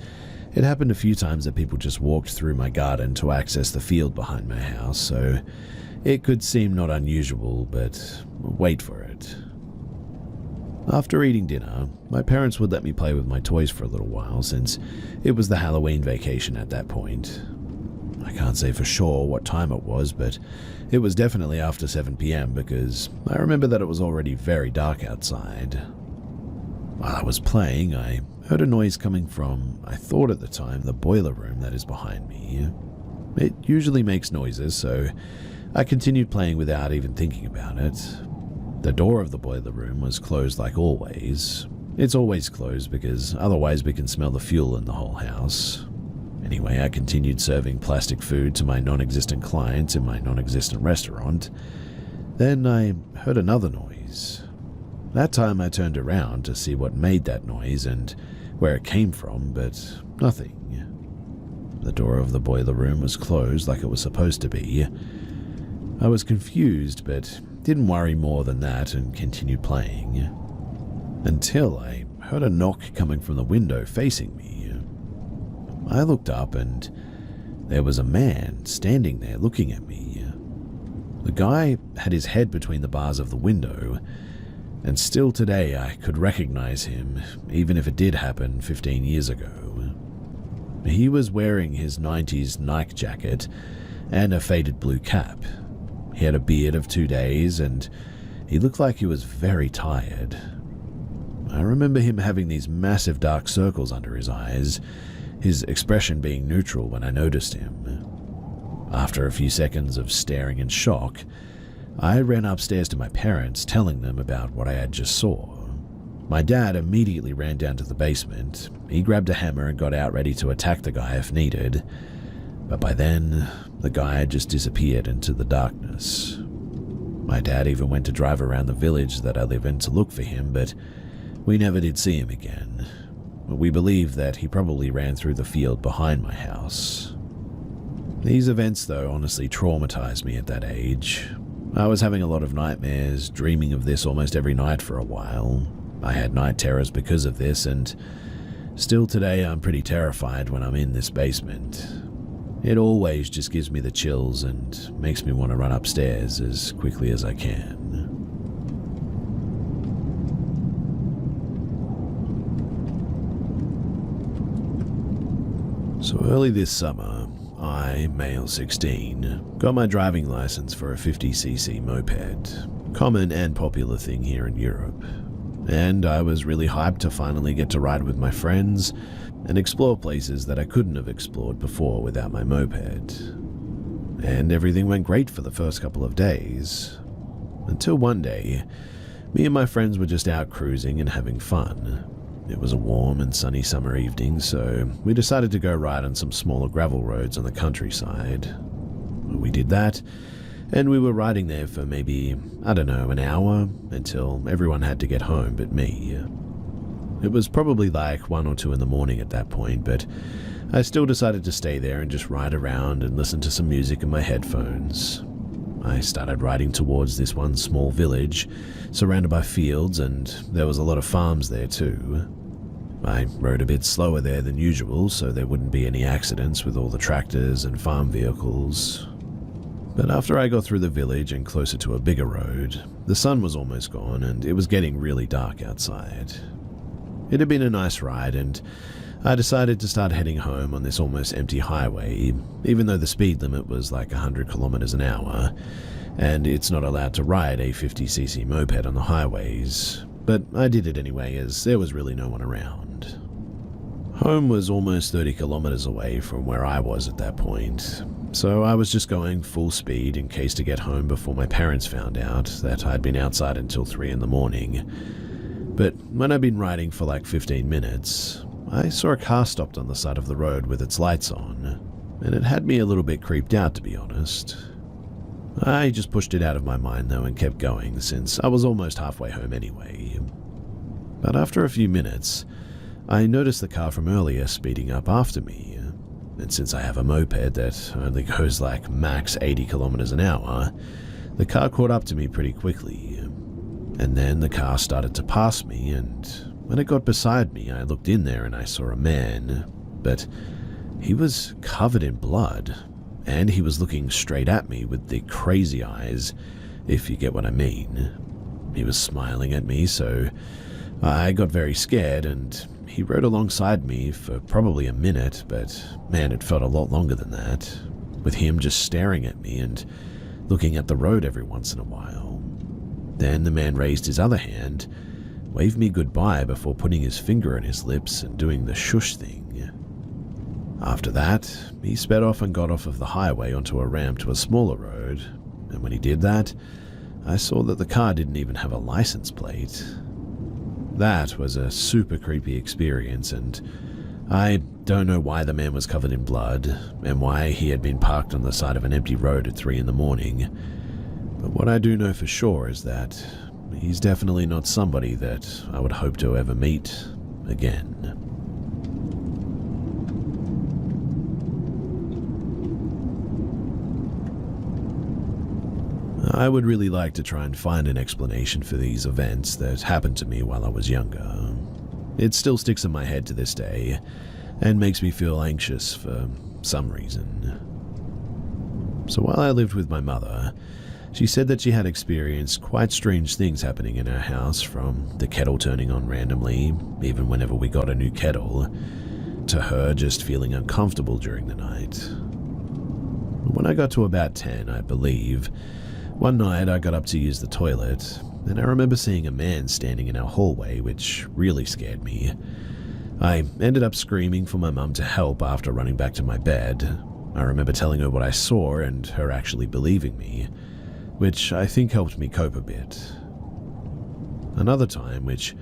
[SPEAKER 1] it happened a few times that people just walked through my garden to access the field behind my house, so it could seem not unusual, but wait for it. After eating dinner, my parents would let me play with my toys for a little while since it was the Halloween vacation at that point. I can't say for sure what time it was, but it was definitely after 7 p.m. because I remember that it was already very dark outside. While I was playing, I heard a noise coming from, I thought at the time, the boiler room that is behind me. It usually makes noises, so I continued playing without even thinking about it. The door of the boiler room was closed like always. It's always closed because otherwise we can smell the fuel in the whole house. Anyway, I continued serving plastic food to my non-existent clients in my non-existent restaurant. Then I heard another noise. That time I turned around to see what made that noise and where it came from, but nothing. The door of the boiler room was closed like it was supposed to be. I was confused, but didn't worry more than that and continued playing. Until I heard a knock coming from the window facing me. I looked up and there was a man standing there looking at me. The guy had his head between the bars of the window, and still today I could recognize him, even if it did happen 15 years ago. He was wearing his 90s Nike jacket and a faded blue cap. He had a beard of 2 days, and he looked like he was very tired. I remember him having these massive dark circles under his eyes, his expression being neutral when I noticed him. After a few seconds of staring in shock, I ran upstairs to my parents, telling them about what I had just saw. My dad immediately ran down to the basement. He grabbed a hammer and got out ready to attack the guy if needed. But by then, the guy had just disappeared into the darkness. My dad even went to drive around the village that I live in to look for him, but we never did see him again. We believe that he probably ran through the field behind my house. These events, though, honestly traumatized me at that age. I was having a lot of nightmares, dreaming of this almost every night for a while. I had night terrors because of this, and still today I'm pretty terrified when I'm in this basement. It always just gives me the chills and makes me want to run upstairs as quickly as I can. So early this summer, I, male 16, got my driving license for a 50cc moped, common and popular thing here in Europe. And I was really hyped to finally get to ride with my friends and explore places that I couldn't have explored before without my moped. And everything went great for the first couple of days. Until one day, me and my friends were just out cruising and having fun. It was a warm and sunny summer evening, so we decided to go ride on some smaller gravel roads on the countryside. We did that, and we were riding there for maybe, an hour, until everyone had to get home but me. It was probably like 1 or 2 in the morning at that point, but I still decided to stay there and just ride around and listen to some music in my headphones. I started riding towards this one small village, surrounded by fields, and there was a lot of farms there too. I rode a bit slower there than usual, so there wouldn't be any accidents with all the tractors and farm vehicles. But after I got through the village and closer to a bigger road, the sun was almost gone and it was getting really dark outside. It had been a nice ride, and I decided to start heading home on this almost empty highway, even though the speed limit was like 100 kilometers an hour, and it's not allowed to ride a 50cc moped on the highways. But I did it anyway, as there was really no one around. Home was almost 30 kilometers away from where I was at that point, so I was just going full speed in case to get home before my parents found out that I'd been outside until 3 in the morning. But when I'd been riding for like 15 minutes, I saw a car stopped on the side of the road with its lights on, and it had me a little bit creeped out, to be honest. I just pushed it out of my mind though and kept going, since I was almost halfway home anyway. But after a few minutes, I noticed the car from earlier speeding up after me, and since I have a moped that only goes like max 80 kilometers an hour, the car caught up to me pretty quickly. And then the car started to pass me, and when it got beside me, I looked in there and I saw a man, but he was covered in blood, and he was looking straight at me with the crazy eyes, if you get what I mean. He was smiling at me, so I got very scared, and he rode alongside me for probably a minute, but man, it felt a lot longer than that, with him just staring at me and looking at the road every once in a while. Then the man raised his other hand, waved me goodbye before putting his finger on his lips and doing the shush thing. After that, he sped off and got off of the highway onto a ramp to a smaller road, and when he did that, I saw that the car didn't even have a license plate. That was a super creepy experience, and I don't know why the man was covered in blood, and why he had been parked on the side of an empty road at 3 in the morning. But what I do know for sure is that he's definitely not somebody that I would hope to ever meet again. I would really like to try and find an explanation for these events that happened to me while I was younger. It still sticks in my head to this day, and makes me feel anxious for some reason. So while I lived with my mother, she said that she had experienced quite strange things happening in her house, from the kettle turning on randomly, even whenever we got a new kettle, to her just feeling uncomfortable during the night. When I got to about 10, I believe, one night I got up to use the toilet, and I remember seeing a man standing in our hallway, which really scared me. I ended up screaming for my mum to help after running back to my bed. I remember telling her what I saw and her actually believing me, which I think helped me cope a bit. Another time, which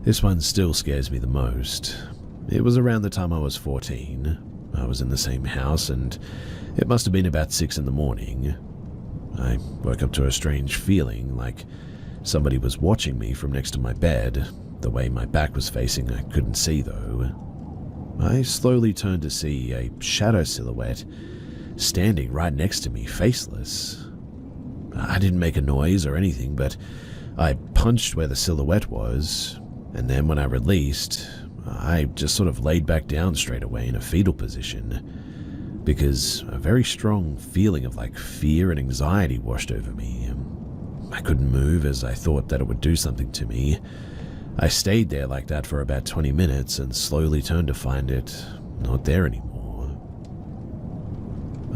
[SPEAKER 1] This one still scares me the most. It was around the time I was 14. I was in the same house, and it must have been about 6 in the morning. I woke up to a strange feeling, like somebody was watching me from next to my bed. The way my back was facing, I couldn't see though. I slowly turned to see a shadow silhouette standing right next to me, faceless. I didn't make a noise or anything, but I punched where the silhouette was, and then when I released, I just sort of laid back down straight away in a fetal position, because a very strong feeling of like fear and anxiety washed over me. I couldn't move as I thought that it would do something to me. I stayed there like that for about 20 minutes and slowly turned to find it not there anymore.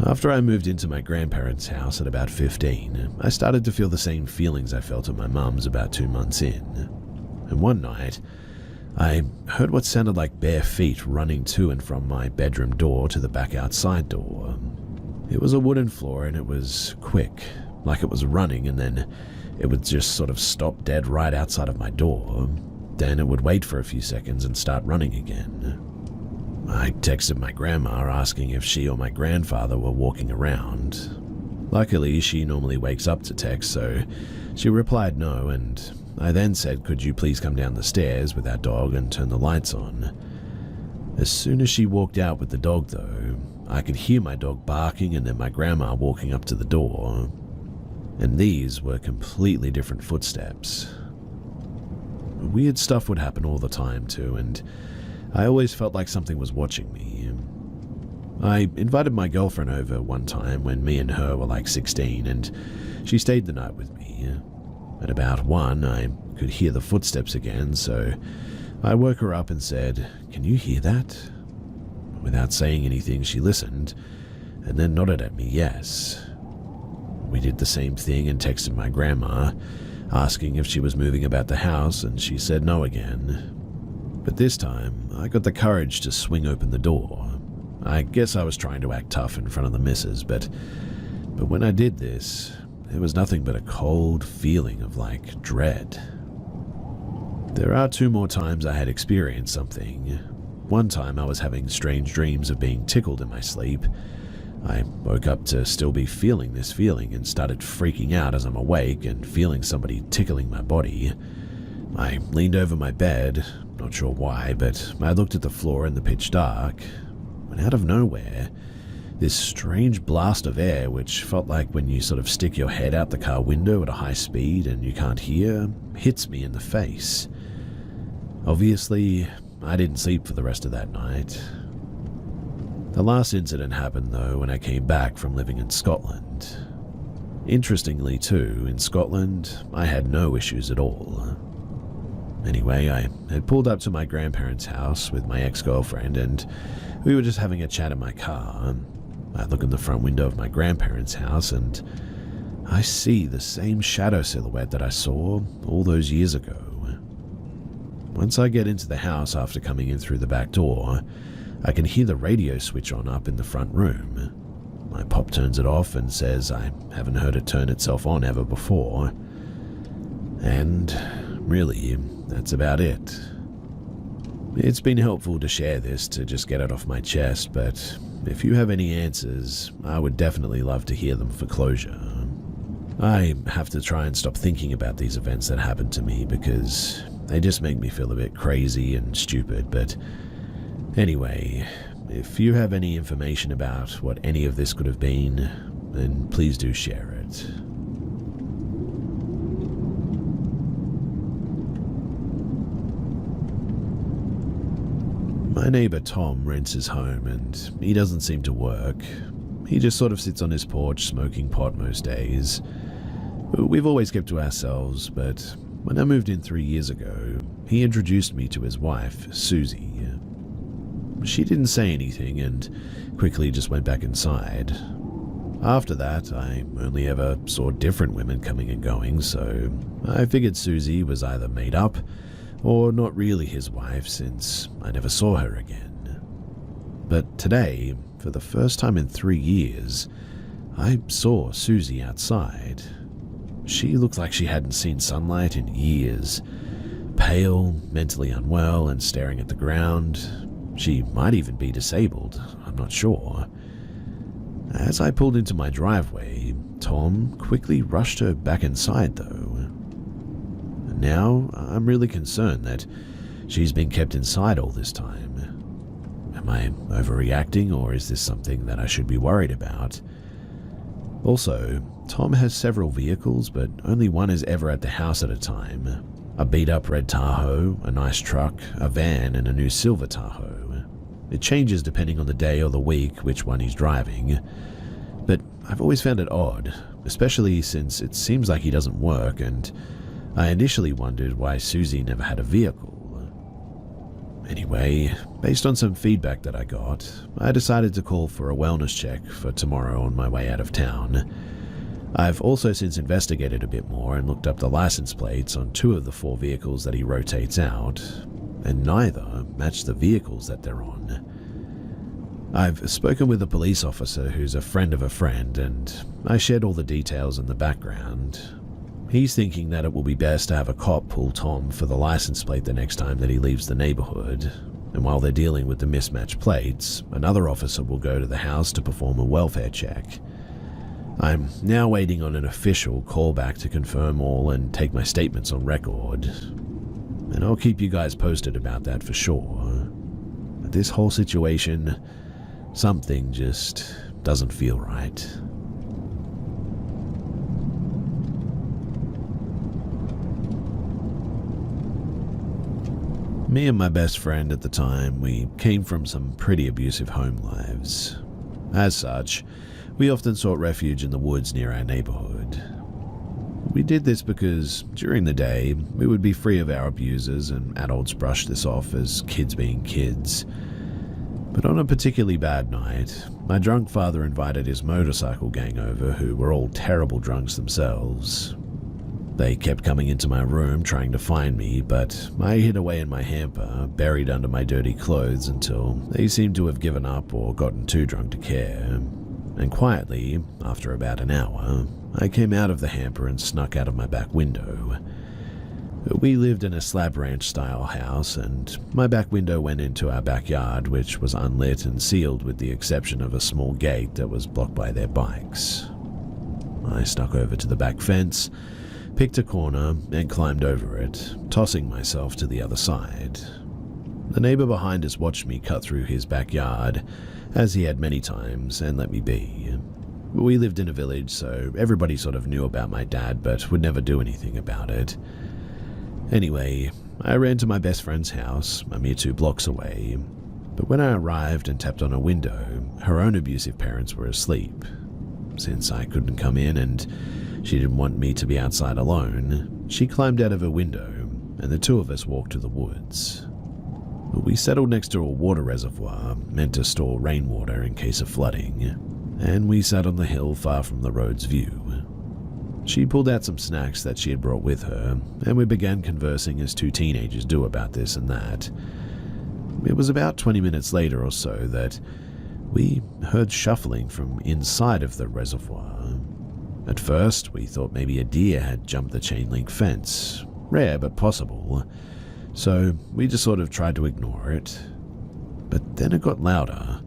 [SPEAKER 1] After I moved into my grandparents' house at about 15, I started to feel the same feelings I felt at my mum's about 2 months in. And one night, I heard what sounded like bare feet running to and from my bedroom door to the back outside door. It was a wooden floor and it was quick, like it was running, and then it would just sort of stop dead right outside of my door. Then it would wait for a few seconds and start running again. I texted my grandma asking if she or my grandfather were walking around. Luckily, she normally wakes up to text, so she replied no, and I then said, could you please come down the stairs with our dog and turn the lights on? As soon as she walked out with the dog though, I could hear my dog barking and then my grandma walking up to the door. And these were completely different footsteps. Weird stuff would happen all the time too, and I always felt like something was watching me. I invited my girlfriend over one time when me and her were like 16, and she stayed the night with me. At about 1, I could hear the footsteps again, so I woke her up and said, "Can you hear that?" Without saying anything, she listened, and then nodded at me yes. We did the same thing and texted my grandma, asking if she was moving about the house, and she said no again. But this time, I got the courage to swing open the door. I guess I was trying to act tough in front of the missus, but when I did this, there was nothing but a cold feeling of like dread. There are 2 more times I had experienced something. One time I was having strange dreams of being tickled in my sleep. I woke up to still be feeling this feeling and started freaking out as I'm awake and feeling somebody tickling my body. I leaned over my bed, not sure why, but I looked at the floor in the pitch dark, when out of nowhere, this strange blast of air, which felt like when you sort of stick your head out the car window at a high speed and you can't hear, hits me in the face. Obviously, I didn't sleep for the rest of that night. The last incident happened though when I came back from living in Scotland. Interestingly too, in Scotland, I had no issues at all. Anyway, I had pulled up to my grandparents' house with my ex-girlfriend and we were just having a chat in my car. I look in the front window of my grandparents' house and I see the same shadow silhouette that I saw all those years ago. Once I get into the house after coming in through the back door, I can hear the radio switch on up in the front room. My pop turns it off and says I haven't heard it turn itself on ever before. And really, that's about it. It's been helpful to share this to just get it off my chest, but if you have any answers, I would definitely love to hear them for closure. I have to try and stop thinking about these events that happened to me because they just make me feel a bit crazy and stupid, but anyway, if you have any information about what any of this could have been, then please do share it. My neighbor Tom rents his home and he doesn't seem to work. He just sort of sits on his porch smoking pot most days. We've always kept to ourselves, but when I moved in 3 years ago, he introduced me to his wife, Susie. She didn't say anything and quickly just went back inside. After that, I only ever saw different women coming and going, so I figured Susie was either made up or not really his wife since I never saw her again. But today, for the first time in 3 years, I saw Susie outside. She looked like she hadn't seen sunlight in years, pale, mentally unwell, and staring at the ground. She might even be disabled, I'm not sure. As I pulled into my driveway, Tom quickly rushed her back inside though. Now, I'm really concerned that she's been kept inside all this time. Am I overreacting, or is this something that I should be worried about? Also, Tom has several vehicles, but only one is ever at the house at a time. A beat-up red Tahoe, a nice truck, a van, and a new silver Tahoe. It changes depending on the day or the week which one he's driving. But I've always found it odd, especially since it seems like he doesn't work, and I initially wondered why Susie never had a vehicle. Anyway, based on some feedback that I got, I decided to call for a wellness check for tomorrow on my way out of town. I've also since investigated a bit more and looked up the license plates on 2 of the 4 vehicles that he rotates out, and neither match the vehicles that they're on. I've spoken with a police officer who's a friend of a friend, and I shared all the details in the background. He's thinking that it will be best to have a cop pull Tom for the license plate the next time that he leaves the neighborhood, and while they're dealing with the mismatched plates, another officer will go to the house to perform a welfare check. I'm now waiting on an official callback to confirm all and take my statements on record, and I'll keep you guys posted about that for sure. But this whole situation, something just doesn't feel right. Me and my best friend at the time, we came from some pretty abusive home lives. As such, we often sought refuge in the woods near our neighborhood. We did this because during the day, we would be free of our abusers and adults brushed this off as kids being kids. But on a particularly bad night, my drunk father invited his motorcycle gang over, who were all terrible drunks themselves. They kept coming into my room trying to find me, but I hid away in my hamper, buried under my dirty clothes until they seemed to have given up or gotten too drunk to care. And quietly, after about an hour, I came out of the hamper and snuck out of my back window. We lived in a slab ranch-style house, and my back window went into our backyard, which was unlit and sealed with the exception of a small gate that was blocked by their bikes. I snuck over to the back fence, picked a corner, and climbed over it, tossing myself to the other side. The neighbor behind us watched me cut through his backyard, as he had many times, and let me be. We lived in a village, so everybody sort of knew about my dad, but would never do anything about it. Anyway, I ran to my best friend's house, a mere 2 blocks away, but when I arrived and tapped on her window, her own abusive parents were asleep. Since I couldn't come in and she didn't want me to be outside alone, she climbed out of her window, and the 2 of us walked to the woods. We settled next to a water reservoir meant to store rainwater in case of flooding, and we sat on the hill far from the road's view. She pulled out some snacks that she had brought with her, and we began conversing as 2 teenagers do about this and that. It was about 20 minutes later or so that we heard shuffling from inside of the reservoir. At first, we thought maybe a deer had jumped the chain-link fence. Rare, but possible. So we just sort of tried to ignore it. But then it got louder.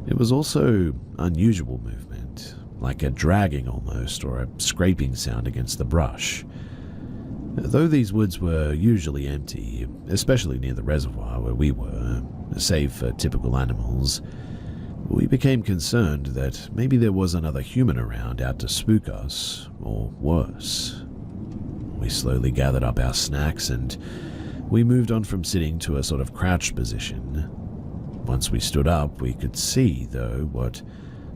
[SPEAKER 1] It was also unusual movement, like a dragging almost, or a scraping sound against the brush. Though these woods were usually empty, especially near the reservoir where we were, save for typical animals, we became concerned that maybe there was another human around out to spook us, or worse. We slowly gathered up our snacks and we moved on from sitting to a sort of crouched position. Once we stood up, we could see, though, what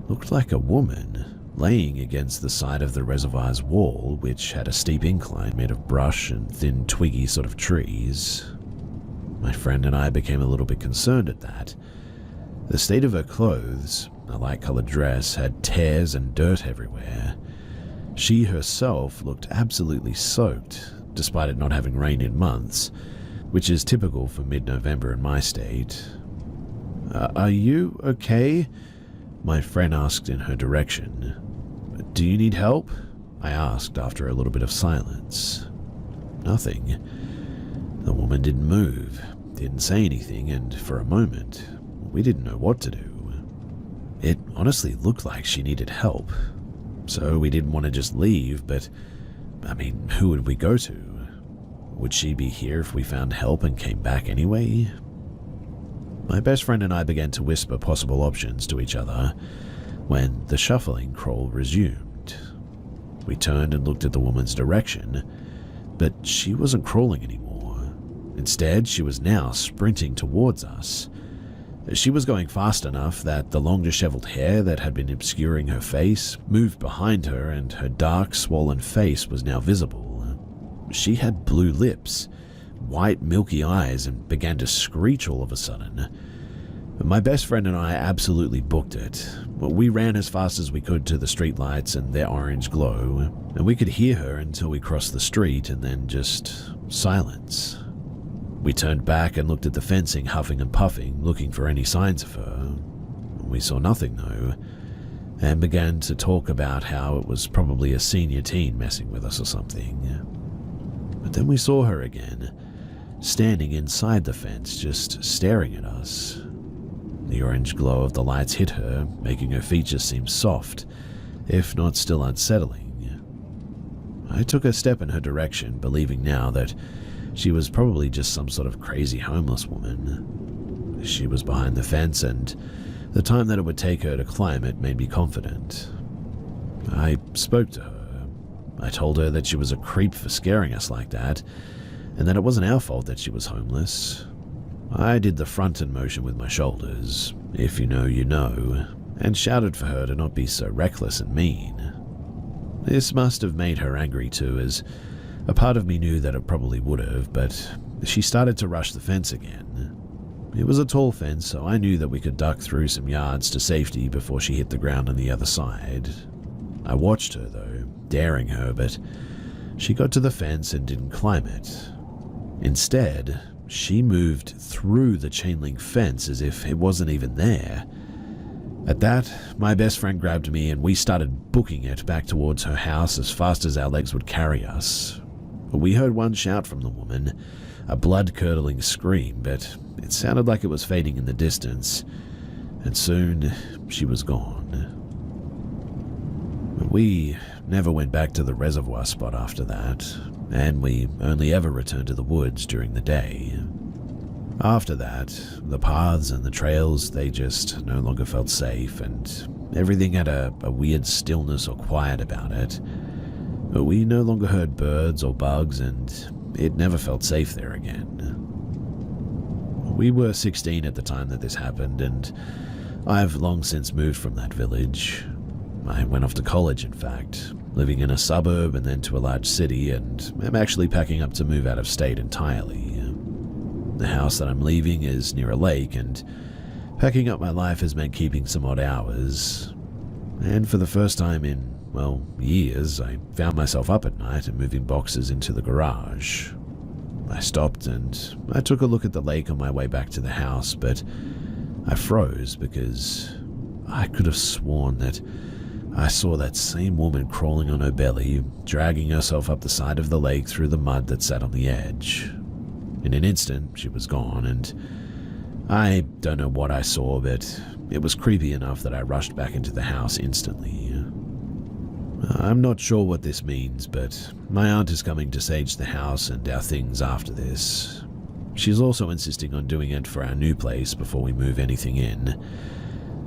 [SPEAKER 1] looked like a woman laying against the side of the reservoir's wall, which had a steep incline made of brush and thin twiggy sort of trees. My friend and I became a little bit concerned at that. The state of her clothes, a light-colored dress, had tears and dirt everywhere. She herself looked absolutely soaked, despite it not having rained in months, which is typical for mid-November in my state. Are you okay? My friend asked in her direction. Do you need help? I asked after a little bit of silence. Nothing. The woman didn't move, didn't say anything, and for a moment, we didn't know what to do. It honestly looked like she needed help, so we didn't want to just leave, but, who would we go to? Would she be here if we found help and came back anyway? My best friend and I began to whisper possible options to each other when the shuffling crawl resumed. We turned and looked at the woman's direction, but she wasn't crawling anymore. Instead, she was now sprinting towards us. She was going fast enough that the long disheveled hair that had been obscuring her face moved behind her, and her dark, swollen face was now visible. She had blue lips, white milky eyes, and began to screech all of a sudden. My best friend and I absolutely booked it. We ran as fast as we could to the streetlights and their orange glow, and we could hear her until we crossed the street, and then just silence. We turned back and looked at the fencing, huffing and puffing, looking for any signs of her. We saw nothing though, and began to talk about how it was probably a senior teen messing with us or something. But then we saw her again, standing inside the fence, just staring at us. The orange glow of the lights hit her, making her features seem soft, if not still unsettling. I took a step in her direction, believing now that she was probably just some sort of crazy homeless woman. She was behind the fence, and the time that it would take her to climb it made me confident. I spoke to her. I told her that she was a creep for scaring us like that, and that it wasn't our fault that she was homeless. I did the front-end motion with my shoulders, if you know, you know, and shouted for her to not be so reckless and mean. This must have made her angry too, as a part of me knew that it probably would have, but she started to rush the fence again. It was a tall fence, so I knew that we could duck through some yards to safety before she hit the ground on the other side. I watched her though, daring her, but she got to the fence and didn't climb it. Instead, she moved through the chain link fence as if it wasn't even there. At that, my best friend grabbed me and we started booking it back towards her house as fast as our legs would carry us. We heard one shout from the woman, a blood-curdling scream, but it sounded like it was fading in the distance, and soon she was gone. We never went back to the reservoir spot after that, and we only ever returned to the woods during the day. After that, the paths and the trails, they just no longer felt safe, and everything had a weird stillness or quiet about it. But we no longer heard birds or bugs, and it never felt safe there again. We were 16 at the time that this happened, and I've long since moved from that village. I went off to college, in fact, living in a suburb and then to a large city, and I'm actually packing up to move out of state entirely. The house that I'm leaving is near a lake, and packing up my life has meant keeping some odd hours. And for the first time in, years, I found myself up at night and moving boxes into the garage. I stopped and I took a look at the lake on my way back to the house, but I froze because I could have sworn that I saw that same woman crawling on her belly, dragging herself up the side of the lake through the mud that sat on the edge. In an instant, she was gone, and I don't know what I saw, but it was creepy enough that I rushed back into the house instantly. I'm not sure what this means, but my aunt is coming to sage the house and our things after this. She's also insisting on doing it for our new place before we move anything in,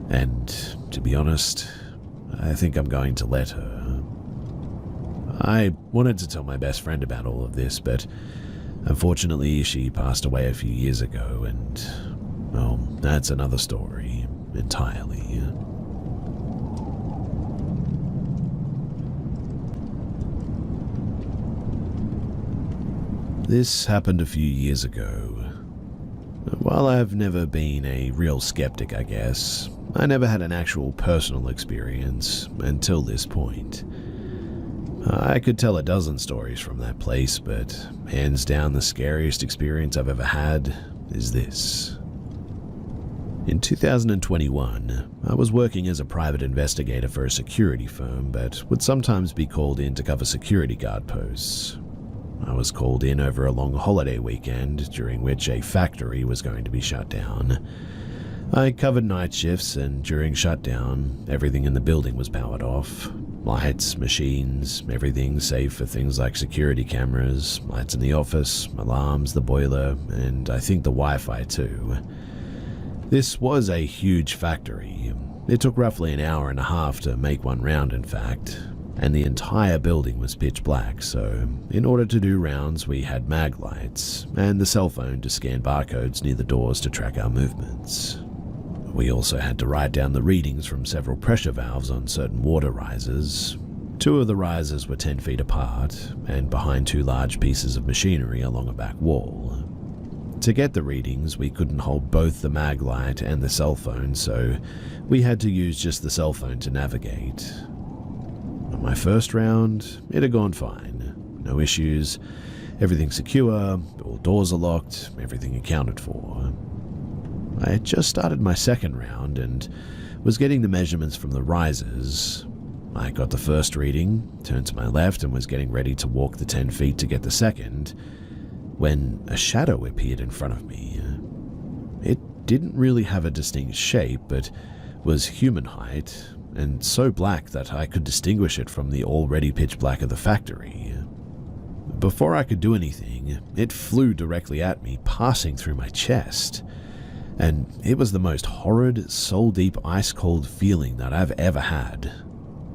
[SPEAKER 1] and to be honest, I think I'm going to let her. I wanted to tell my best friend about all of this, but unfortunately she passed away a few years ago, and, that's another story entirely. This happened a few years ago. While I've never been a real skeptic, I guess, I never had an actual personal experience until this point. I could tell a dozen stories from that place, but hands down the scariest experience I've ever had is this. In 2021, I was working as a private investigator for a security firm, but would sometimes be called in to cover security guard posts. I was called in over a long holiday weekend during which a factory was going to be shut down. I covered night shifts, and during shutdown, everything in the building was powered off. Lights, machines, everything save for things like security cameras, lights in the office, alarms, the boiler, and I think the Wi-Fi too. This was a huge factory. It took roughly an hour and a half to make one round, in fact, and the entire building was pitch black, so in order to do rounds we had mag lights and the cell phone to scan barcodes near the doors to track our movements. We also had to write down the readings from several pressure valves on certain water risers. 2 of the risers were 10 feet apart and behind 2 large pieces of machinery along a back wall. To get the readings, we couldn't hold both the mag light and the cell phone, so we had to use just the cell phone to navigate. On my first round, it had gone fine. No issues, everything secure, all doors are locked, everything accounted for. I had just started my second round and was getting the measurements from the risers. I got the first reading, turned to my left and was getting ready to walk the 10 feet to get the second, when a shadow appeared in front of me. It didn't really have a distinct shape, but was human height, and so black that I could distinguish it from the already pitch black of the factory. Before I could do anything, it flew directly at me, passing through my chest. And it was the most horrid, soul-deep, ice-cold feeling that I've ever had.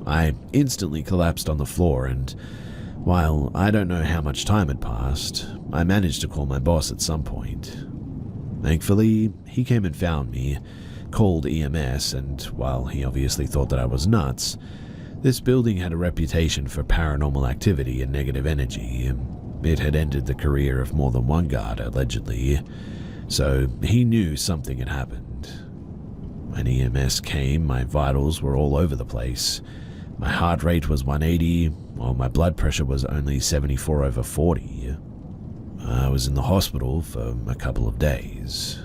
[SPEAKER 1] I instantly collapsed on the floor, and while I don't know how much time had passed, I managed to call my boss at some point. Thankfully, he came and found me, called EMS, and while he obviously thought that I was nuts, this building had a reputation for paranormal activity and negative energy. It had ended the career of more than one guard, allegedly, so he knew something had happened. When EMS came, my vitals were all over the place. My heart rate was 180, while my blood pressure was only 74/40. I was in the hospital for a couple of days.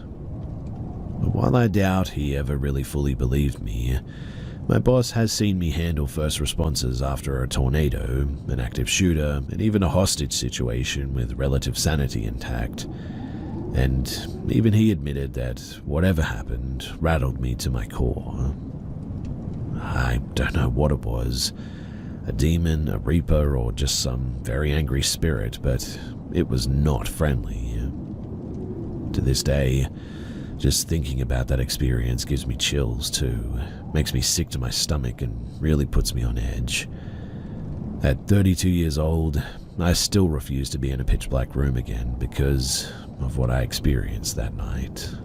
[SPEAKER 1] But while I doubt he ever really fully believed me, my boss has seen me handle first responses after a tornado, an active shooter, and even a hostage situation with relative sanity intact. And even he admitted that whatever happened rattled me to my core. I don't know what it was, a demon, a reaper, or just some very angry spirit, but it was not friendly. To this day, just thinking about that experience gives me chills too, makes me sick to my stomach and really puts me on edge. At 32 years old, I still refuse to be in a pitch black room again because of what I experienced that night.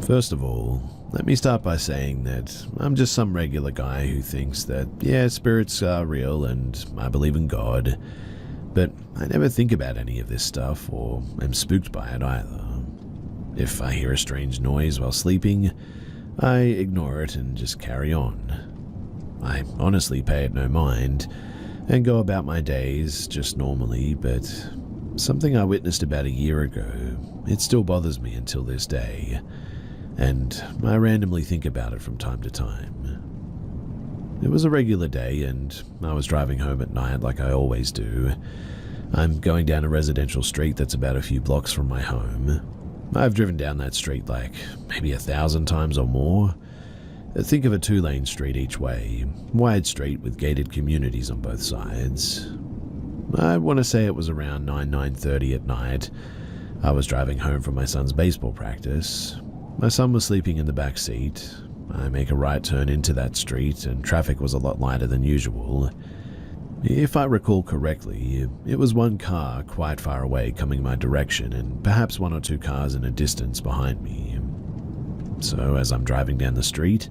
[SPEAKER 1] First of all, let me start by saying that I'm just some regular guy who thinks that, yeah, spirits are real and I believe in God, but I never think about any of this stuff or am spooked by it either. If I hear a strange noise while sleeping, I ignore it and just carry on. I honestly pay it no mind and go about my days just normally, but something I witnessed about a year ago, it still bothers me until this day, and I randomly think about it from time to time. It was a regular day and I was driving home at night like I always do. I'm going down a residential street that's about a few blocks from my home. I've driven down that street like maybe 1,000 times or more. Think of a 2-lane street each way, wide street with gated communities on both sides. I want to say it was around 9:30 at night. I was driving home from my son's baseball practice. My son was sleeping in the back seat. I make a right turn into that street and traffic was a lot lighter than usual. If I recall correctly, it was one car quite far away coming my direction and perhaps 1 or 2 cars in a distance behind me. So as I'm driving down the street,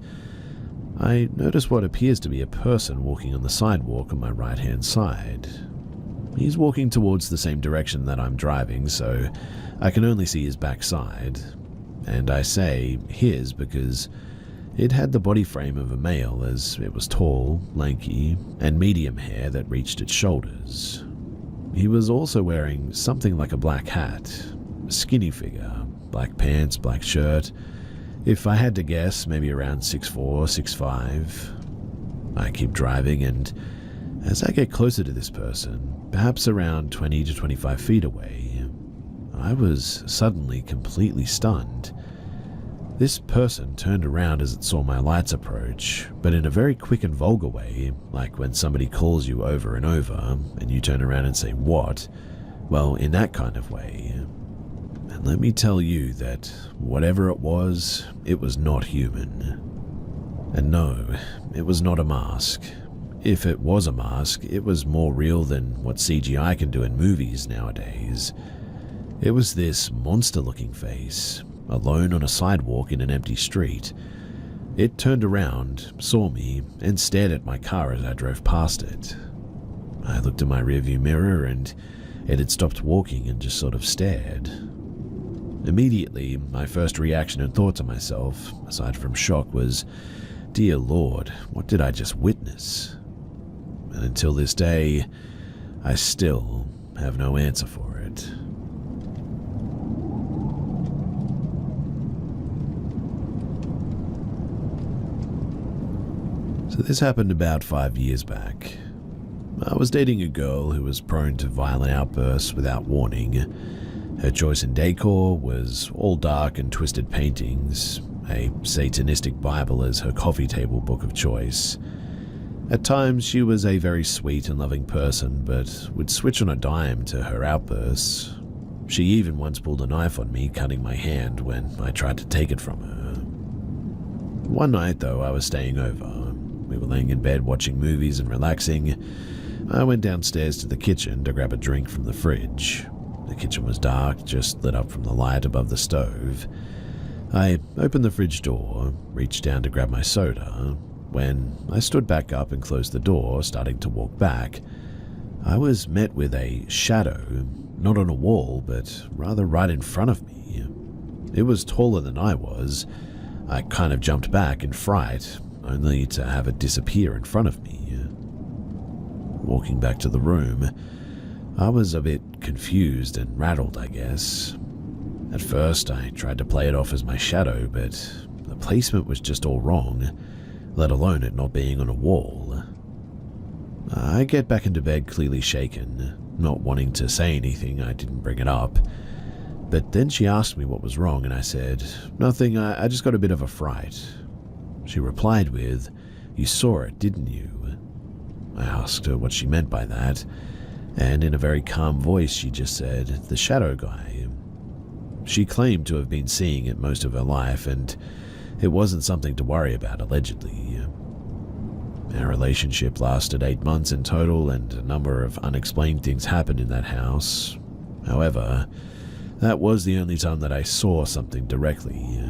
[SPEAKER 1] I notice what appears to be a person walking on the sidewalk on my right-hand side. He's walking towards the same direction that I'm driving, so I can only see his backside. And I say his because it had the body frame of a male, as it was tall, lanky, and medium hair that reached its shoulders. He was also wearing something like a black hat, a skinny figure, black pants, black shirt. If I had to guess, maybe around 6'4", 6'5". I keep driving, and as I get closer to this person, perhaps around 20 to 25 feet away, I was suddenly completely stunned. This person turned around as it saw my lights approach, but in a very quick and vulgar way, like when somebody calls you over and over, and you turn around and say, "What?" Well, in that kind of way. And let me tell you that whatever it was not human. And no, it was not a mask. If it was a mask, it was more real than what CGI can do in movies nowadays. It was this monster-looking face, alone on a sidewalk in an empty street. It turned around, saw me, and stared at my car as I drove past it. I looked in my rearview mirror, and it had stopped walking and just sort of stared. Immediately, my first reaction and thought to myself, aside from shock, was, "Dear Lord, what did I just witness?" And until this day, I still have no answer for it. So this happened about 5 years back. I was dating a girl who was prone to violent outbursts without warning. Her choice in decor was all dark and twisted paintings, a Satanistic Bible as her coffee table book of choice. At times, she was a very sweet and loving person, but would switch on a dime to her outbursts. She even once pulled a knife on me, cutting my hand when I tried to take it from her. One night, though, I was staying over. We were laying in bed watching movies and relaxing. I went downstairs to the kitchen to grab a drink from the fridge. The kitchen was dark, just lit up from the light above the stove. I opened the fridge door, reached down to grab my soda. When I stood back up and closed the door, starting to walk back, I was met with a shadow, not on a wall, but rather right in front of me. It was taller than I was. I kind of jumped back in fright, only to have it disappear in front of me. Walking back to the room, I was a bit confused and rattled, I guess. At first, I tried to play it off as my shadow, but the placement was just all wrong, let alone it not being on a wall. I get back into bed clearly shaken, not wanting to say anything. I didn't bring it up. But then she asked me what was wrong, and I said, "Nothing, I just got a bit of a fright." She replied with, "You saw it, didn't you?" I asked her what she meant by that, and in a very calm voice she just said, "The shadow guy." She claimed to have been seeing it most of her life, and it wasn't something to worry about, allegedly. Our relationship lasted 8 months in total, and a number of unexplained things happened in that house. However, that was the only time that I saw something directly.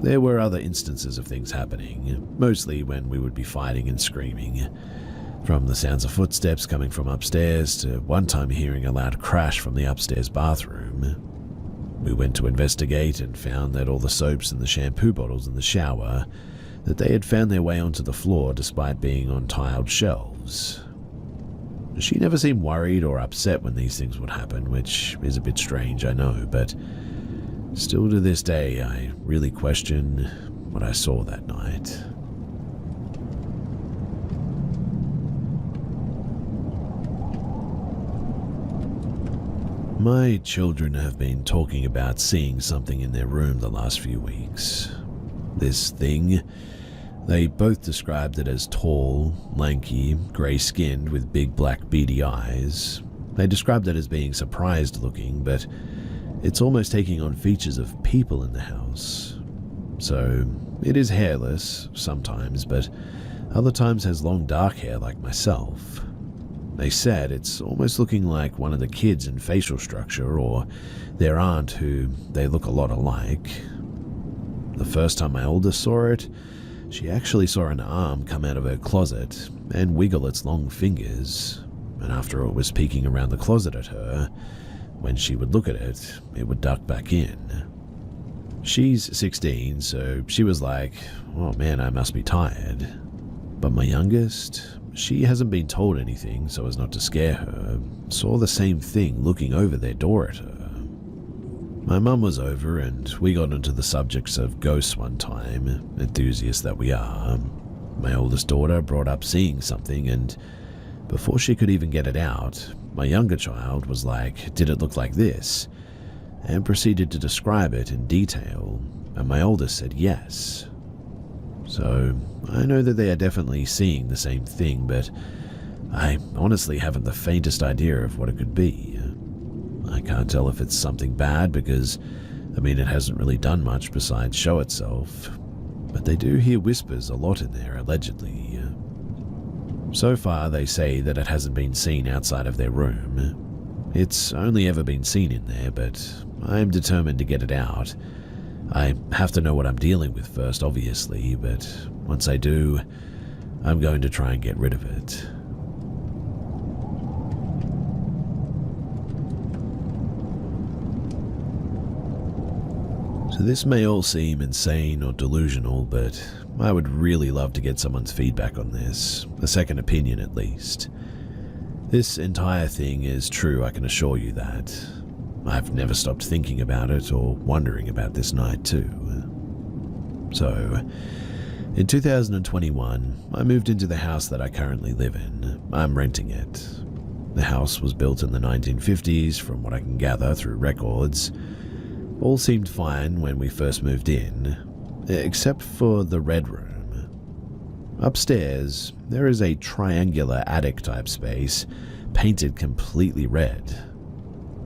[SPEAKER 1] There were other instances of things happening, mostly when we would be fighting and screaming. From the sounds of footsteps coming from upstairs to one time hearing a loud crash from the upstairs bathroom. We went to investigate and found that all the soaps and the shampoo bottles in the shower, that they had found their way onto the floor despite being on tiled shelves. She never seemed worried or upset when these things would happen, which is a bit strange, I know, but still to this day I really question what I saw that night. My children have been talking about seeing something in their room the last few weeks. This thing, they both described it as tall, lanky, grey-skinned with big black beady eyes. They described it as being surprised looking, but it's almost taking on features of people in the house. So, it is hairless, sometimes, but other times has long dark hair like myself. They said it's almost looking like one of the kids in facial structure, or their aunt who they look a lot alike. The first time my oldest saw it, she actually saw an arm come out of her closet and wiggle its long fingers, and after it was peeking around the closet at her, when she would look at it, it would duck back in. She's 16, so she was like, "Oh man, I must be tired." But my youngest, she hasn't been told anything so as not to scare her, saw the same thing looking over their door at her. My mum was over and we got into the subjects of ghosts one time, enthusiasts that we are. My oldest daughter brought up seeing something, and before she could even get it out, my younger child was like, "Did it look like this?" and proceeded to describe it in detail, and my oldest said yes. So I know that they are definitely seeing the same thing, but I honestly haven't the faintest idea of what it could be. I can't tell if it's something bad because, it hasn't really done much besides show itself, but they do hear whispers a lot in there, allegedly. So far, they say that it hasn't been seen outside of their room. It's only ever been seen in there, but I'm determined to get it out. I have to know what I'm dealing with first, obviously, but once I do, I'm going to try and get rid of it. So this may all seem insane or delusional, but I would really love to get someone's feedback on this, a second opinion at least. This entire thing is true, I can assure you that. I've never stopped thinking about it or wondering about this night too. So, in 2021, I moved into the house that I currently live in. I'm renting it. The house was built in the 1950s, from what I can gather through records. All seemed fine when we first moved in, except for the red room. Upstairs, there is a triangular attic-type space, painted completely red.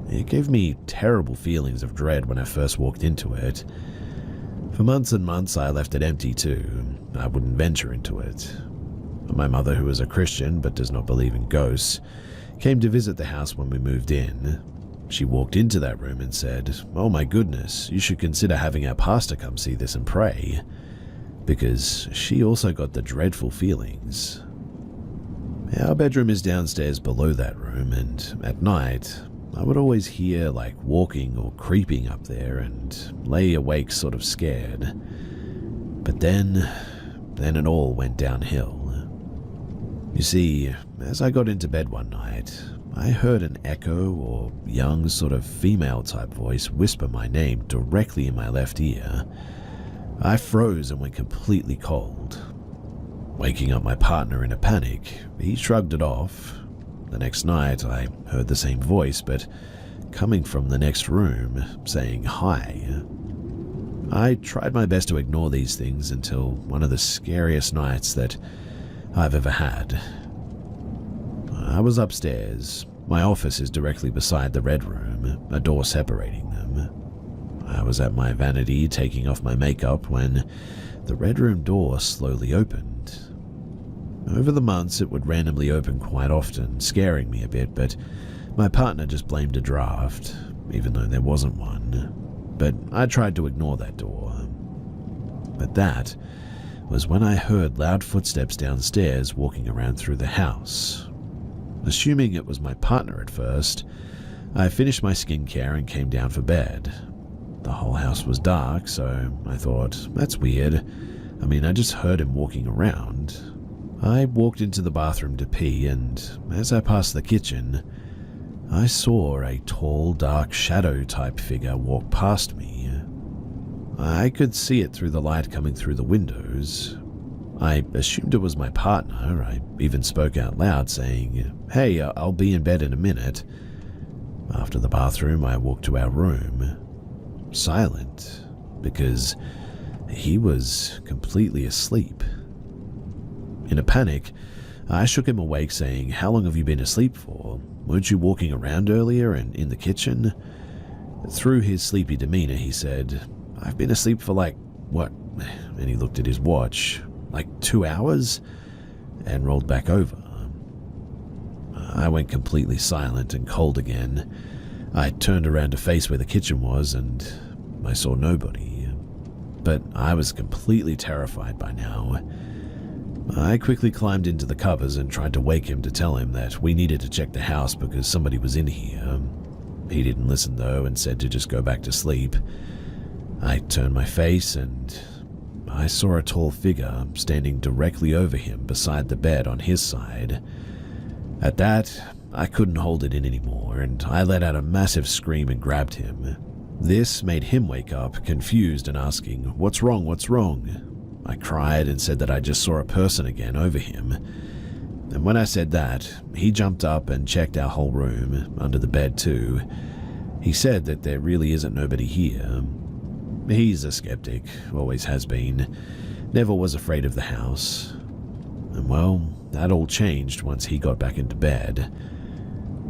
[SPEAKER 1] It gave me terrible feelings of dread when I first walked into it. For months and months, I left it empty too. I wouldn't venture into it. My mother, who is a Christian but does not believe in ghosts, came to visit the house when we moved in. She walked into that room and said, "Oh my goodness, you should consider having our pastor come see this and pray," because she also got the dreadful feelings. Our bedroom is downstairs below that room, and at night, I would always hear like walking or creeping up there and lay awake sort of scared. But then it all went downhill. You see, as I got into bed one night, I heard an echo or young sort of female type voice whisper my name directly in my left ear. I froze and went completely cold. Waking up my partner in a panic, he shrugged it off. The next night I heard the same voice, but coming from the next room, saying hi. I tried my best to ignore these things until one of the scariest nights that I've ever had. I was upstairs. My office is directly beside the red room, a door separating them. I was at my vanity taking off my makeup when the red room door slowly opened. Over the months, it would randomly open quite often, scaring me a bit, but my partner just blamed a draft, even though there wasn't one. But I tried to ignore that door. But that was when I heard loud footsteps downstairs walking around through the house. Assuming it was my partner at first, I finished my skincare and came down for bed. The whole house was dark, so I thought, that's weird. I just heard him walking around. I walked into the bathroom to pee, and as I passed the kitchen, I saw a tall, dark shadow-type figure walk past me. I could see it through the light coming through the windows. I assumed it was my partner. I even spoke out loud, saying, "Hey, I'll be in bed in a minute." After the bathroom, I walked to our room. Silent, because he was completely asleep. In a panic, I shook him awake, saying, "How long have you been asleep for? Weren't you walking around earlier and in the kitchen?" Through his sleepy demeanor, he said, "I've been asleep for what?" And he looked at his watch. 2 hours? And rolled back over. I went completely silent and cold again. I turned around to face where the kitchen was, and I saw nobody. But I was completely terrified by now. I quickly climbed into the covers and tried to wake him to tell him that we needed to check the house because somebody was in here. He didn't listen though and said to just go back to sleep. I turned my face and I saw a tall figure standing directly over him beside the bed on his side. At that, I couldn't hold it in anymore, and I let out a massive scream and grabbed him. This made him wake up, confused and asking, "What's wrong? What's wrong?" I cried and said that I just saw a person again over him. And when I said that, he jumped up and checked our whole room, under the bed too. He said that there really isn't nobody here. He's a skeptic, always has been, never was afraid of the house. And well, that all changed once he got back into bed.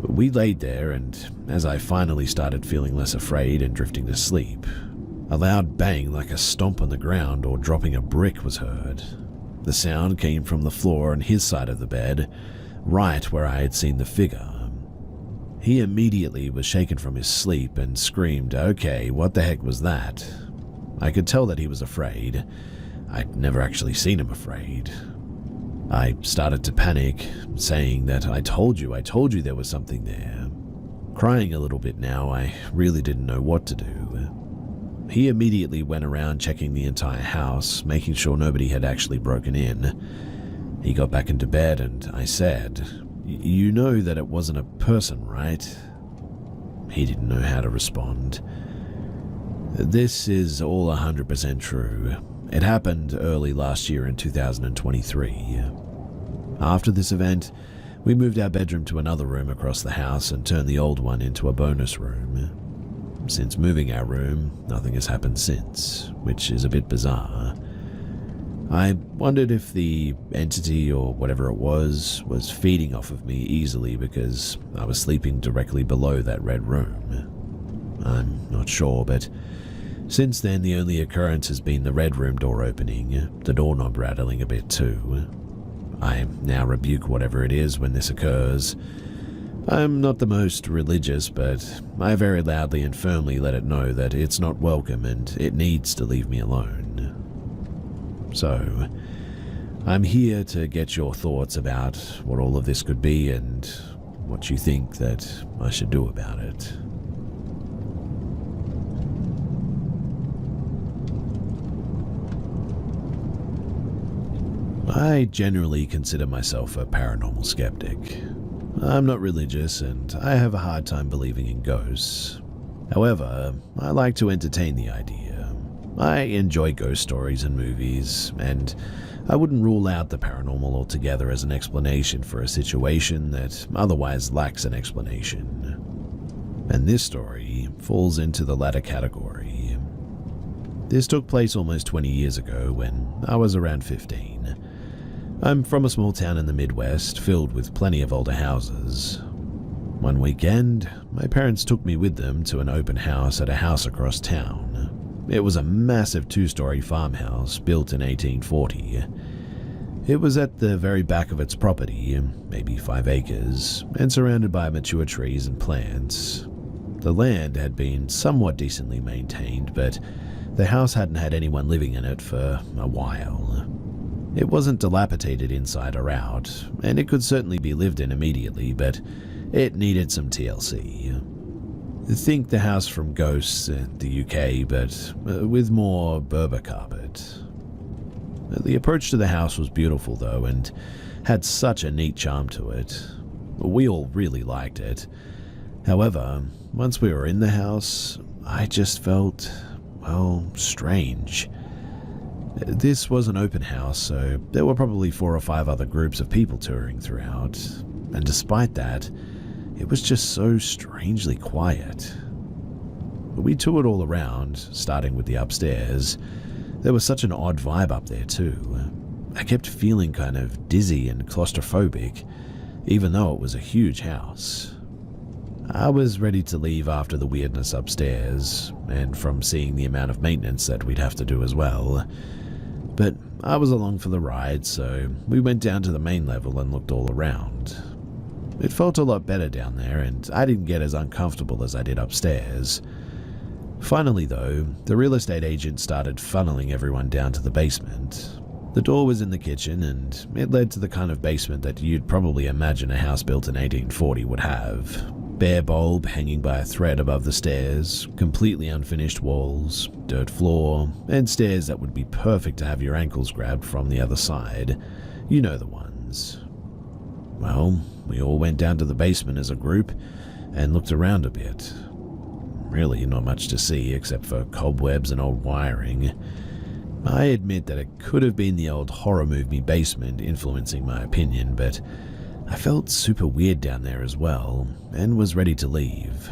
[SPEAKER 1] We laid there, and as I finally started feeling less afraid and drifting to sleep, a loud bang like a stomp on the ground or dropping a brick was heard. The sound came from the floor on his side of the bed, right where I had seen the figure. He immediately was shaken from his sleep and screamed, "Okay, what the heck was that?" I could tell that he was afraid. I'd never actually seen him afraid. I started to panic, saying that I told you there was something there. Crying a little bit now, I really didn't know what to do. He immediately went around checking the entire house, making sure nobody had actually broken in. He got back into bed and I said, "You know that it wasn't a person, right?" He didn't know how to respond. This is all 100% true. It happened early last year in 2023. After this event, we moved our bedroom to another room across the house and turned the old one into a bonus room. Since moving our room, nothing has happened since, which is a bit bizarre. I wondered if the entity or whatever it was feeding off of me easily because I was sleeping directly below that red room. I'm not sure, but since then the only occurrence has been the red room door opening, the doorknob rattling a bit too. I now rebuke whatever it is when this occurs. I'm not the most religious, but I very loudly and firmly let it know that it's not welcome and it needs to leave me alone. So, I'm here to get your thoughts about what all of this could be and what you think that I should do about it. I generally consider myself a paranormal skeptic. I'm not religious and I have a hard time believing in ghosts. However, I like to entertain the idea. I enjoy ghost stories and movies, and I wouldn't rule out the paranormal altogether as an explanation for a situation that otherwise lacks an explanation. And this story falls into the latter category. This took place almost 20 years ago when I was around 15. I'm from a small town in the Midwest filled with plenty of older houses. One weekend, my parents took me with them to an open house at a house across town. It was a massive 2-story farmhouse built in 1840. It was at the very back of its property, maybe 5 acres, and surrounded by mature trees and plants. The land had been somewhat decently maintained, but the house hadn't had anyone living in it for a while. It wasn't dilapidated inside or out, and it could certainly be lived in immediately, but it needed some TLC. Think the house from Ghosts in the UK, but with more Berber carpet. The approach to the house was beautiful though, and had such a neat charm to it. We all really liked it. However, once we were in the house, I just felt, well, strange. This was an open house, so there were probably 4 or 5 other groups of people touring throughout, and despite that, it was just so strangely quiet. We toured all around, starting with the upstairs. There was such an odd vibe up there too. I kept feeling kind of dizzy and claustrophobic, even though it was a huge house. I was ready to leave after the weirdness upstairs, and from seeing the amount of maintenance that we'd have to do as well. But I was along for the ride, so we went down to the main level and looked all around. It felt a lot better down there, and I didn't get as uncomfortable as I did upstairs. Finally though, the real estate agent started funneling everyone down to the basement. The door was in the kitchen, and it led to the kind of basement that you'd probably imagine a house built in 1840 would have. Bare bulb hanging by a thread above the stairs, completely unfinished walls, dirt floor, and stairs that would be perfect to have your ankles grabbed from the other side. You know the ones. Well, we all went down to the basement as a group and looked around a bit. really not much to see except for cobwebs and old wiring. I admit that it could have been the old horror movie basement influencing my opinion, but I felt super weird down there as well, and was ready to leave.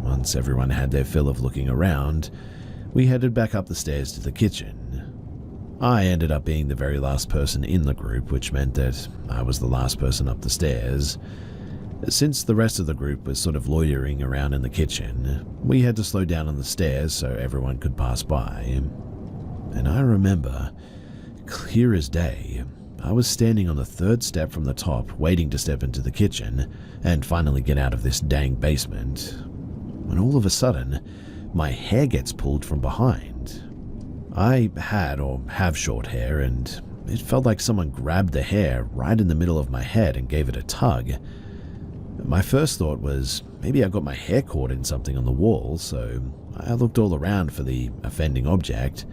[SPEAKER 1] Once everyone had their fill of looking around, we headed back up the stairs to the kitchen. I ended up being the very last person in the group, which meant that I was the last person up the stairs. Since the rest of the group was sort of loitering around in the kitchen, we had to slow down on the stairs so everyone could pass by. And I remember, clear as day, I was standing on the third step from the top, waiting to step into the kitchen and finally get out of this dang basement, when all of a sudden, my hair gets pulled from behind. I had or have short hair, and it felt like someone grabbed the hair right in the middle of my head and gave it a tug. My first thought was, maybe I got my hair caught in something on the wall, so I looked all around for the offending object.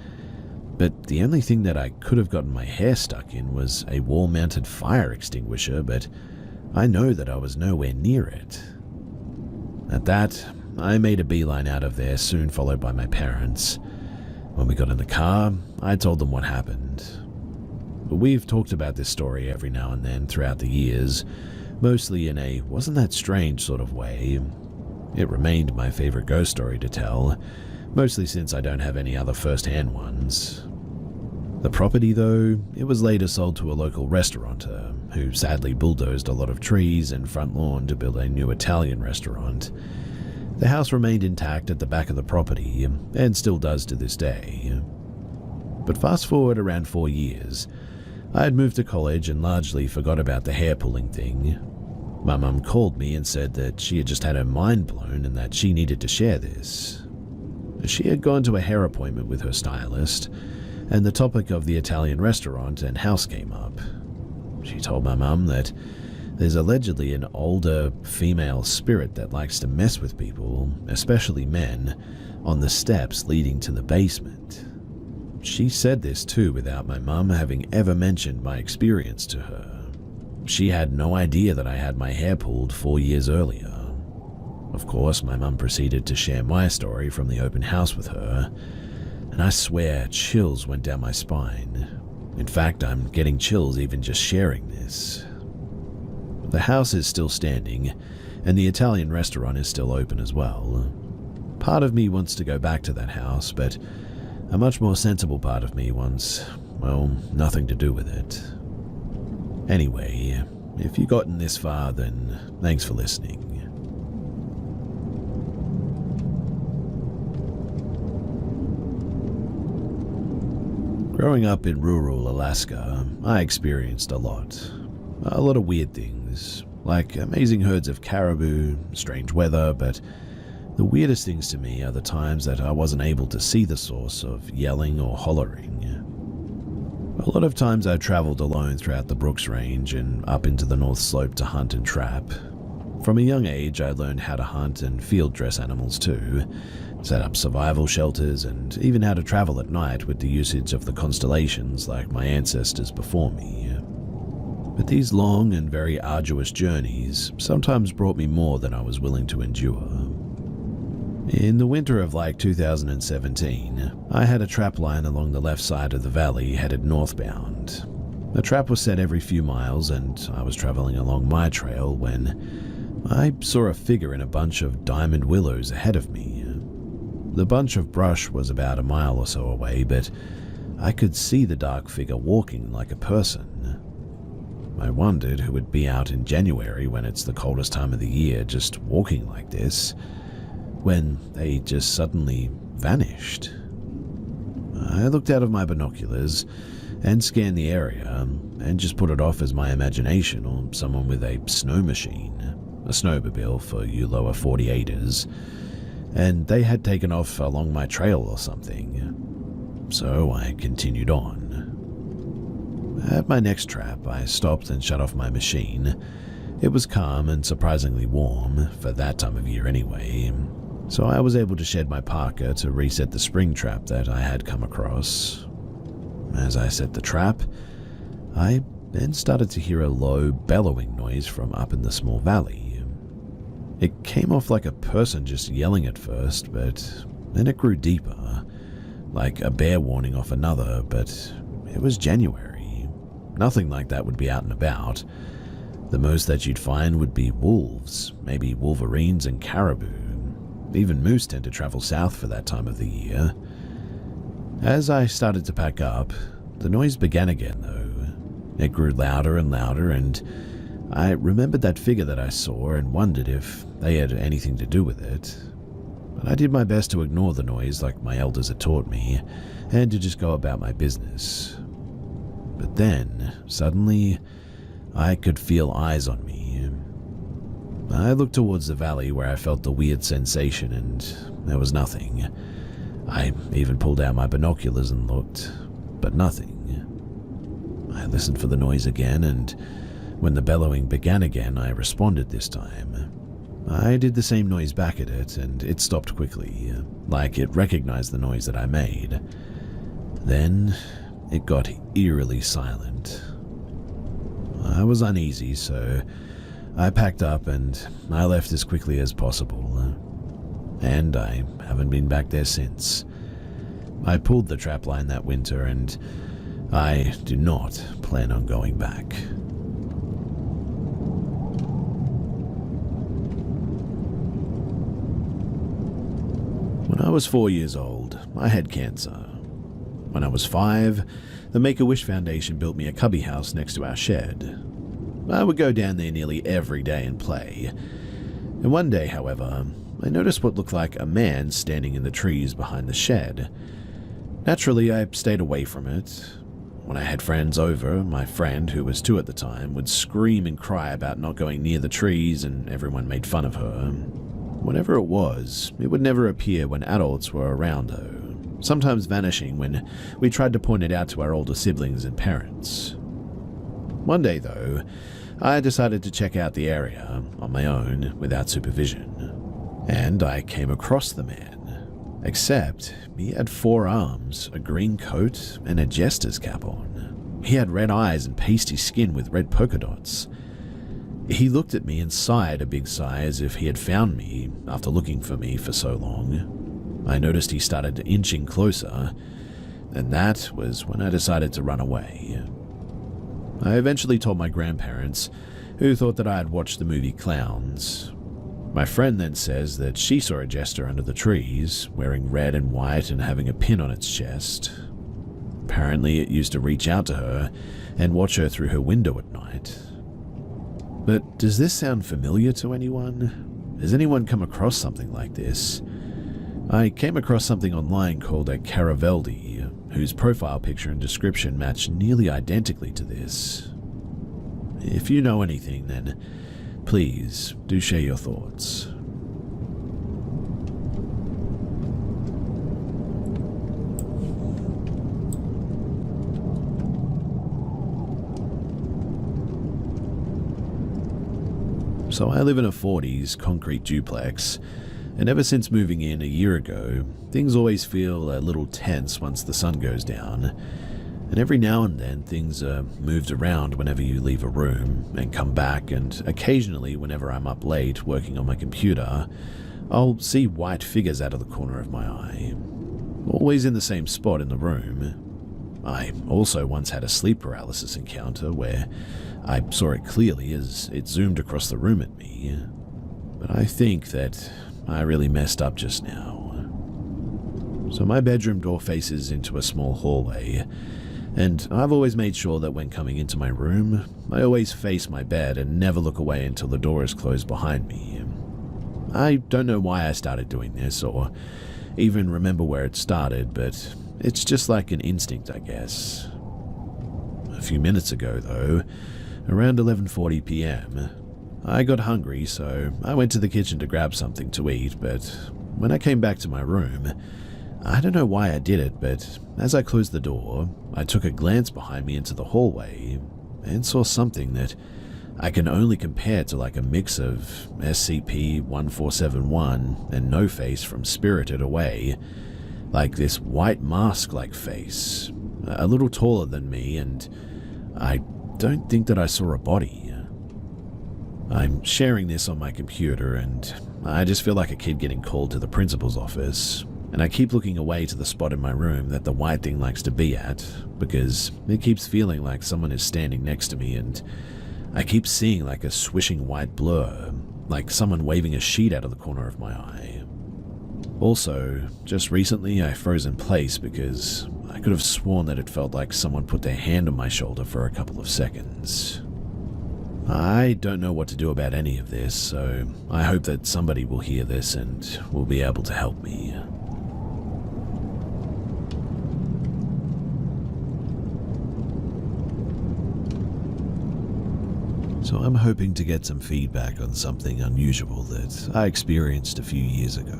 [SPEAKER 1] But the only thing that I could have gotten my hair stuck in was a wall-mounted fire extinguisher, but I know that I was nowhere near it. At that, I made a beeline out of there, soon followed by my parents. When we got in the car, I told them what happened. We've talked about this story every now and then throughout the years, mostly in a wasn't that strange sort of way. It remained my favorite ghost story to tell, mostly since I don't have any other first-hand ones. The property, though, it was later sold to a local restaurateur, who sadly bulldozed a lot of trees and front lawn to build a new Italian restaurant. The house remained intact at the back of the property, and still does to this day. But fast forward around 4 years, I had moved to college and largely forgot about the hair-pulling thing. My mum called me and said that she had just had her mind blown and that she needed to share this. She had gone to a hair appointment with her stylist, and the topic of the Italian restaurant and house came up. She told my mum that there's allegedly an older female spirit that likes to mess with people, especially men, on the steps leading to the basement. She said this too without my mum having ever mentioned my experience to her. She had no idea that I had my hair pulled 4 years earlier. Of course, my mum proceeded to share my story from the open house with her, and I swear chills went down my spine. In fact, I'm getting chills even just sharing this. The house is still standing, and the Italian restaurant is still open as well. Part of me wants to go back to that house, but a much more sensible part of me wants, well, nothing to do with it. Anyway, if you've gotten this far, then thanks for listening. Growing up in rural Alaska, I experienced a lot of weird things, like amazing herds of caribou, strange weather, but the weirdest things to me are the times that I wasn't able to see the source of yelling or hollering. A lot of times I traveled alone throughout the Brooks Range and up into the North Slope to hunt and trap. From a young age, I learned how to hunt and field dress animals too, set up survival shelters, and even how to travel at night with the usage of the constellations like my ancestors before me. But these long and very arduous journeys sometimes brought me more than I was willing to endure. In the winter of 2017, I had a trap line along the left side of the valley headed northbound. The trap was set every few miles, and I was traveling along my trail when I saw a figure in a bunch of diamond willows ahead of me. The bunch of brush was about a mile or so away, but I could see the dark figure walking like a person. I wondered who would be out in January when it's the coldest time of the year just walking like this, when they just suddenly vanished. I looked out of my binoculars and scanned the area and just put it off as my imagination or someone with a snow machine, a snowmobile for you lower 48ers, and they had taken off along my trail or something. So I continued on. At my next trap, I stopped and shut off my machine. It was calm and surprisingly warm, for that time of year anyway, so I was able to shed my parka to reset the spring trap that I had come across. As I set the trap, I then started to hear a low, bellowing noise from up in the small valley. It came off like a person just yelling at first, but then it grew deeper, like a bear warning off another, but it was January. Nothing like that would be out and about. The most that you'd find would be wolves, maybe wolverines and caribou. Even moose tend to travel south for that time of the year. As I started to pack up, the noise began again though. It grew louder and louder, and I remembered that figure that I saw and wondered if they had anything to do with it. But I did my best to ignore the noise like my elders had taught me, and to just go about my business. But then, suddenly, I could feel eyes on me. I looked towards the valley where I felt the weird sensation, and there was nothing. I even pulled out my binoculars and looked, but nothing. I listened for the noise again, and when the bellowing began again, I responded this time. I did the same noise back at it, and it stopped quickly, like it recognized the noise that I made. Then, it got eerily silent. I was uneasy, so I packed up and I left as quickly as possible. And I haven't been back there since. I pulled the trapline that winter, and I do not plan on going back. When I was 4 years old, I had cancer. When I was 5, the Make-A-Wish Foundation built me a cubby house next to our shed. I would go down there nearly every day and play. And one day, however, I noticed what looked like a man standing in the trees behind the shed. Naturally, I stayed away from it. When I had friends over, my friend, who was 2 at the time, would scream and cry about not going near the trees, and everyone made fun of her. Whatever it was, it would never appear when adults were around though, sometimes vanishing when we tried to point it out to our older siblings and parents. One day though, I decided to check out the area on my own without supervision, and I came across the man, except he had 4 arms, a green coat, and a jester's cap on. He had red eyes and pasty skin with red polka dots. He looked at me and sighed a big sigh as if he had found me after looking for me for so long. I noticed he started inching closer, and that was when I decided to run away. I eventually told my grandparents, who thought that I had watched the movie Clowns. My friend then says that she saw a jester under the trees, wearing red and white and having a pin on its chest. Apparently it used to reach out to her and watch her through her window at night. But does this sound familiar to anyone? Has anyone come across something like this? I came across something online called a Caraveldi, whose profile picture and description match nearly identically to this. If you know anything, then please do share your thoughts. So I live in a 40s concrete duplex, and ever since moving in a year ago, things always feel a little tense once the sun goes down. And every now and then things are moved around whenever you leave a room and come back, and occasionally whenever I'm up late working on my computer, I'll see white figures out of the corner of my eye, always in the same spot in the room. I also once had a sleep paralysis encounter where I saw it clearly as it zoomed across the room at me, but I think that I really messed up just now. So my bedroom door faces into a small hallway, and I've always made sure that when coming into my room, I always face my bed and never look away until the door is closed behind me. I don't know why I started doing this or even remember where it started, but it's just like an instinct, I guess. A few minutes ago, though, around 11:40 p.m., I got hungry, so I went to the kitchen to grab something to eat, but when I came back to my room, I don't know why I did it, but as I closed the door, I took a glance behind me into the hallway and saw something that I can only compare to like a mix of SCP-1471 and No Face from Spirited Away, like this white mask-like face, a little taller than me, and I don't think that I saw a body. I'm sharing this on my computer, and I just feel like a kid getting called to the principal's office, and I keep looking away to the spot in my room that the white thing likes to be at, because it keeps feeling like someone is standing next to me, and I keep seeing like a swishing white blur, like someone waving a sheet out of the corner of my eye. Also, just recently I froze in place because I could have sworn that it felt like someone put their hand on my shoulder for a couple of seconds. I don't know what to do about any of this, so I hope that somebody will hear this and will be able to help me. So I'm hoping to get some feedback on something unusual that I experienced a few years ago.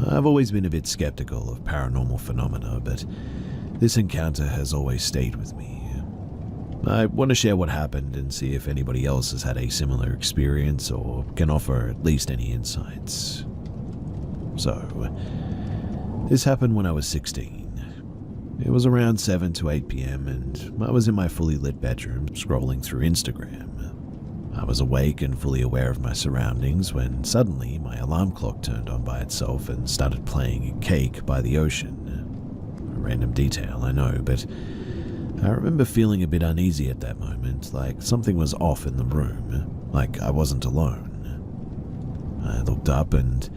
[SPEAKER 1] I've always been a bit skeptical of paranormal phenomena, but this encounter has always stayed with me. I want to share what happened and see if anybody else has had a similar experience or can offer at least any insights. So, this happened when I was 16. It was around 7 to 8 p.m. and I was in my fully lit bedroom scrolling through Instagram. I was awake and fully aware of my surroundings when suddenly my alarm clock turned on by itself and started playing Cake by the Ocean. A random detail, I know, but I remember feeling a bit uneasy at that moment, like something was off in the room, like I wasn't alone. I looked up and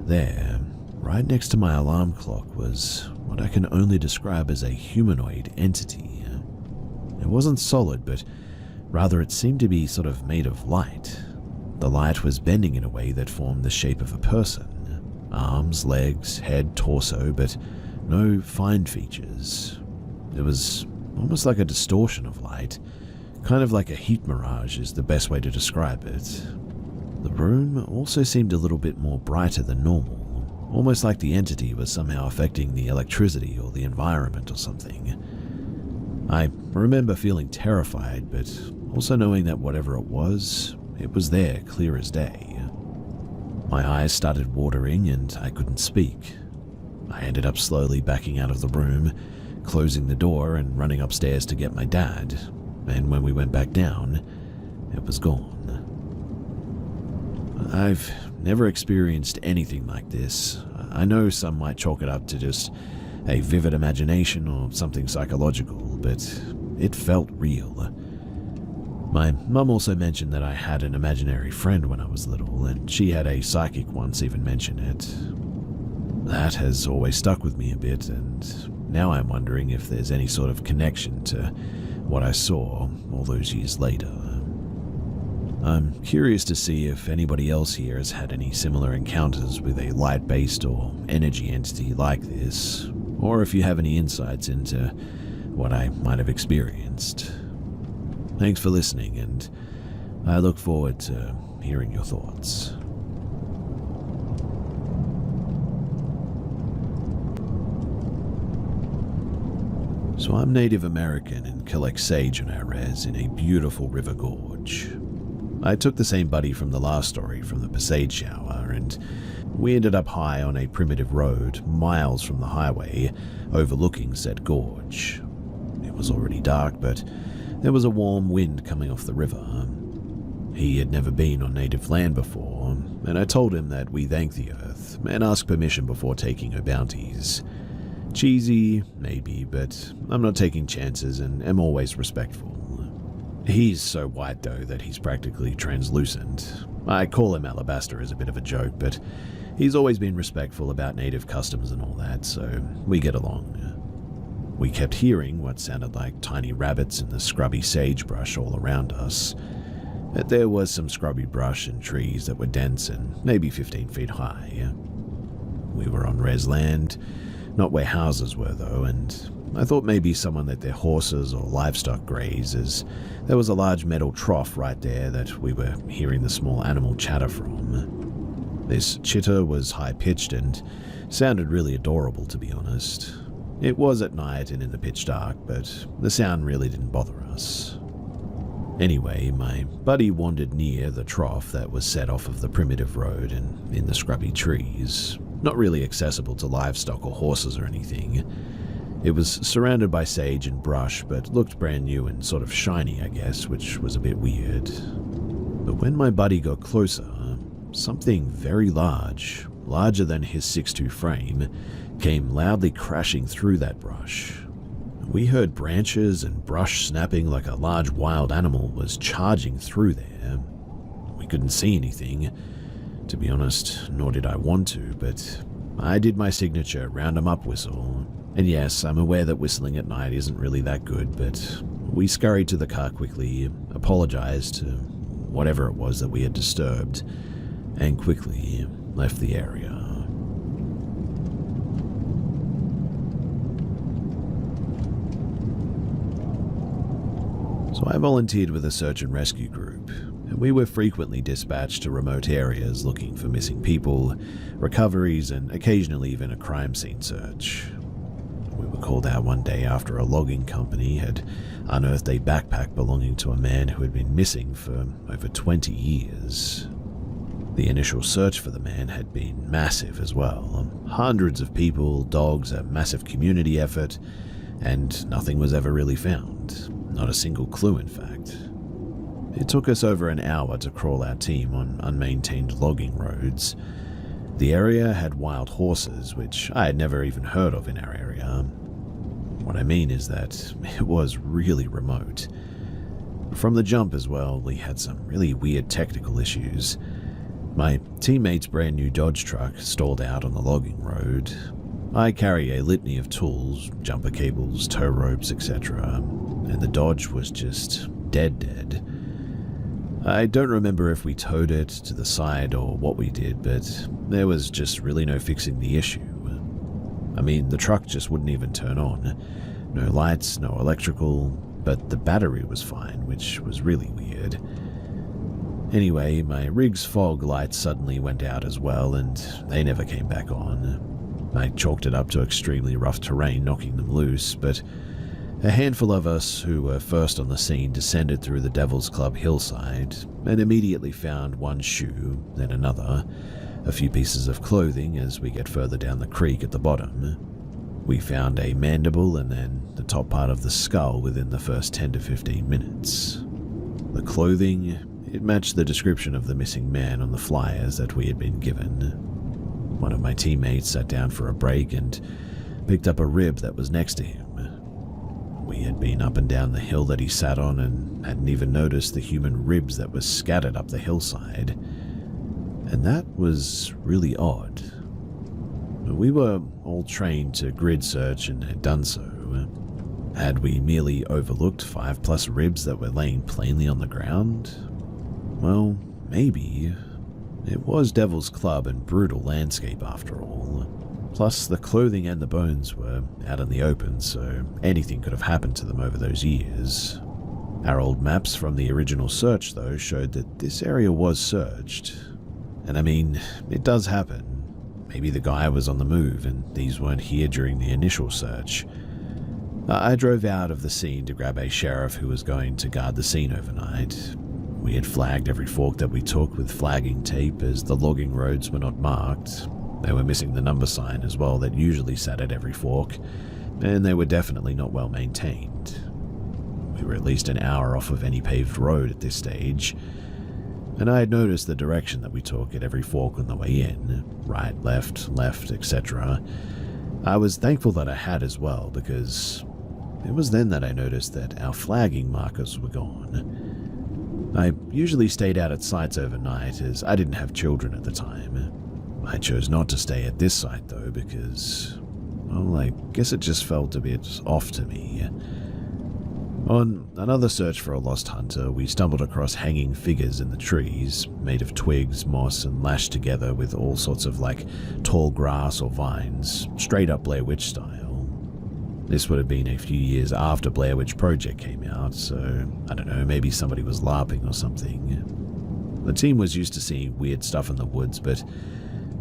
[SPEAKER 1] there, right next to my alarm clock, was what I can only describe as a humanoid entity. It wasn't solid, but rather it seemed to be sort of made of light. The light was bending in a way that formed the shape of a person. Arms, legs, head, torso, but no fine features. It was almost like a distortion of light, kind of like a heat mirage is the best way to describe it. The room also seemed a little bit more brighter than normal, almost like the entity was somehow affecting the electricity or the environment or something. I remember feeling terrified, but also knowing that whatever it was there clear as day. My eyes started watering and I couldn't speak. I ended up slowly backing out of the room, closing the door and running upstairs to get my dad, and when we went back down, it was gone. I've never experienced anything like this. I know some might chalk it up to just a vivid imagination or something psychological, but it felt real. My mum also mentioned that I had an imaginary friend when I was little, and she had a psychic once even mention it. That has always stuck with me a bit, and now I'm wondering if there's any sort of connection to what I saw all those years later. I'm curious to see if anybody else here has had any similar encounters with a light-based or energy entity like this, or if you have any insights into what I might have experienced. Thanks for listening, and I look forward to hearing your thoughts. So I'm Native American and collect sage on our res in a beautiful river gorge. I took the same buddy from the last story from the Passade shower, and we ended up high on a primitive road miles from the highway overlooking said gorge. It was already dark, but there was a warm wind coming off the river. He had never been on native land before, and I told him that we thank the earth and ask permission before taking her bounties. Cheesy, maybe, but I'm not taking chances and am always respectful. He's so white though that he's practically translucent. I call him Alabaster as a bit of a joke, but he's always been respectful about native customs and all that, so we get along. We kept hearing what sounded like tiny rabbits in the scrubby sagebrush all around us. There was some scrubby brush and trees that were dense and maybe 15 feet high. We were on res land, not where houses were though, and I thought maybe someone let their horses or livestock graze, as there was a large metal trough right there that we were hearing the small animal chatter from. This chitter was high-pitched and sounded really adorable, to be honest. It was at night and in the pitch dark, but the sound really didn't bother us. Anyway, my buddy wandered near the trough that was set off of the primitive road and in the scrubby trees, not really accessible to livestock or horses or anything. It was surrounded by sage and brush, but looked brand new and sort of shiny, I guess, which was a bit weird. But when my buddy got closer, something very large, larger than his 6'2" frame, came loudly crashing through that brush. We heard branches and brush snapping like a large wild animal was charging through there. We couldn't see anything, to be honest, nor did I want to, but I did my signature round 'em up whistle. And yes, I'm aware that whistling at night isn't really that good, but we scurried to the car quickly, apologized to whatever it was that we had disturbed, and quickly left the area. So I volunteered with a search and rescue group, and we were frequently dispatched to remote areas looking for missing people, recoveries, and occasionally even a crime scene search. We were called out one day after a logging company had unearthed a backpack belonging to a man who had been missing for over 20 years. The initial search for the man had been massive as well. Hundreds of people, dogs, a massive community effort, and nothing was ever really found. Not a single clue, in fact. It took us over an hour to crawl our team on unmaintained logging roads. The area had wild horses, which I had never even heard of in our area. What I mean is that it was really remote. From the jump as well, we had some really weird technical issues. My teammate's brand new Dodge truck stalled out on the logging road. I carry a litany of tools, jumper cables, tow ropes, etc., and the Dodge was just dead. I don't remember if we towed it to the side or what we did, but there was just really no fixing the issue. I mean, the truck just wouldn't even turn on. No lights, no electrical, but the battery was fine, which was really weird. Anyway, my rig's fog lights suddenly went out as well, and they never came back on. I chalked it up to extremely rough terrain knocking them loose, but a handful of us who were first on the scene descended through the Devil's Club hillside and immediately found one shoe, then another, a few pieces of clothing as we get further down the creek at the bottom. We found a mandible and then the top part of the skull within the first 10 to 15 minutes. The clothing, it matched the description of the missing man on the flyers that we had been given. One of my teammates sat down for a break and picked up a rib that was next to him. We had been up and down the hill that he sat on and hadn't even noticed the human ribs that were scattered up the hillside. And that was really odd. We were all trained to grid search and had done so. Had we merely overlooked 5+ ribs that were laying plainly on the ground? Well, maybe. It was Devil's Club and brutal landscape after all. Plus, the clothing and the bones were out in the open, so anything could have happened to them over those years. Our old maps from the original search, though, showed that this area was searched. And I mean, it does happen. Maybe the guy was on the move and these weren't here during the initial search. I drove out of the scene to grab a sheriff who was going to guard the scene overnight. We had flagged every fork that we took with flagging tape as the logging roads were not marked. They were missing the number sign as well that usually sat at every fork, and they were definitely not well maintained. We were at least an hour off of any paved road at this stage, and I had noticed the direction that we took at every fork on the way in, right, left, etc. I was thankful that I had as well, because it was then that I noticed that our flagging markers were gone. I usually stayed out at sites overnight as I didn't have children at the time. I chose not to stay at this site though because, well, I guess it just felt a bit off to me. On another search for a lost hunter, we stumbled across hanging figures in the trees, made of twigs, moss, and lashed together with all sorts of tall grass or vines, straight up Blair Witch style. This would have been a few years after Blair Witch Project came out, so I don't know, maybe somebody was LARPing or something. The team was used to seeing weird stuff in the woods, but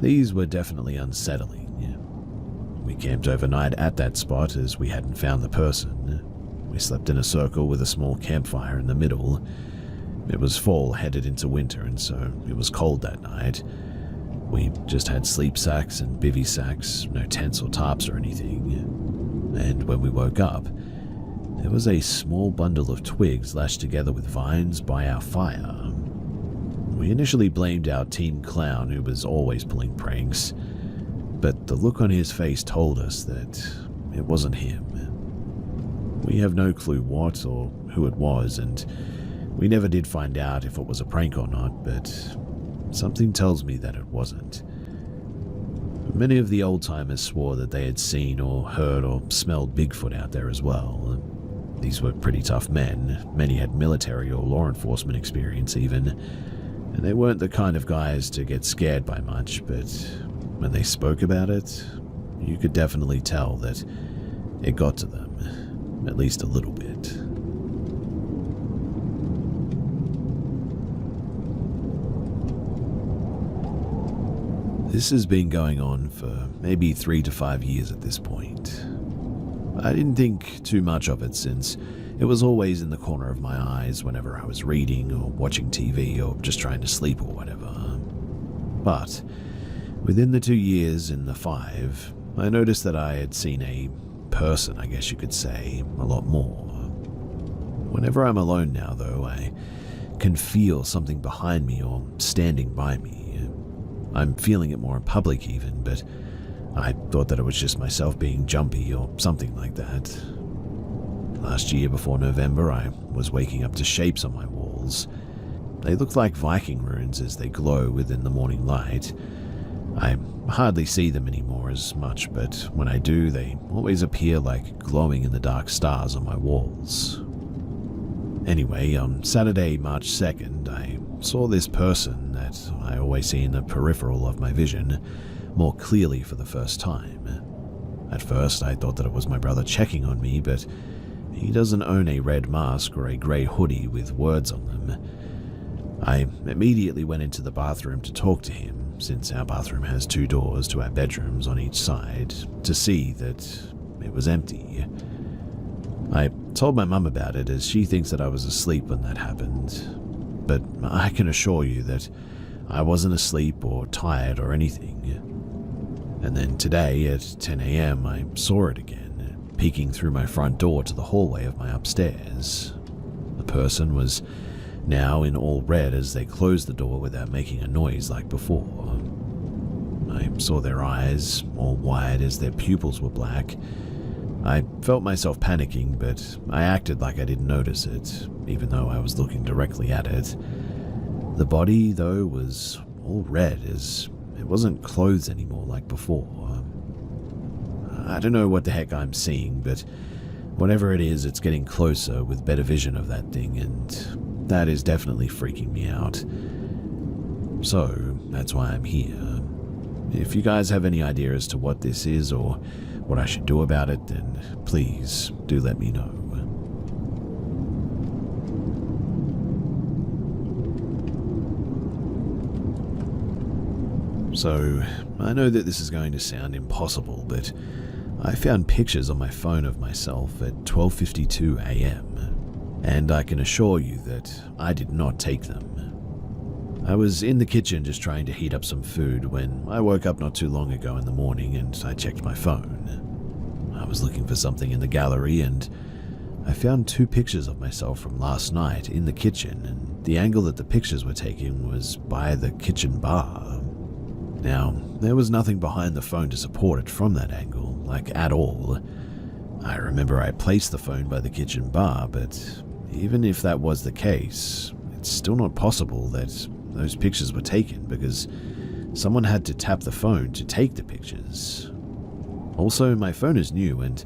[SPEAKER 1] these were definitely unsettling. We camped overnight at that spot as we hadn't found the person. We slept in a circle with a small campfire in the middle. It was fall, headed into winter, and so it was cold that night. We just had sleep sacks and bivy sacks, no tents or tarps or anything. And when we woke up, there was a small bundle of twigs lashed together with vines by our fire. We initially blamed our teen clown who was always pulling pranks, but the look on his face told us that it wasn't him. We have no clue what or who it was, and we never did find out if it was a prank or not, but something tells me that it wasn't. Many of the old-timers swore that they had seen or heard or smelled Bigfoot out there as well. These were pretty tough men. Many had military or law enforcement experience even, and they weren't the kind of guys to get scared by much, but when they spoke about it, you could definitely tell that it got to them, at least a little bit. This has been going on for maybe 3 to 5 years at this point. I didn't think too much of it since it was always in the corner of my eyes whenever I was reading or watching TV or just trying to sleep or whatever. But within the 2 years in the 5, I noticed that I had seen a person, I guess you could say, a lot more. Whenever I'm alone now, though, I can feel something behind me or standing by me. I'm feeling it more in public even, but I thought that it was just myself being jumpy or something like that. Last year before November, I was waking up to shapes on my walls. They look like Viking runes as they glow within the morning light. I hardly see them anymore as much, but when I do, they always appear like glowing in the dark stars on my walls. Anyway, on Saturday, March 2nd, I saw this person that I always see in the peripheral of my vision more clearly for the first time. At first, I thought that it was my brother checking on me, but he doesn't own a red mask or a grey hoodie with words on them. I immediately went into the bathroom to talk to him, since our bathroom has 2 doors to our bedrooms on each side, to see that it was empty. I told my mum about it as she thinks that I was asleep when that happened, but I can assure you that I wasn't asleep or tired or anything. And then today at 10 a.m. I saw it again, peeking through my front door to the hallway of my upstairs. The person was now in all red as they closed the door without making a noise like before. I saw their eyes, all wide as their pupils were black. I felt myself panicking, but I acted like I didn't notice it, even though I was looking directly at it. The body, though, was all red, as it wasn't clothes anymore like before. I don't know what the heck I'm seeing, but whatever it is, it's getting closer with better vision of that thing, and that is definitely freaking me out. So, that's why I'm here. If you guys have any idea as to what this is or what I should do about it, then please do let me know. So, I know that this is going to sound impossible, but I found pictures on my phone of myself at 12:52 a.m., and I can assure you that I did not take them. I was in the kitchen just trying to heat up some food when I woke up not too long ago in the morning and I checked my phone. I was looking for something in the gallery and I found 2 pictures of myself from last night in the kitchen, and the angle that the pictures were taken was by the kitchen bar. Now, there was nothing behind the phone to support it from that angle, like at all. I remember I placed the phone by the kitchen bar, but even if that was the case, it's still not possible that those pictures were taken because someone had to tap the phone to take the pictures. Also, my phone is new and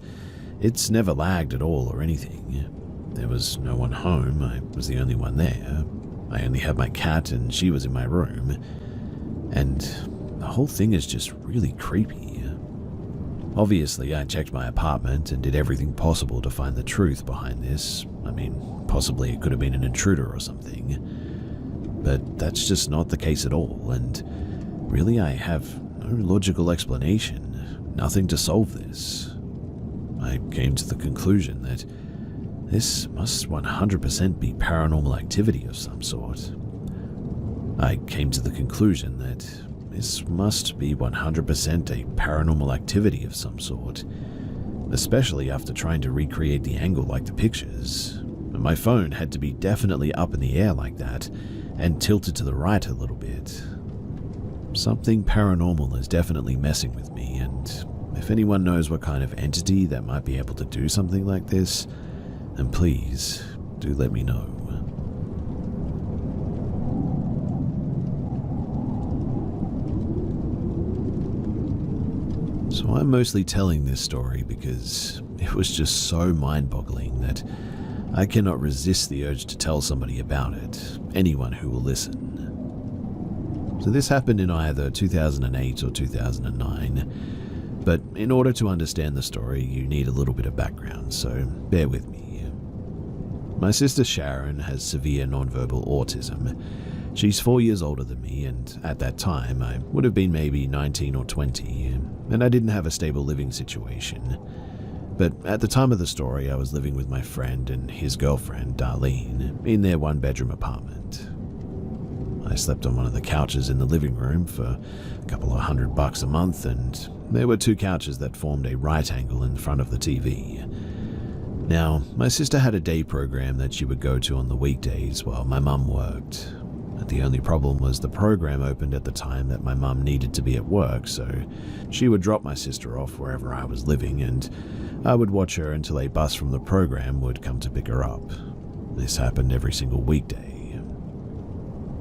[SPEAKER 1] it's never lagged at all or anything. There was no one home, I was the only one there. I only had my cat and she was in my room. And the whole thing is just really creepy. Obviously, I checked my apartment and did everything possible to find the truth behind this. I mean, possibly it could have been an intruder or something. But that's just not the case at all, and really I have no logical explanation, nothing to solve this. I came to the conclusion that this must 100% be paranormal activity of some sort. I came to the conclusion that this must be 100% a paranormal activity of some sort, especially after trying to recreate the angle like the pictures. My phone had to be definitely up in the air like that, and tilted to the right a little bit. Something paranormal is definitely messing with me, and if anyone knows what kind of entity that might be able to do something like this, then please do let me know. So I'm mostly telling this story because it was just so mind-boggling that I cannot resist the urge to tell somebody about it, anyone who will listen. So this happened in either 2008 or 2009, but in order to understand the story, you need a little bit of background, so bear with me. My sister Sharon has severe nonverbal autism. She's 4 years older than me, and at that time I would have been maybe 19 or 20, and I didn't have a stable living situation. But at the time of the story, I was living with my friend and his girlfriend, Darlene, in their one-bedroom apartment. I slept on one of the couches in the living room for a couple of $100 a month, and there were 2 couches that formed a right angle in front of the TV. Now, my sister had a day program that she would go to on the weekdays while my mum worked. The only problem was the program opened at the time that my mum needed to be at work, so she would drop my sister off wherever I was living, and I would watch her until a bus from the program would come to pick her up. This happened every single weekday.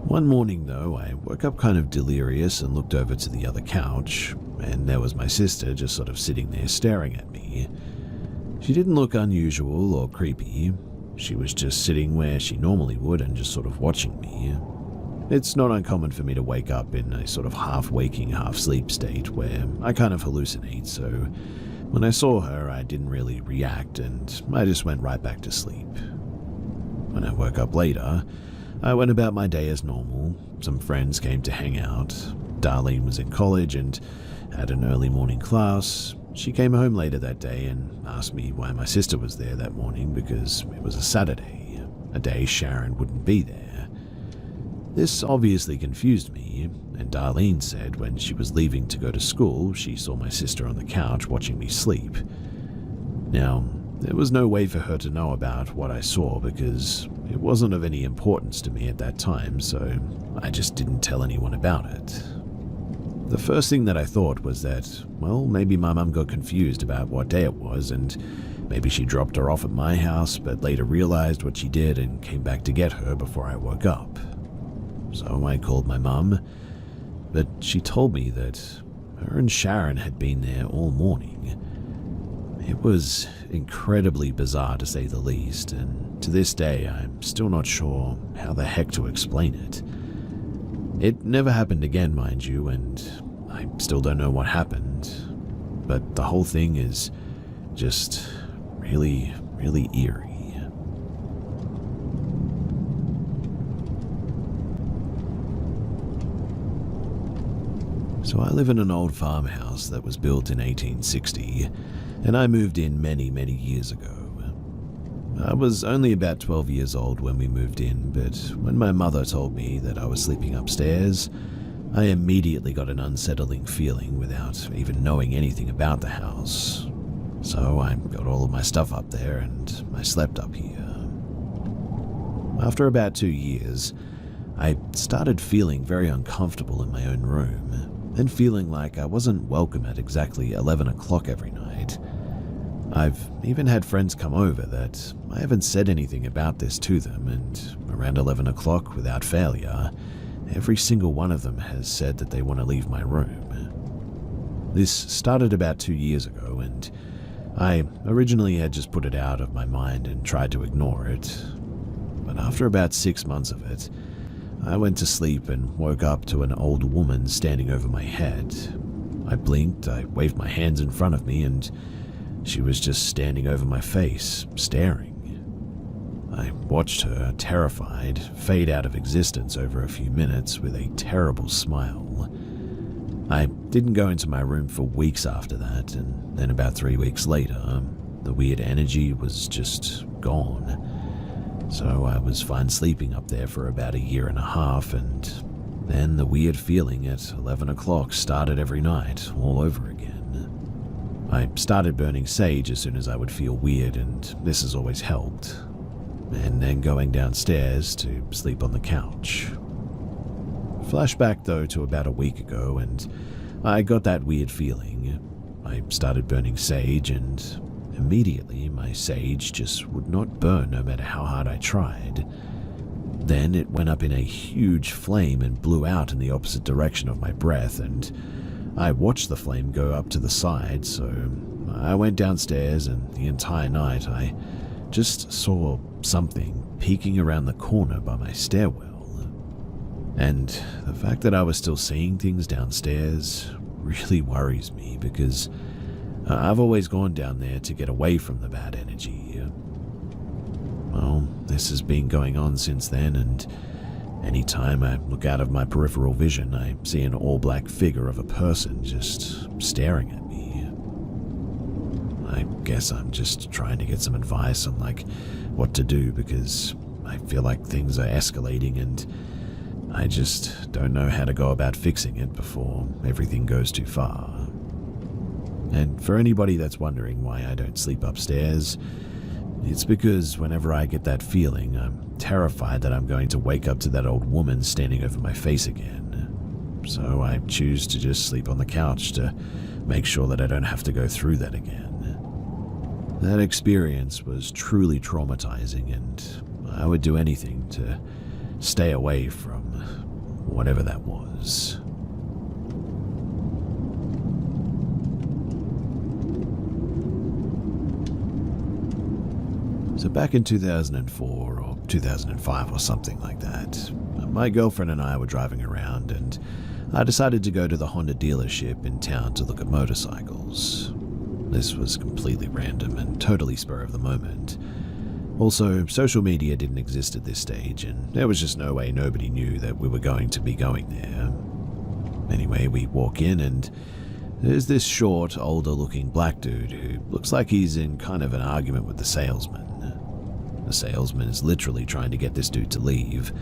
[SPEAKER 1] One morning, though, I woke up kind of delirious and looked over to the other couch, and there was my sister just sort of sitting there staring at me. She didn't look unusual or creepy. She was just sitting where she normally would and just sort of watching me. It's not uncommon for me to wake up in a sort of half-waking, half-sleep state where I kind of hallucinate, so when I saw her, I didn't really react and I just went right back to sleep. When I woke up later, I went about my day as normal. Some friends came to hang out. Darlene was in college and had an early morning class. She came home later that day and asked me why my sister was there that morning because it was a Saturday, a day Sharon wouldn't be there. This obviously confused me, and Darlene said when she was leaving to go to school, she saw my sister on the couch watching me sleep. Now, there was no way for her to know about what I saw because it wasn't of any importance to me at that time, so I just didn't tell anyone about it. The first thing that I thought was that, well, maybe my mum got confused about what day it was, and maybe she dropped her off at my house, but later realized what she did and came back to get her before I woke up. So I called my mum, but she told me that her and Sharon had been there all morning. It was incredibly bizarre to say the least, and to this day I'm still not sure how the heck to explain it. It never happened again, mind you, and I still don't know what happened, but the whole thing is just really, really eerie. So I live in an old farmhouse that was built in 1860, and I moved in many, many years ago. I was only about 12 years old when we moved in, but when my mother told me that I was sleeping upstairs, I immediately got an unsettling feeling without even knowing anything about the house. So I got all of my stuff up there and I slept up here. After about 2 years, I started feeling very uncomfortable in my own room, and feeling like I wasn't welcome at exactly 11 o'clock every night. I've even had friends come over that I haven't said anything about this to them, and around 11 o'clock, without failure, every single one of them has said that they want to leave my room. This started about 2 years ago, and I originally had just put it out of my mind and tried to ignore it. But after about 6 months of it, I went to sleep and woke up to an old woman standing over my head. I blinked, I waved my hands in front of me, and she was just standing over my face, staring. I watched her, terrified, fade out of existence over a few minutes with a terrible smile. I didn't go into my room for weeks after that, and then about 3 weeks later, the weird energy was just gone. So I was fine sleeping up there for about 1.5 years, and then the weird feeling at 11 o'clock started every night, all over again. I started burning sage as soon as I would feel weird, and this has always helped. and then going downstairs to sleep on the couch. Flashback though to about a week ago, and I got that weird feeling. I started burning sage, and immediately my sage just would not burn no matter how hard I tried. Then it went up in a huge flame and blew out in the opposite direction of my breath, and I watched the flame go up to the side, so I went downstairs, and the entire night I just saw something peeking around the corner by my stairwell. And the fact that I was still seeing things downstairs really worries me, because I've always gone down there to get away from the bad energy. Well, this has been going on since then, and anytime I look out of my peripheral vision, I see an all-black figure of a person just staring at me. I guess I'm just trying to get some advice on what to do, because I feel like things are escalating and I just don't know how to go about fixing it before everything goes too far. And for anybody that's wondering why I don't sleep upstairs, it's because whenever I get that feeling, I'm terrified that I'm going to wake up to that old woman standing over my face again. So I choose to just sleep on the couch to make sure that I don't have to go through that again. That experience was truly traumatizing, and I would do anything to stay away from whatever that was. So back in 2004 or 2005 or something like that, my girlfriend and I were driving around, and I decided to go to the Honda dealership in town to look at motorcycles. This was completely random and totally spur of the moment. Also, social media didn't exist at this stage, and there was just no way nobody knew that we were going to be going there. Anyway, we walk in, and there's this short, older-looking black dude who looks like he's in kind of an argument with the salesman. The salesman is literally trying to get this dude to leave,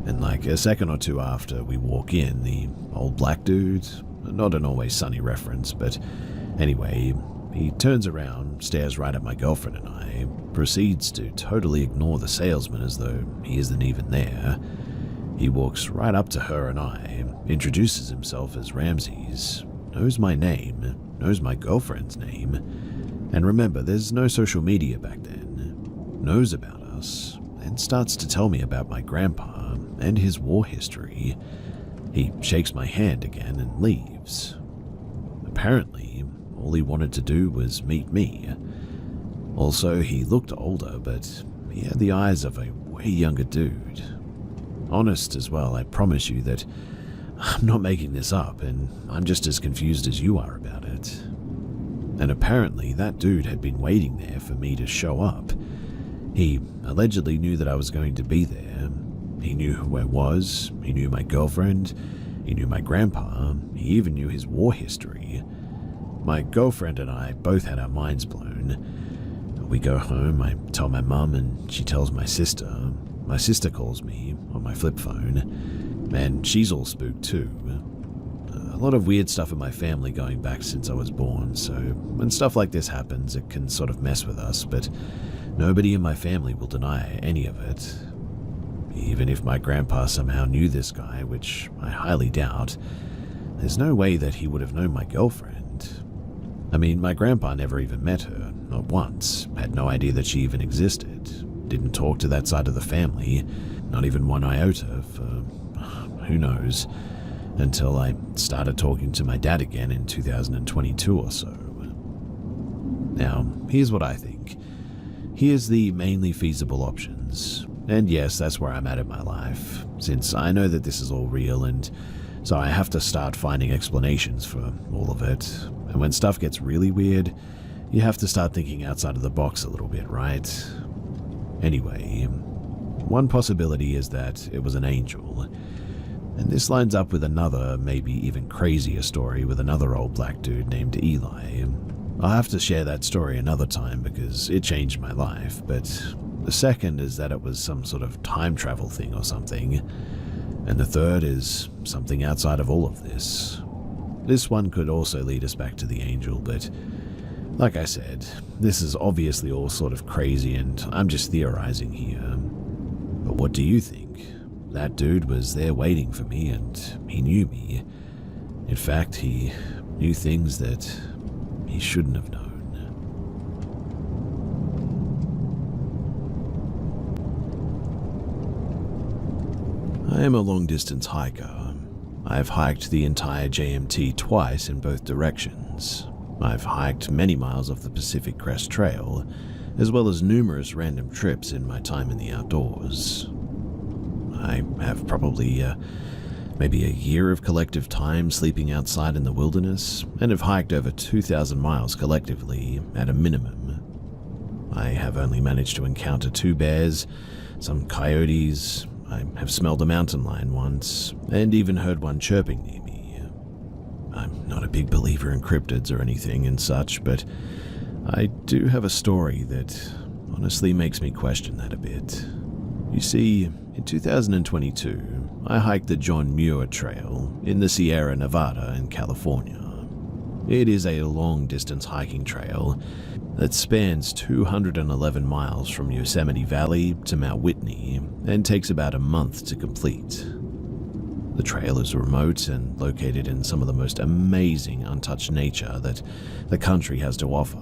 [SPEAKER 1] and a second or two after we walk in, the old black dude, not an Always Sunny reference, but anyway, he turns around, stares right at my girlfriend and I, proceeds to totally ignore the salesman as though he isn't even there. He walks right up to her and I, introduces himself as Ramses, knows my name, knows my girlfriend's name, and remember, there's no social media back then, knows about us, and starts to tell me about my grandpa and his war history. He shakes my hand again and leaves. Apparently, all he wanted to do was meet me. Also, he looked older, but he had the eyes of a way younger dude. Honest as well, I promise you that I'm not making this up, and I'm just as confused as you are about it. And apparently, that dude had been waiting there for me to show up. He allegedly knew that I was going to be there. He knew who I was, he knew my girlfriend, he knew my grandpa, he even knew his war history. My girlfriend and I both had our minds blown. We go home, I tell my mum, and she tells my sister. My sister calls me on my flip phone, and she's all spooked too. A lot of weird stuff in my family going back since I was born, so when stuff like this happens, it can sort of mess with us, but nobody in my family will deny any of it. Even if my grandpa somehow knew this guy, which I highly doubt, there's no way that he would have known my girlfriend. I mean, my grandpa never even met her, not once, had no idea that she even existed, didn't talk to that side of the family, not even one iota for who knows, until I started talking to my dad again in 2022 or so. Now, here's what I think. Here's the mainly feasible options. And yes, that's where I'm at in my life, since I know that this is all real, and so I have to start finding explanations for all of it. And when stuff gets really weird, you have to start thinking outside of the box a little bit, right? Anyway, one possibility is that it was an angel. And this lines up with another, maybe even crazier story with another old black dude named Eli. I'll have to share that story another time because it changed my life, but the second is that it was some sort of time travel thing or something. And the third is something outside of all of this. This one could also lead us back to the angel, but Like I said, this is obviously all sort of crazy and I'm just theorizing here. But what do you think? That dude was there waiting for me and he knew me. In fact, he knew things that he shouldn't have known. I am a long-distance hiker. I've hiked the entire JMT twice in both directions. I've hiked many miles of the Pacific Crest Trail, as well as numerous random trips in my time in the outdoors. I have probably maybe a year of collective time sleeping outside in the wilderness, and have hiked over 2,000 miles collectively at a minimum. I have only managed to encounter 2 bears, some coyotes. I have smelled a mountain lion once, and even heard one chirping near me. I'm not a big believer in cryptids or anything and such, but I do have a story that honestly makes me question that a bit. You see, in 2022, I hiked the John Muir Trail in the Sierra Nevada in California. It is a long-distance hiking trail that spans 211 miles from Yosemite Valley to Mount Whitney and takes about a month to complete. The trail is remote and located in some of the most amazing untouched nature that the country has to offer.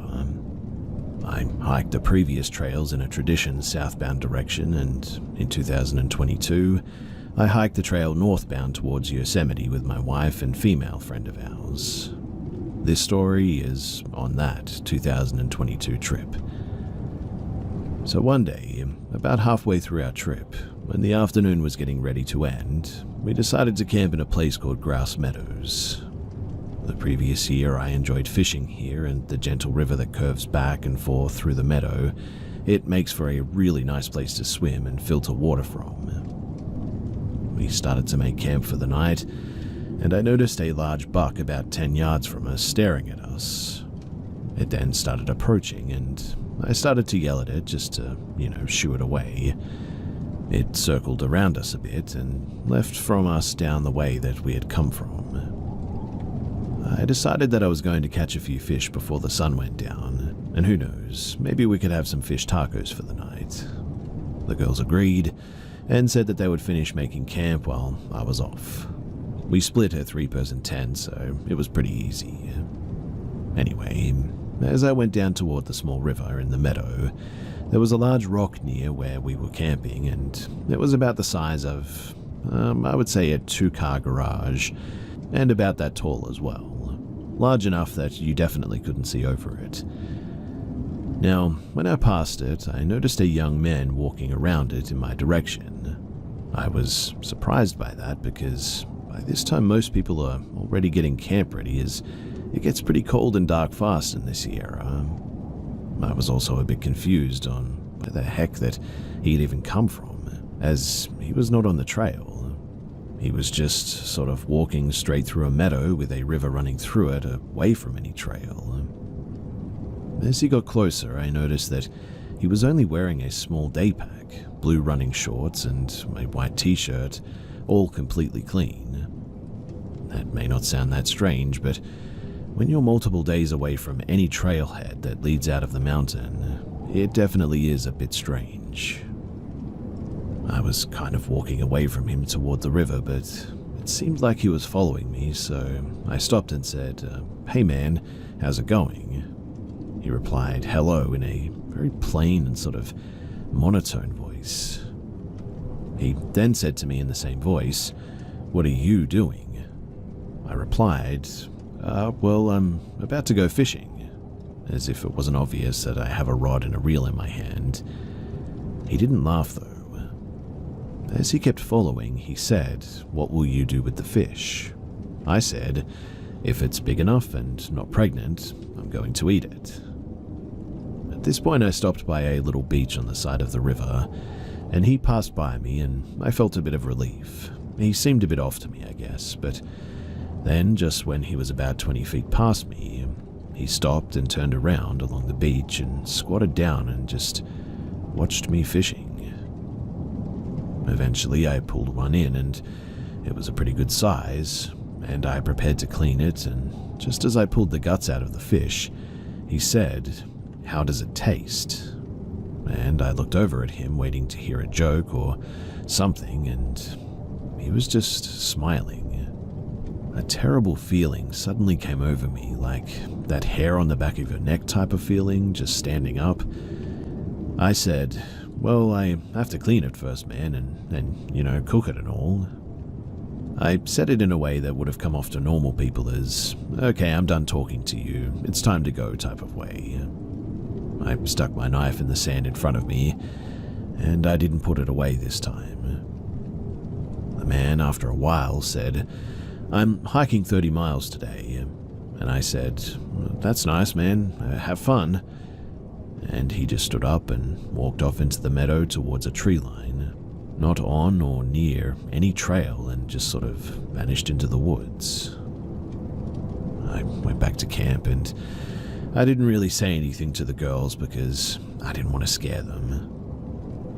[SPEAKER 1] I hiked the previous trails in a tradition southbound direction, and in 2022, I hiked the trail northbound towards Yosemite with my wife and female friend of ours. This story is on that 2022 trip. So one day, about halfway through our trip, when the afternoon was getting ready to end, we decided to camp in a place called Grouse Meadows. The previous year I enjoyed fishing here, and the gentle river that curves back and forth through the meadow, it makes for a really nice place to swim and filter water from. We started to make camp for the night, and I noticed a large buck about 10 yards from us staring at us. It then started approaching, and I started to yell at it just to, shoo it away. It circled around us a bit and left from us down the way that we had come from. I decided that I was going to catch a few fish before the sun went down, and who knows, maybe we could have some fish tacos for the night. The girls agreed and said that they would finish making camp while I was off. We split a 3-person tent, so it was pretty easy. Anyway, as I went down toward the small river in the meadow, there was a large rock near where we were camping, and it was about the size of, I would say, a 2-car garage, and about that tall as well. Large enough that you definitely couldn't see over it. Now, when I passed it, I noticed a young man walking around it in my direction. I was surprised by that because by this time most people are already getting camp ready, as it gets pretty cold and dark fast in this Sierra. I was also a bit confused on where the heck that he'd even come from, as he was not on the trail. He was just sort of walking straight through a meadow with a river running through it, away from any trail. As he got closer, I noticed that he was only wearing a small day pack, blue running shorts, and a white t-shirt, all completely clean. That may not sound that strange, but when you're multiple days away from any trailhead that leads out of the mountain, it definitely is a bit strange. I was kind of walking away from him toward the river, but it seemed like he was following me, so I stopped and said, "Hey man, how's it going?" He replied, "Hello," in a very plain and sort of monotone voice. He then said to me in the same voice, "What are you doing?" I replied, "Well, I'm about to go fishing," as if it wasn't obvious that I have a rod and a reel in my hand. He didn't laugh though. As he kept following, he said, "What will you do with the fish?" I said, "If it's big enough and not pregnant, I'm going to eat it." At this point, I stopped by a little beach on the side of the river, and he passed by me, and I felt a bit of relief. He seemed a bit off to me, I guess, but then, just when he was about 20 feet past me, he stopped and turned around along the beach and squatted down and just watched me fishing. Eventually, I pulled one in, and it was a pretty good size, and I prepared to clean it, and just as I pulled the guts out of the fish, He said, "How does it taste?" And I looked over at him, waiting to hear a joke or something, and he was just smiling. A terrible feeling suddenly came over me, like that hair on the back of your neck type of feeling, just standing up. I said, "Well, I have to clean it first, man, and cook it and all." I said it in a way that would have come off to normal people as, "Okay, I'm done talking to you, it's time to go" type of way. I stuck my knife in the sand in front of me, and I didn't put it away this time. The man, after a while, said, "I'm hiking 30 miles today." And I said, "That's nice, man. Have fun." And he just stood up and walked off into the meadow towards a tree line, not on or near any trail, and just sort of vanished into the woods. I went back to camp, and I didn't really say anything to the girls because I didn't want to scare them.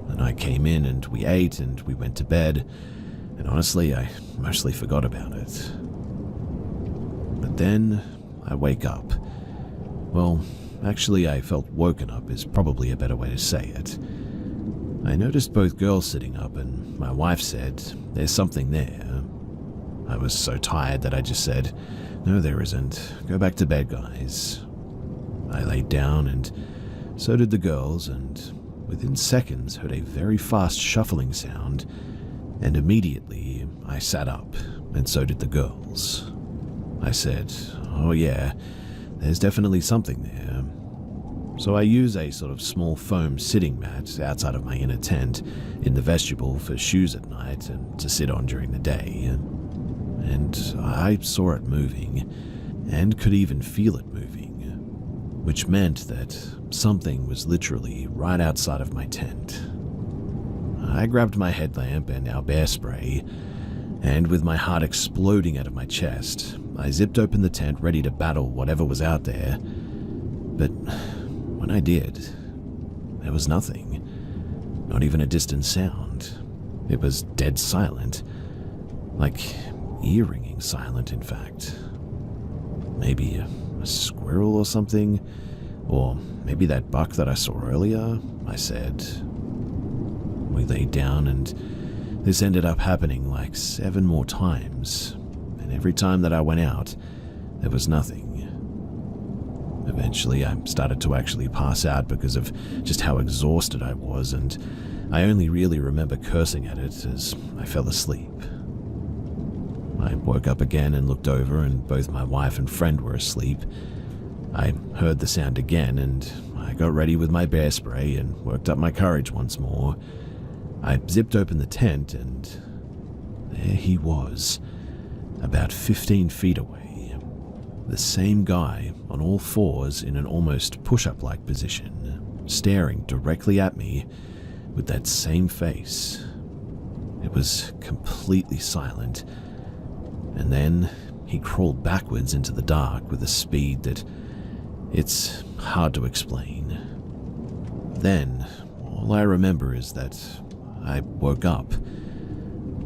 [SPEAKER 1] The night came in and we ate and we went to bed, and honestly, I mostly forgot about it. But then I wake up. Well, actually, I felt woken up is probably a better way to say it. I noticed both girls sitting up, and my wife said, "There's something there." I was so tired that I just said, "No, there isn't. Go back to bed, guys." I laid down, and so did the girls, and within seconds heard a very fast shuffling sound, and immediately I sat up, and so did the girls. I said, "Oh yeah, there's definitely something there." So I use a sort of small foam sitting mat outside of my inner tent in the vestibule for shoes at night and to sit on during the day. And I saw it moving, and could even feel it moving, which meant that something was literally right outside of my tent. I grabbed my headlamp and our bear spray, and with my heart exploding out of my chest, I zipped open the tent ready to battle whatever was out there. But when I did, there was nothing. Not even a distant sound. It was dead silent. Like ear-ringing silent, in fact. Maybe a squirrel or something? Or maybe that buck that I saw earlier? I said. We laid down, and this ended up happening like 7 more times. And every time that I went out, there was nothing. Eventually, I started to actually pass out because of just how exhausted I was, and I only really remember cursing at it as I fell asleep. I woke up again and looked over, and both my wife and friend were asleep. I heard the sound again, and I got ready with my bear spray and worked up my courage once more. I zipped open the tent, and there he was, about 15 feet away. The same guy on all fours in an almost push-up-like position, staring directly at me with that same face. It was completely silent, and then he crawled backwards into the dark with a speed that it's hard to explain. Then, all I remember is that I woke up.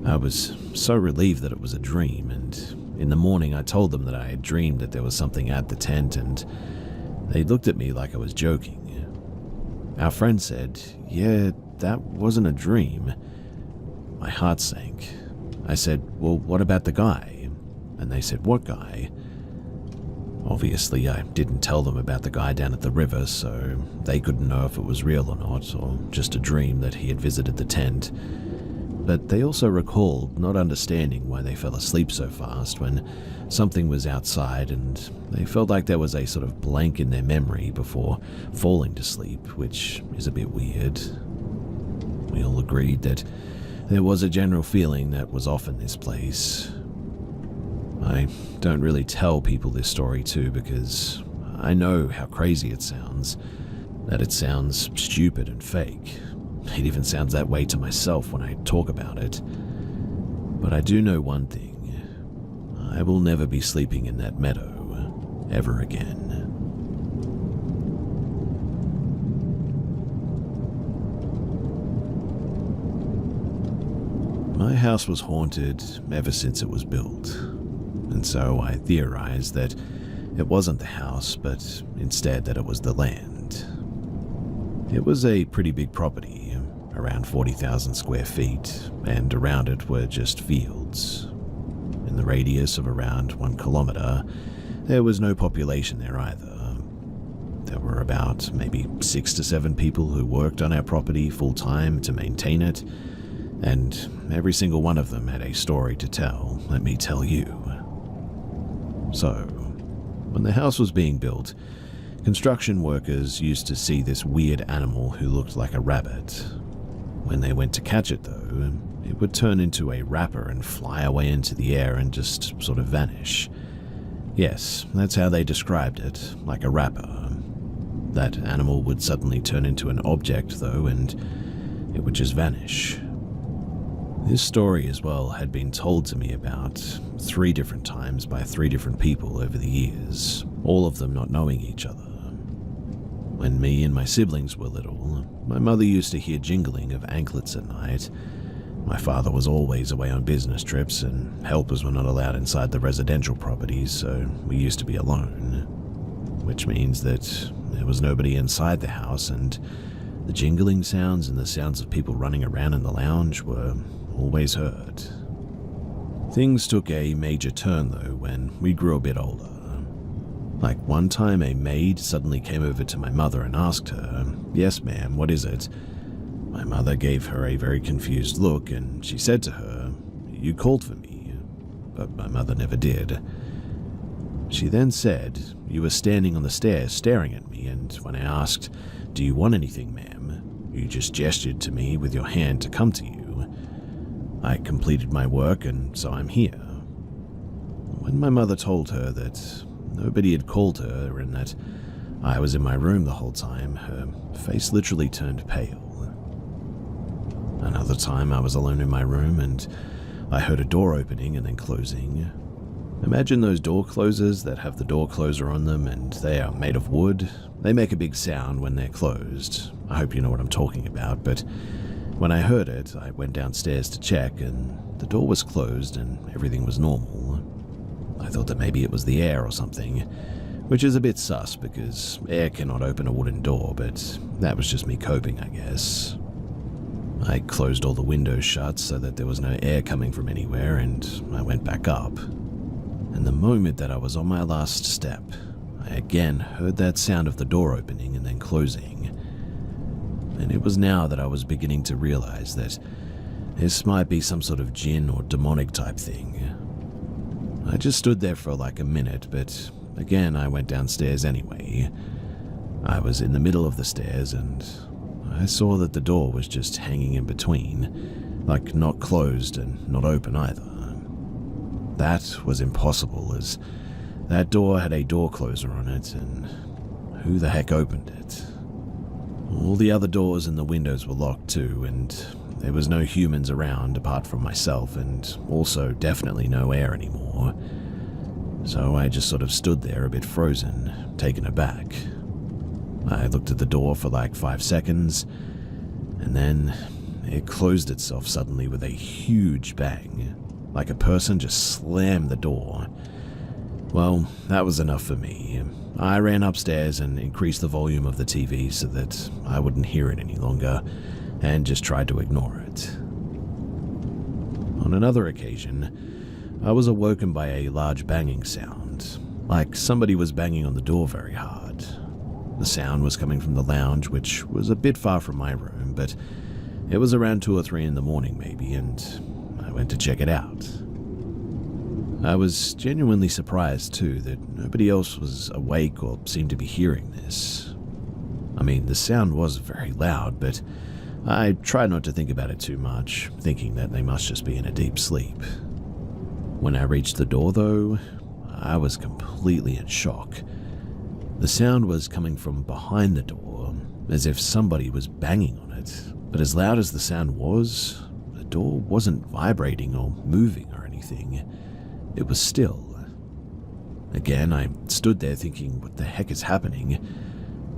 [SPEAKER 1] I was so relieved that it was a dream, and in the morning I told them that I had dreamed that there was something at the tent, and they looked at me like I was joking. Our friend said, "Yeah, that wasn't a dream." My heart sank. I said, "Well, what about the guy?" And they said, "What guy?" Obviously, I didn't tell them about the guy down at the river, so they couldn't know if it was real or not, or just a dream that he had visited the tent. But they also recalled not understanding why they fell asleep so fast when something was outside, and they felt like there was a sort of blank in their memory before falling to sleep, which is a bit weird. We all agreed that there was a general feeling that was off in this place. I don't really tell people this story too because I know how crazy it sounds, that it sounds stupid and fake. It even sounds that way to myself when I talk about it. But I do know one thing. I will never be sleeping in that meadow ever again. My house was haunted ever since it was built, and so I theorized that it wasn't the house, but instead that it was the land. It was a pretty big property, around 40,000 square feet, and around it were just fields. In the radius of around 1 kilometer, there was no population there either. There were about maybe 6 to 7 people who worked on our property full-time to maintain it, and every single one of them had a story to tell, let me tell you. So, when the house was being built, construction workers used to see this weird animal who looked like a rabbit. When they went to catch it though, it would turn into a rapper and fly away into the air and just sort of vanish. Yes, that's how they described it, like a rapper. That animal would suddenly turn into an object though, and it would just vanish. This story as well had been told to me about 3 different times by 3 different people over the years, all of them not knowing each other. When me and my siblings were little, my mother used to hear jingling of anklets at night. My father was always away on business trips, and helpers were not allowed inside the residential properties, so we used to be alone. Which means that there was nobody inside the house, and the jingling sounds and the sounds of people running around in the lounge were always heard. Things took a major turn though when we grew a bit older. Like one time a maid suddenly came over to my mother and asked her, "Yes ma'am, what is it?" My mother gave her a very confused look and she said to her, "You called for me," but my mother never did. She then said, "You were standing on the stairs staring at me, and when I asked, 'Do you want anything ma'am?' you just gestured to me with your hand to come to you. I completed my work and so I'm here." When my mother told her that nobody had called her and that I was in my room the whole time, her face literally turned pale. Another time I was alone in my room and I heard a door opening and then closing. Imagine those door closers that have the door closer on them and they are made of wood. They make a big sound when they're closed. I hope you know what I'm talking about, but when I heard it, I went downstairs to check and the door was closed and everything was normal. I thought that maybe it was the air or something, which is a bit sus because air cannot open a wooden door, but that was just me coping, I guess. I closed all the windows shut so that there was no air coming from anywhere and I went back up. And the moment that I was on my last step, I again heard that sound of the door opening and then closing. And it was now that I was beginning to realize that this might be some sort of jinn or demonic type thing. I just stood there for like a minute, but again I went downstairs anyway. I was in the middle of the stairs and I saw that the door was just hanging in between, like not closed and not open either. That was impossible, as that door had a door closer on it, and who the heck opened it? All the other doors and the windows were locked too, and there was no humans around apart from myself, and also definitely no air anymore. So I just sort of stood there a bit frozen, taken aback. I looked at the door for like 5 seconds, and then it closed itself suddenly with a huge bang, like a person just slammed the door. Well, that was enough for me. I ran upstairs and increased the volume of the TV so that I wouldn't hear it any longer, and just tried to ignore it. On another occasion, I was awoken by a large banging sound, like somebody was banging on the door very hard. The sound was coming from the lounge, which was a bit far from my room, but it was around 2 or 3 in the morning maybe, and I went to check it out. I was genuinely surprised too that nobody else was awake or seemed to be hearing this. I mean, the sound was very loud, but I tried not to think about it too much, thinking that they must just be in a deep sleep. When I reached the door though, I was completely in shock. The sound was coming from behind the door, as if somebody was banging on it, but as loud as the sound was, the door wasn't vibrating or moving or anything. It was still. Again, I stood there thinking, what the heck is happening?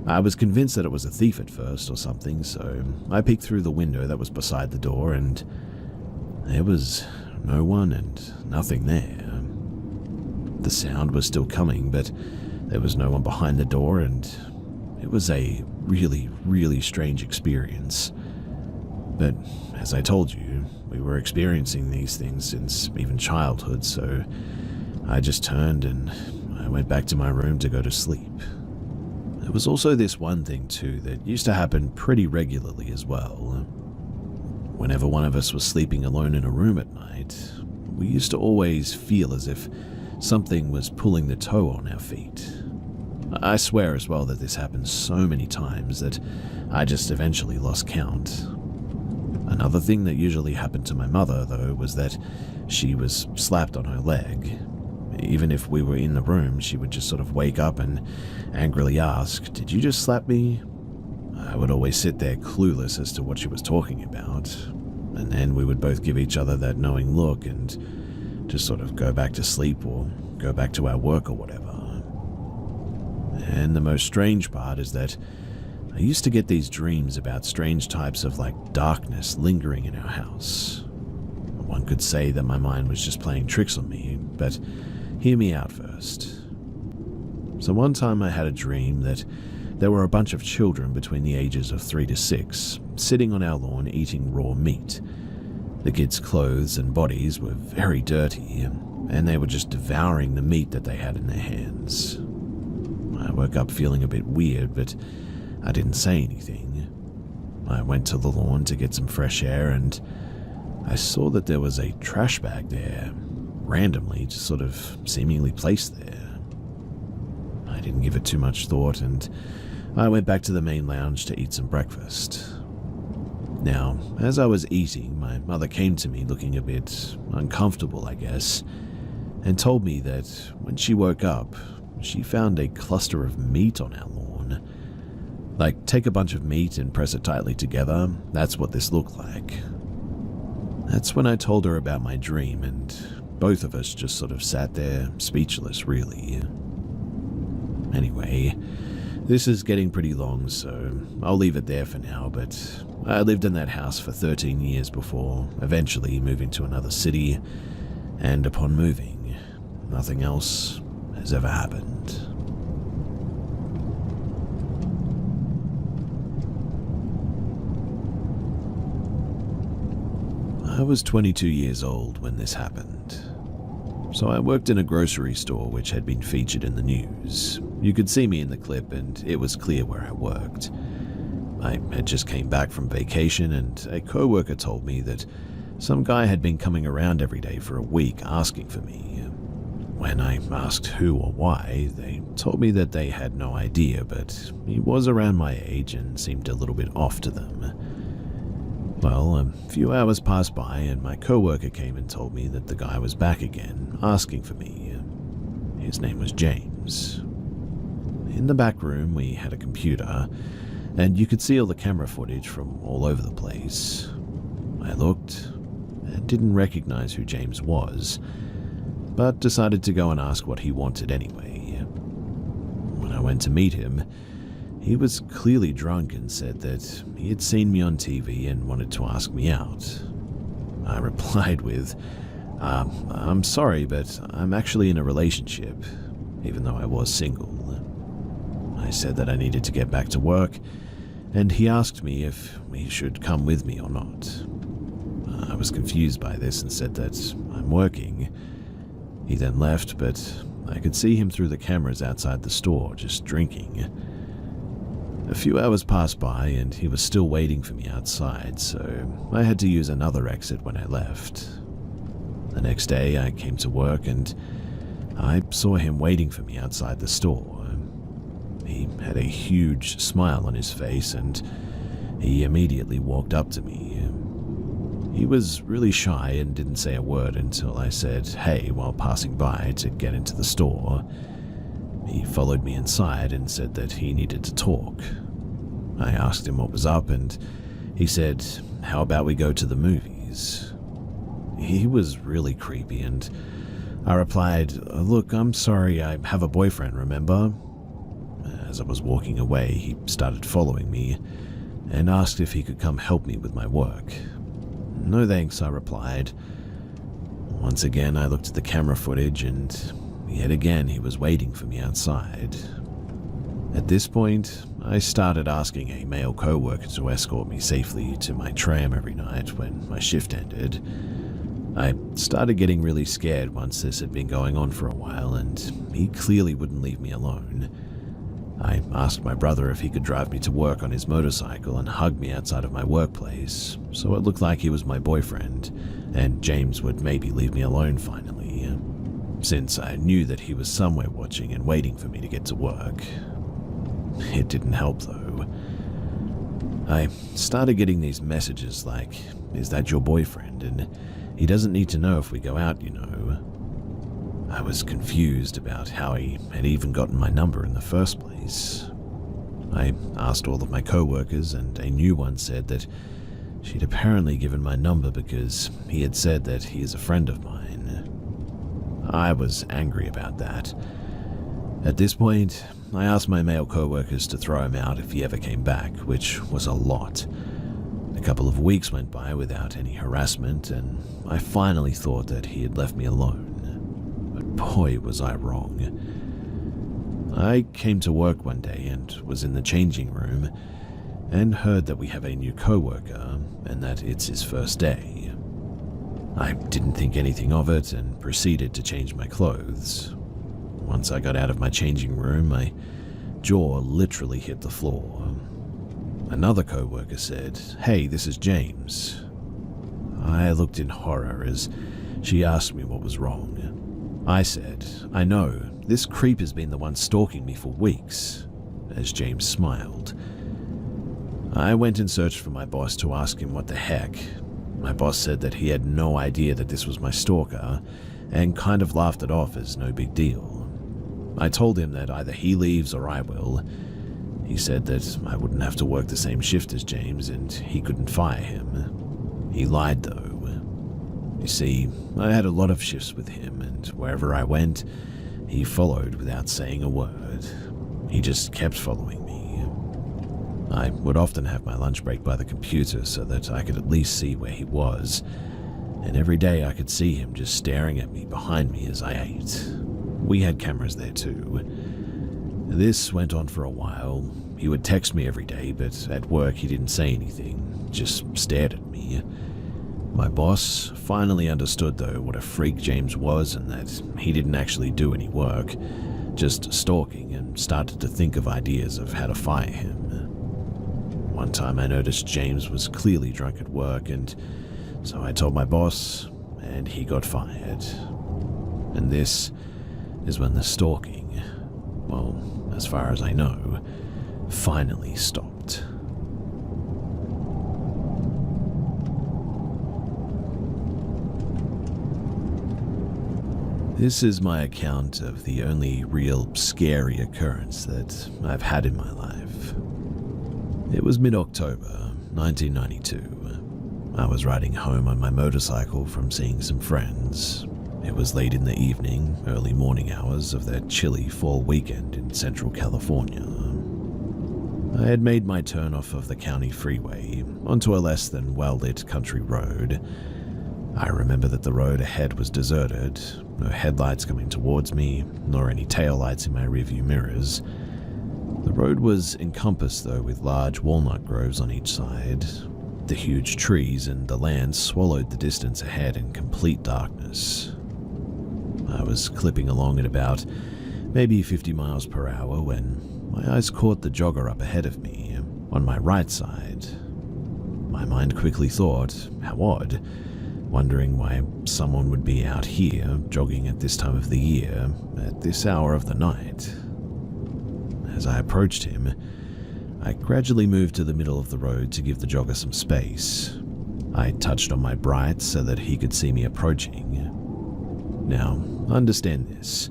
[SPEAKER 1] I was convinced that it was a thief at first or something, so I peeked through the window that was beside the door, and there was no one and nothing there. The sound was still coming, but There was no one behind the door, and it was a really, really strange experience. But as I told you, we were experiencing these things since even childhood, so I just turned and I went back to my room to go to sleep. There was also this one thing too that used to happen pretty regularly as well. Whenever one of us was sleeping alone in a room at night, we used to always feel as if something was pulling the toe on our feet. I swear as well that this happened so many times that I just eventually lost count. Another thing that usually happened to my mother, though, was that she was slapped on her leg. Even if we were in the room, she would just sort of wake up and angrily ask, "Did you just slap me?" I would always sit there clueless as to what she was talking about, and then we would both give each other that knowing look and just sort of go back to sleep or go back to our work or whatever. And the most strange part is that I used to get these dreams about strange types of darkness lingering in our house. One could say that my mind was just playing tricks on me, but hear me out first. So one time I had a dream that there were a bunch of children between the ages of 3 to 6 sitting on our lawn eating raw meat. The kids' clothes and bodies were very dirty, and they were just devouring the meat that they had in their hands. I woke up feeling a bit weird, but I didn't say anything. I went to the lawn to get some fresh air, and I saw that there was a trash bag there, randomly just sort of seemingly placed there. I didn't give it too much thought, and I went back to the main lounge to eat some breakfast. Now, as I was eating, my mother came to me looking a bit uncomfortable, I guess, and told me that when she woke up, she found a cluster of meat on our lawn. Take a bunch of meat and press it tightly together, that's what this looked like. That's when I told her about my dream, and both of us just sort of sat there, speechless really. Anyway, this is getting pretty long, so I'll leave it there for now, but I lived in that house for 13 years before eventually moving to another city, and upon moving, nothing else has ever happened. I was 22 years old when this happened. So I worked in a grocery store which had been featured in the news. You could see me in the clip and it was clear where I worked. I had just came back from vacation and a co-worker told me that some guy had been coming around every day for a week asking for me. When I asked who or why, they told me that they had no idea, but he was around my age and seemed a little bit off to them. Well, a few hours passed by and my co-worker came and told me that the guy was back again, asking for me. His name was James. In the back room, we had a computer, and you could see all the camera footage from all over the place. I looked and didn't recognize who James was, but decided to go and ask what he wanted anyway. When I went to meet him, he was clearly drunk and said that he had seen me on TV and wanted to ask me out. I replied with, I'm sorry, but I'm actually in a relationship, even though I was single. I said that I needed to get back to work, and he asked me if he should come with me or not. I was confused by this and said that I'm working. He then left, but I could see him through the cameras outside the store, just drinking. A few hours passed by and he was still waiting for me outside, so I had to use another exit when I left. The next day I came to work and I saw him waiting for me outside the store. He had a huge smile on his face and he immediately walked up to me. He was really shy and didn't say a word until I said hey while passing by to get into the store. He followed me inside and said that he needed to talk. I asked him what was up and he said, how about we go to the movies? He was really creepy and I replied, look, I'm sorry, I have a boyfriend, remember? As I was walking away, he started following me and asked if he could come help me with my work. No thanks, I replied. Once again, I looked at the camera footage and Yet again, he was waiting for me outside. At this point, I started asking a male co-worker to escort me safely to my tram every night when my shift ended. I started getting really scared once this had been going on for a while, and he clearly wouldn't leave me alone. I asked my brother if he could drive me to work on his motorcycle and hug me outside of my workplace, so it looked like he was my boyfriend, and James would maybe leave me alone finally, since I knew that he was somewhere watching and waiting for me to get to work. It didn't help though. I started getting these messages like, "Is that your boyfriend? And he doesn't need to know if we go out, you know." I was confused about how he had even gotten my number in the first place. I asked all of my co-workers, and a new one said that she'd apparently given my number because he had said that he is a friend of mine. I was angry about that. At this point, I asked my male co-workers to throw him out if he ever came back, which was a lot. A couple of weeks went by without any harassment, and I finally thought that he had left me alone. But boy, was I wrong. I came to work one day and was in the changing room and heard that we have a new co-worker and that it's his first day. I didn't think anything of it and proceeded to change my clothes. Once I got out of my changing room, my jaw literally hit the floor. Another co-worker said, "Hey, this is James." I looked in horror as she asked me what was wrong. I said, "I know, this creep has been the one stalking me for weeks," as James smiled. I went and searched for my boss to ask him what the heck. My boss said that he had no idea that this was my stalker and kind of laughed it off as no big deal. I told him that either he leaves or I will. He said that I wouldn't have to work the same shift as James and he couldn't fire him. He lied though. You see, I had a lot of shifts with him, and wherever I went, he followed without saying a word. He just kept following me. I would often have my lunch break by the computer so that I could at least see where he was, and every day I could see him just staring at me behind me as I ate. We had cameras there too. This went on for a while. He would text me every day, but at work he didn't say anything, just stared at me. My boss finally understood though what a freak James was and that he didn't actually do any work, just stalking, and started to think of ideas of how to fire him. One time I noticed James was clearly drunk at work, and so I told my boss and he got fired. And this is when the stalking, well, as far as I know, finally stopped. This is my account of the only real scary occurrence that I've had in my life. It was mid-October, 1992. I was riding home on my motorcycle from seeing some friends. It was late in the evening, early morning hours of that chilly fall weekend in Central California. I had made my turn off of the county freeway onto a less than well-lit country road. I remember that the road ahead was deserted, no headlights coming towards me, nor any taillights in my rearview mirrors. The road was encompassed though with large walnut groves on each side. The huge trees and the land swallowed the distance ahead in complete darkness. I was clipping along at about maybe 50 miles per hour when my eyes caught the jogger up ahead of me, on my right side. My mind quickly thought, how odd, wondering why someone would be out here jogging at this time of the year, at this hour of the night. As I approached him, I gradually moved to the middle of the road to give the jogger some space. I touched on my brights so that he could see me approaching. Now, understand this.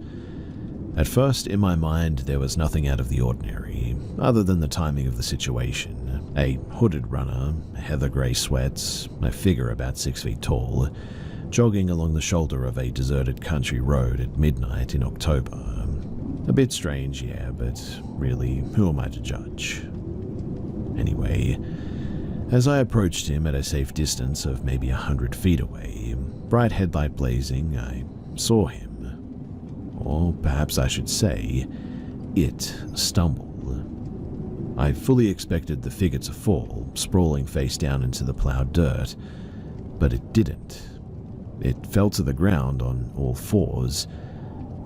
[SPEAKER 1] At first, in my mind, there was nothing out of the ordinary, other than the timing of the situation. A hooded runner, heather grey sweats, a figure about 6 feet tall, jogging along the shoulder of a deserted country road at midnight in October. A bit strange, yeah, but really, who am I to judge? Anyway, as I approached him at a safe distance of maybe 100 feet away, bright headlight blazing, I saw him. or perhaps I should say, it stumble. I fully expected the figure to fall, sprawling face down into the plowed dirt, but it didn't. It fell to the ground on all fours,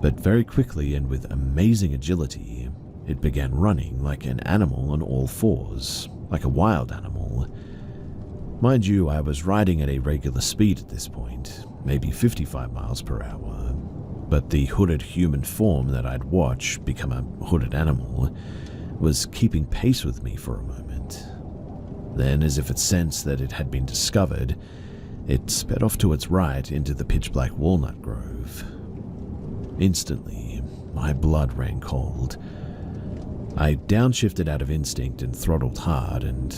[SPEAKER 1] but very quickly and with amazing agility, it began running like an animal on all fours, like a wild animal. Mind you, I was riding at a regular speed at this point, maybe 55 miles per hour, but the hooded human form that I'd watched become a hooded animal was keeping pace with me for a moment. Then, as if it sensed that it had been discovered, it sped off to its right into the pitch-black walnut grove. Instantly, my blood ran cold. I downshifted out of instinct and throttled hard, and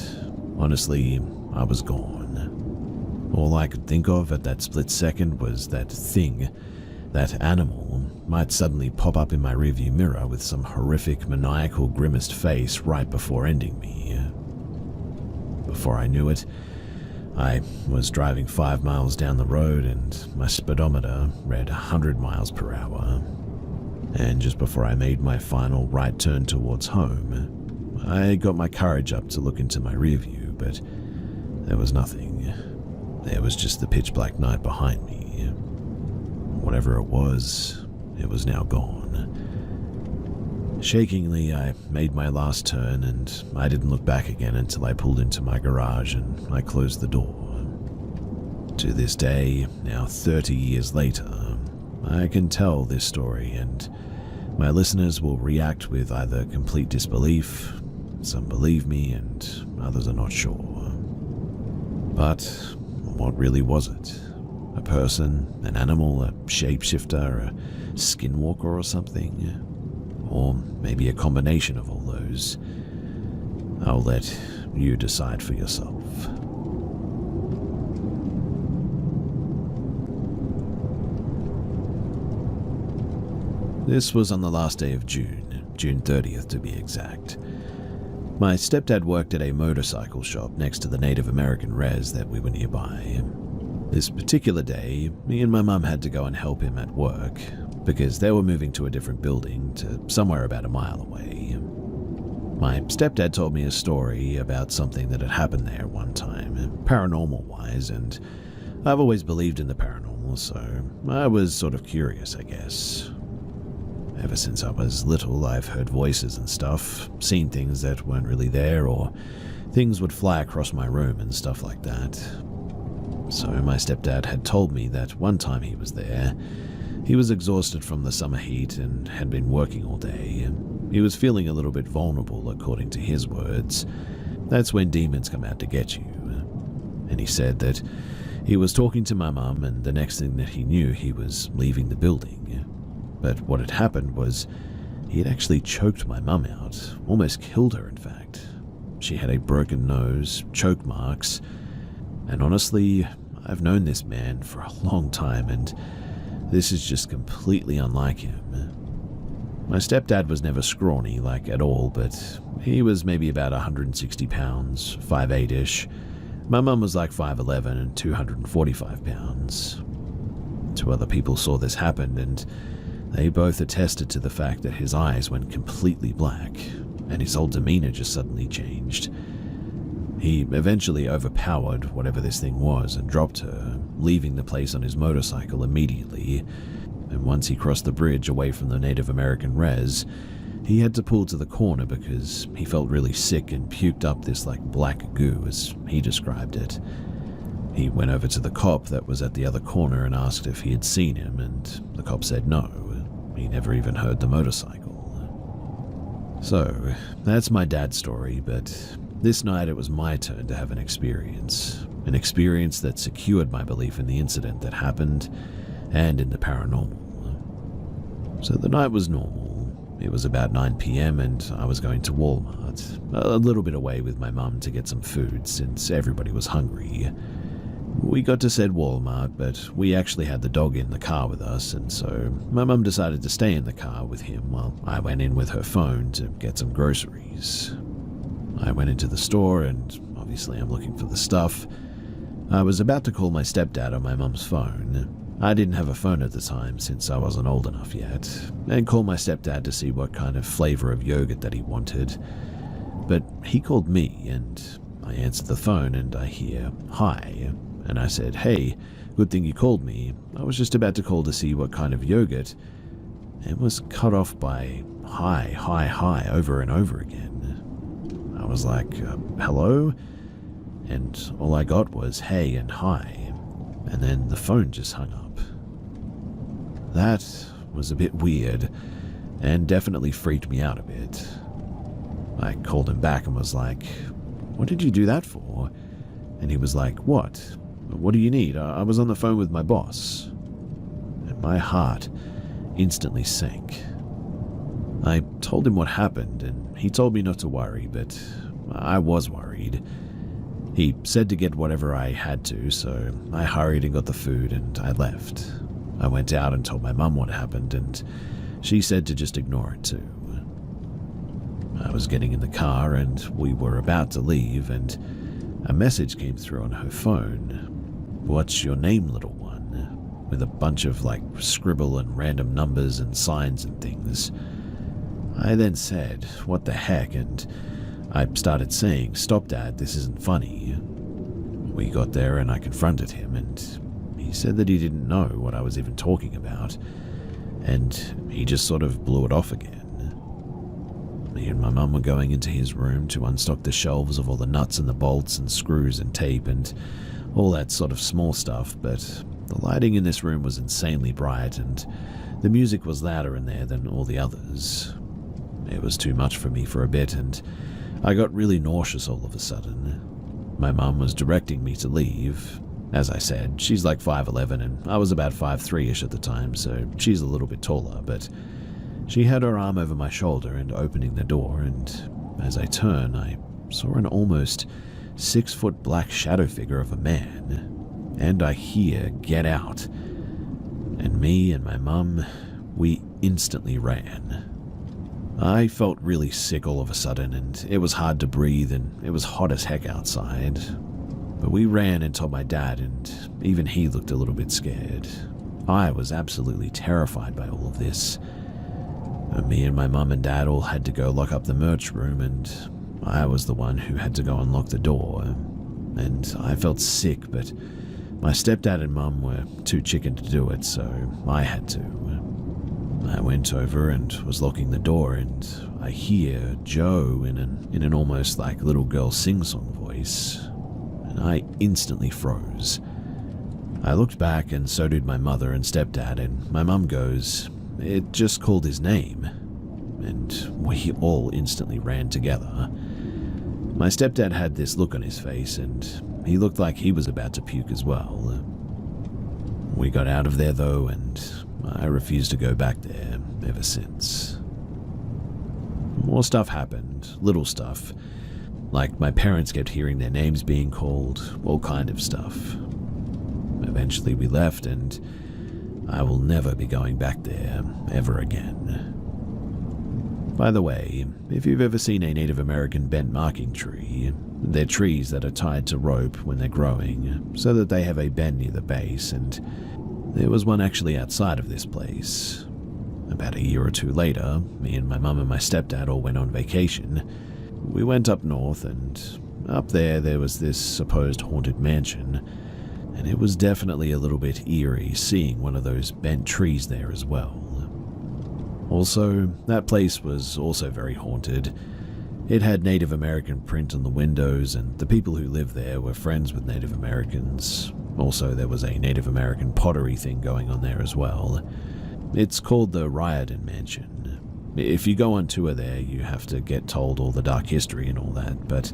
[SPEAKER 1] honestly, I was gone. All I could think of at that split second was that thing, that animal, might suddenly pop up in my rearview mirror with some horrific, maniacal, grimaced face right before ending me. Before I knew it, I was driving 5 miles down the road and my speedometer read 100 miles per hour. And just before I made my final right turn towards home, I got my courage up to look into my rearview, but there was nothing. There was just the pitch-black night behind me. Whatever it was now gone. Shakingly, I made my last turn, and I didn't look back again until I pulled into my garage and I closed the door. To this day, now 30 years later, I can tell this story, and my listeners will react with either complete disbelief, some believe me, and others are not sure. But what really was it? A person, an animal, a shapeshifter, a skinwalker or something? Or maybe a combination of all those? I'll let you decide for yourself. This was on the last day of June 30th to be exact. My stepdad worked at a motorcycle shop next to the Native American res that we were nearby. This particular day, me and my mum had to go and help him at work because they were moving to a different building to somewhere about a mile away. My stepdad told me a story about something that had happened there one time, paranormal-wise, and I've always believed in the paranormal, so I was sort of curious, I guess. Ever since I was little, I've heard voices and stuff, seen things that weren't really there, or things would fly across my room and stuff like that. So my stepdad had told me that one time he was there, he was exhausted from the summer heat and had been working all day, and he was feeling a little bit vulnerable, according to his words. That's when demons come out to get you. And he said that he was talking to my mum, and the next thing that he knew, he was leaving the building. But what had happened was he had actually choked my mum out, almost killed her, in fact. She had a broken nose, choke marks, and honestly, I've known this man for a long time, and this is just completely unlike him. My stepdad was never scrawny, like at all, but he was maybe about 160 pounds, 5'8"-ish. My mum was like 5'11" and 245 pounds. Two other people saw this happen, and they both attested to the fact that his eyes went completely black, and his whole demeanor just suddenly changed. He eventually overpowered whatever this thing was and dropped her, leaving the place on his motorcycle immediately. And once he crossed the bridge away from the Native American res, he had to pull to the corner because he felt really sick and puked up this like black goo, as he described it. He went over to the cop that was at the other corner and asked if he had seen him, and the cop said no, he never even heard the motorcycle. So, that's my dad's story, but this night it was my turn to have an experience that secured my belief in the incident that happened and in the paranormal. So the night was normal. It was about 9 p.m. and I was going to Walmart, a little bit away with my mum to get some food since everybody was hungry. We got to said Walmart, but we actually had the dog in the car with us, and so my mum decided to stay in the car with him while I went in with her phone to get some groceries. I went into the store, and obviously I'm looking for the stuff. I was about to call my stepdad on my mum's phone. I didn't have a phone at the time since I wasn't old enough yet, and called my stepdad to see what kind of flavor of yogurt that he wanted. But he called me, and I answered the phone and I hear, "Hi," and I said, "Hey, good thing you called me. I was just about to call to see what kind of yogurt." It was cut off by "hi, hi, hi" over and over again. I was like, "Hello?" And all I got was "hey" and "hi," and then the phone just hung up. That was a bit weird, and definitely freaked me out a bit. I called him back and was like, "What did you do that for?" And he was like, "What? What do you need? I was on the phone with my boss." And my heart instantly sank. I told him what happened, and he told me not to worry, but I was worried. He said to get whatever I had to, so I hurried and got the food and I left. I went out and told my mum what happened, and she said to just ignore it too. I was getting in the car and we were about to leave, and a message came through on her phone. "What's your name, little one?" with a bunch of scribble and random numbers and signs and things. I then said, "What the heck?" and I started saying, "Stop, Dad, this isn't funny." We got there and I confronted him, and he said that he didn't know what I was even talking about, and he just sort of blew it off again. Me and my mum were going into his room to unstock the shelves of all the nuts and the bolts and screws and tape and all that sort of small stuff, but the lighting in this room was insanely bright and the music was louder in there than all the others. It was too much for me for a bit, and I got really nauseous all of a sudden. My mum was directing me to leave. As I said, she's like 5'11", and I was about 5'3"-ish at the time, so she's a little bit taller, but she had her arm over my shoulder and opening the door, and as I turned, I saw an almost 6-foot black shadow figure of a man, and I hear, "Get out." And me and my mum, we instantly ran. I felt really sick all of a sudden, and it was hard to breathe, and it was hot as heck outside. But we ran and told my dad, and even he looked a little bit scared. I was absolutely terrified by all of this. Me and my mum and dad all had to go lock up the merch room, and I was the one who had to go unlock the door. And I felt sick, but my stepdad and mum were too chicken to do it, so I had to. I went over and was locking the door, and I hear Joe in an almost little girl sing-song voice, and I instantly froze. I looked back, and so did my mother and stepdad, and my mum goes, "It just called his name," and we all instantly ran together. My stepdad had this look on his face, and he looked like he was about to puke as well. We got out of there though, and I refused to go back there ever since. More stuff happened, little stuff. Like my parents kept hearing their names being called, all kind of stuff. Eventually we left, and I will never be going back there ever again. By the way, if you've ever seen a Native American bent marking tree, they're trees that are tied to rope when they're growing, so that they have a bend near the base, and there was one actually outside of this place. About a year or two later, me and my mum and my stepdad all went on vacation. We went up north, and up there was this supposed haunted mansion, and it was definitely a little bit eerie seeing one of those bent trees there as well. Also, that place was also very haunted. It had Native American print on the windows, and the people who lived there were friends with Native Americans. Also, there was a Native American pottery thing going on there as well. It's called the Riordan Mansion. If you go on tour there, you have to get told all the dark history and all that, but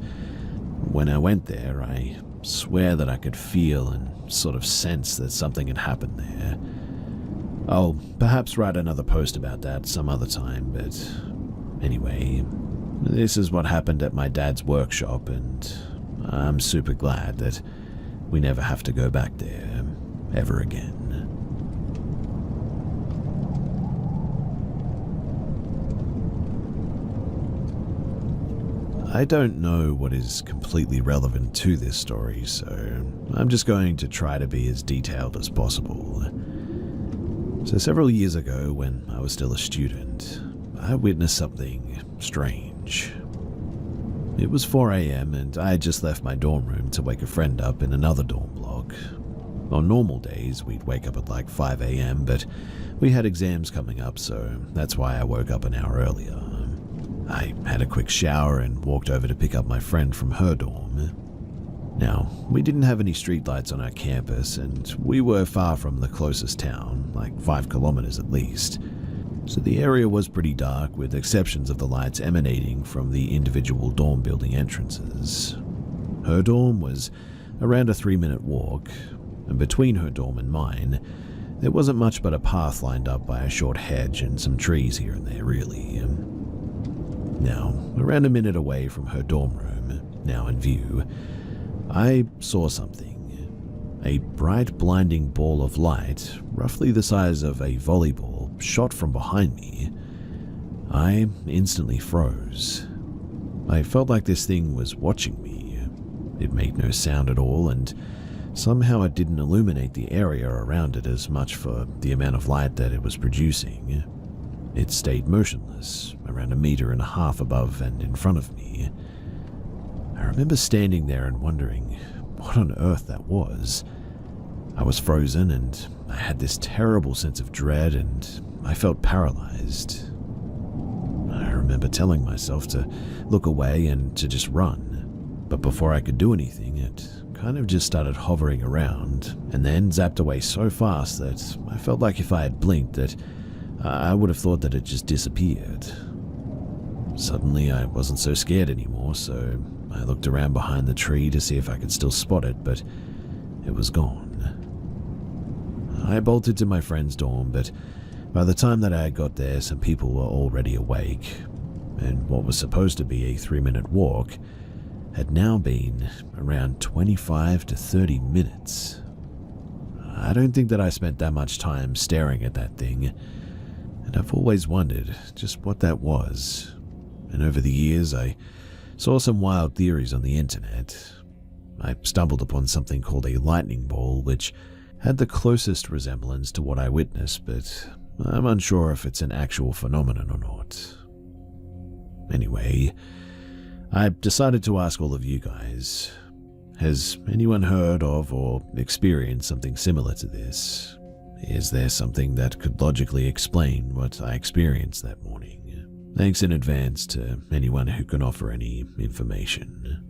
[SPEAKER 1] when I went there, I swear that I could feel and sort of sense that something had happened there. I'll perhaps write another post about that some other time, but anyway, this is what happened at my dad's workshop, and I'm super glad that we never have to go back there ever again. I don't know what is completely relevant to this story, so I'm just going to try to be as detailed as possible. So several years ago, when I was still a student, I witnessed something strange. It was 4 a.m. and I had just left my dorm room to wake a friend up in another dorm block. On normal days, we'd wake up at like 5 a.m., but we had exams coming up, so that's why I woke up an hour earlier. I had a quick shower and walked over to pick up my friend from her dorm. Now, we didn't have any streetlights on our campus, and we were far from the closest town, like 5 kilometers at least. So the area was pretty dark, with exceptions of the lights emanating from the individual dorm building entrances. Her dorm was around a 3-minute walk, and between her dorm and mine, there wasn't much but a path lined up by a short hedge and some trees here and there, really. Now, around a minute away from her dorm room, now in view, I saw something. A bright, blinding ball of light, roughly the size of a volleyball, shot from behind me. I instantly froze. I felt like this thing was watching me. It made no sound at all, and somehow it didn't illuminate the area around it as much for the amount of light that it was producing. It stayed motionless, around 1.5 meters above and in front of me. I remember standing there and wondering what on earth that was. I was frozen and I had this terrible sense of dread and I felt paralyzed. I remember telling myself to look away and to just run, but before I could do anything, it kind of just started hovering around and then zapped away so fast that I felt like if I had blinked that I would have thought that it just disappeared. Suddenly I wasn't so scared anymore, so I looked around behind the tree to see if I could still spot it, but it was gone. I bolted to my friend's dorm, but by the time that I had got there, some people were already awake, and what was supposed to be a 3-minute walk had now been around 25 to 30 minutes. I don't think that I spent that much time staring at that thing, and I've always wondered just what that was. And over the years, I saw some wild theories on the internet. I stumbled upon something called a lightning ball, which had the closest resemblance to what I witnessed, but I'm unsure if it's an actual phenomenon or not. Anyway, I decided to ask all of you guys, has anyone heard of or experienced something similar to this? Is there something that could logically explain what I experienced that morning? Thanks in advance to anyone who can offer any information.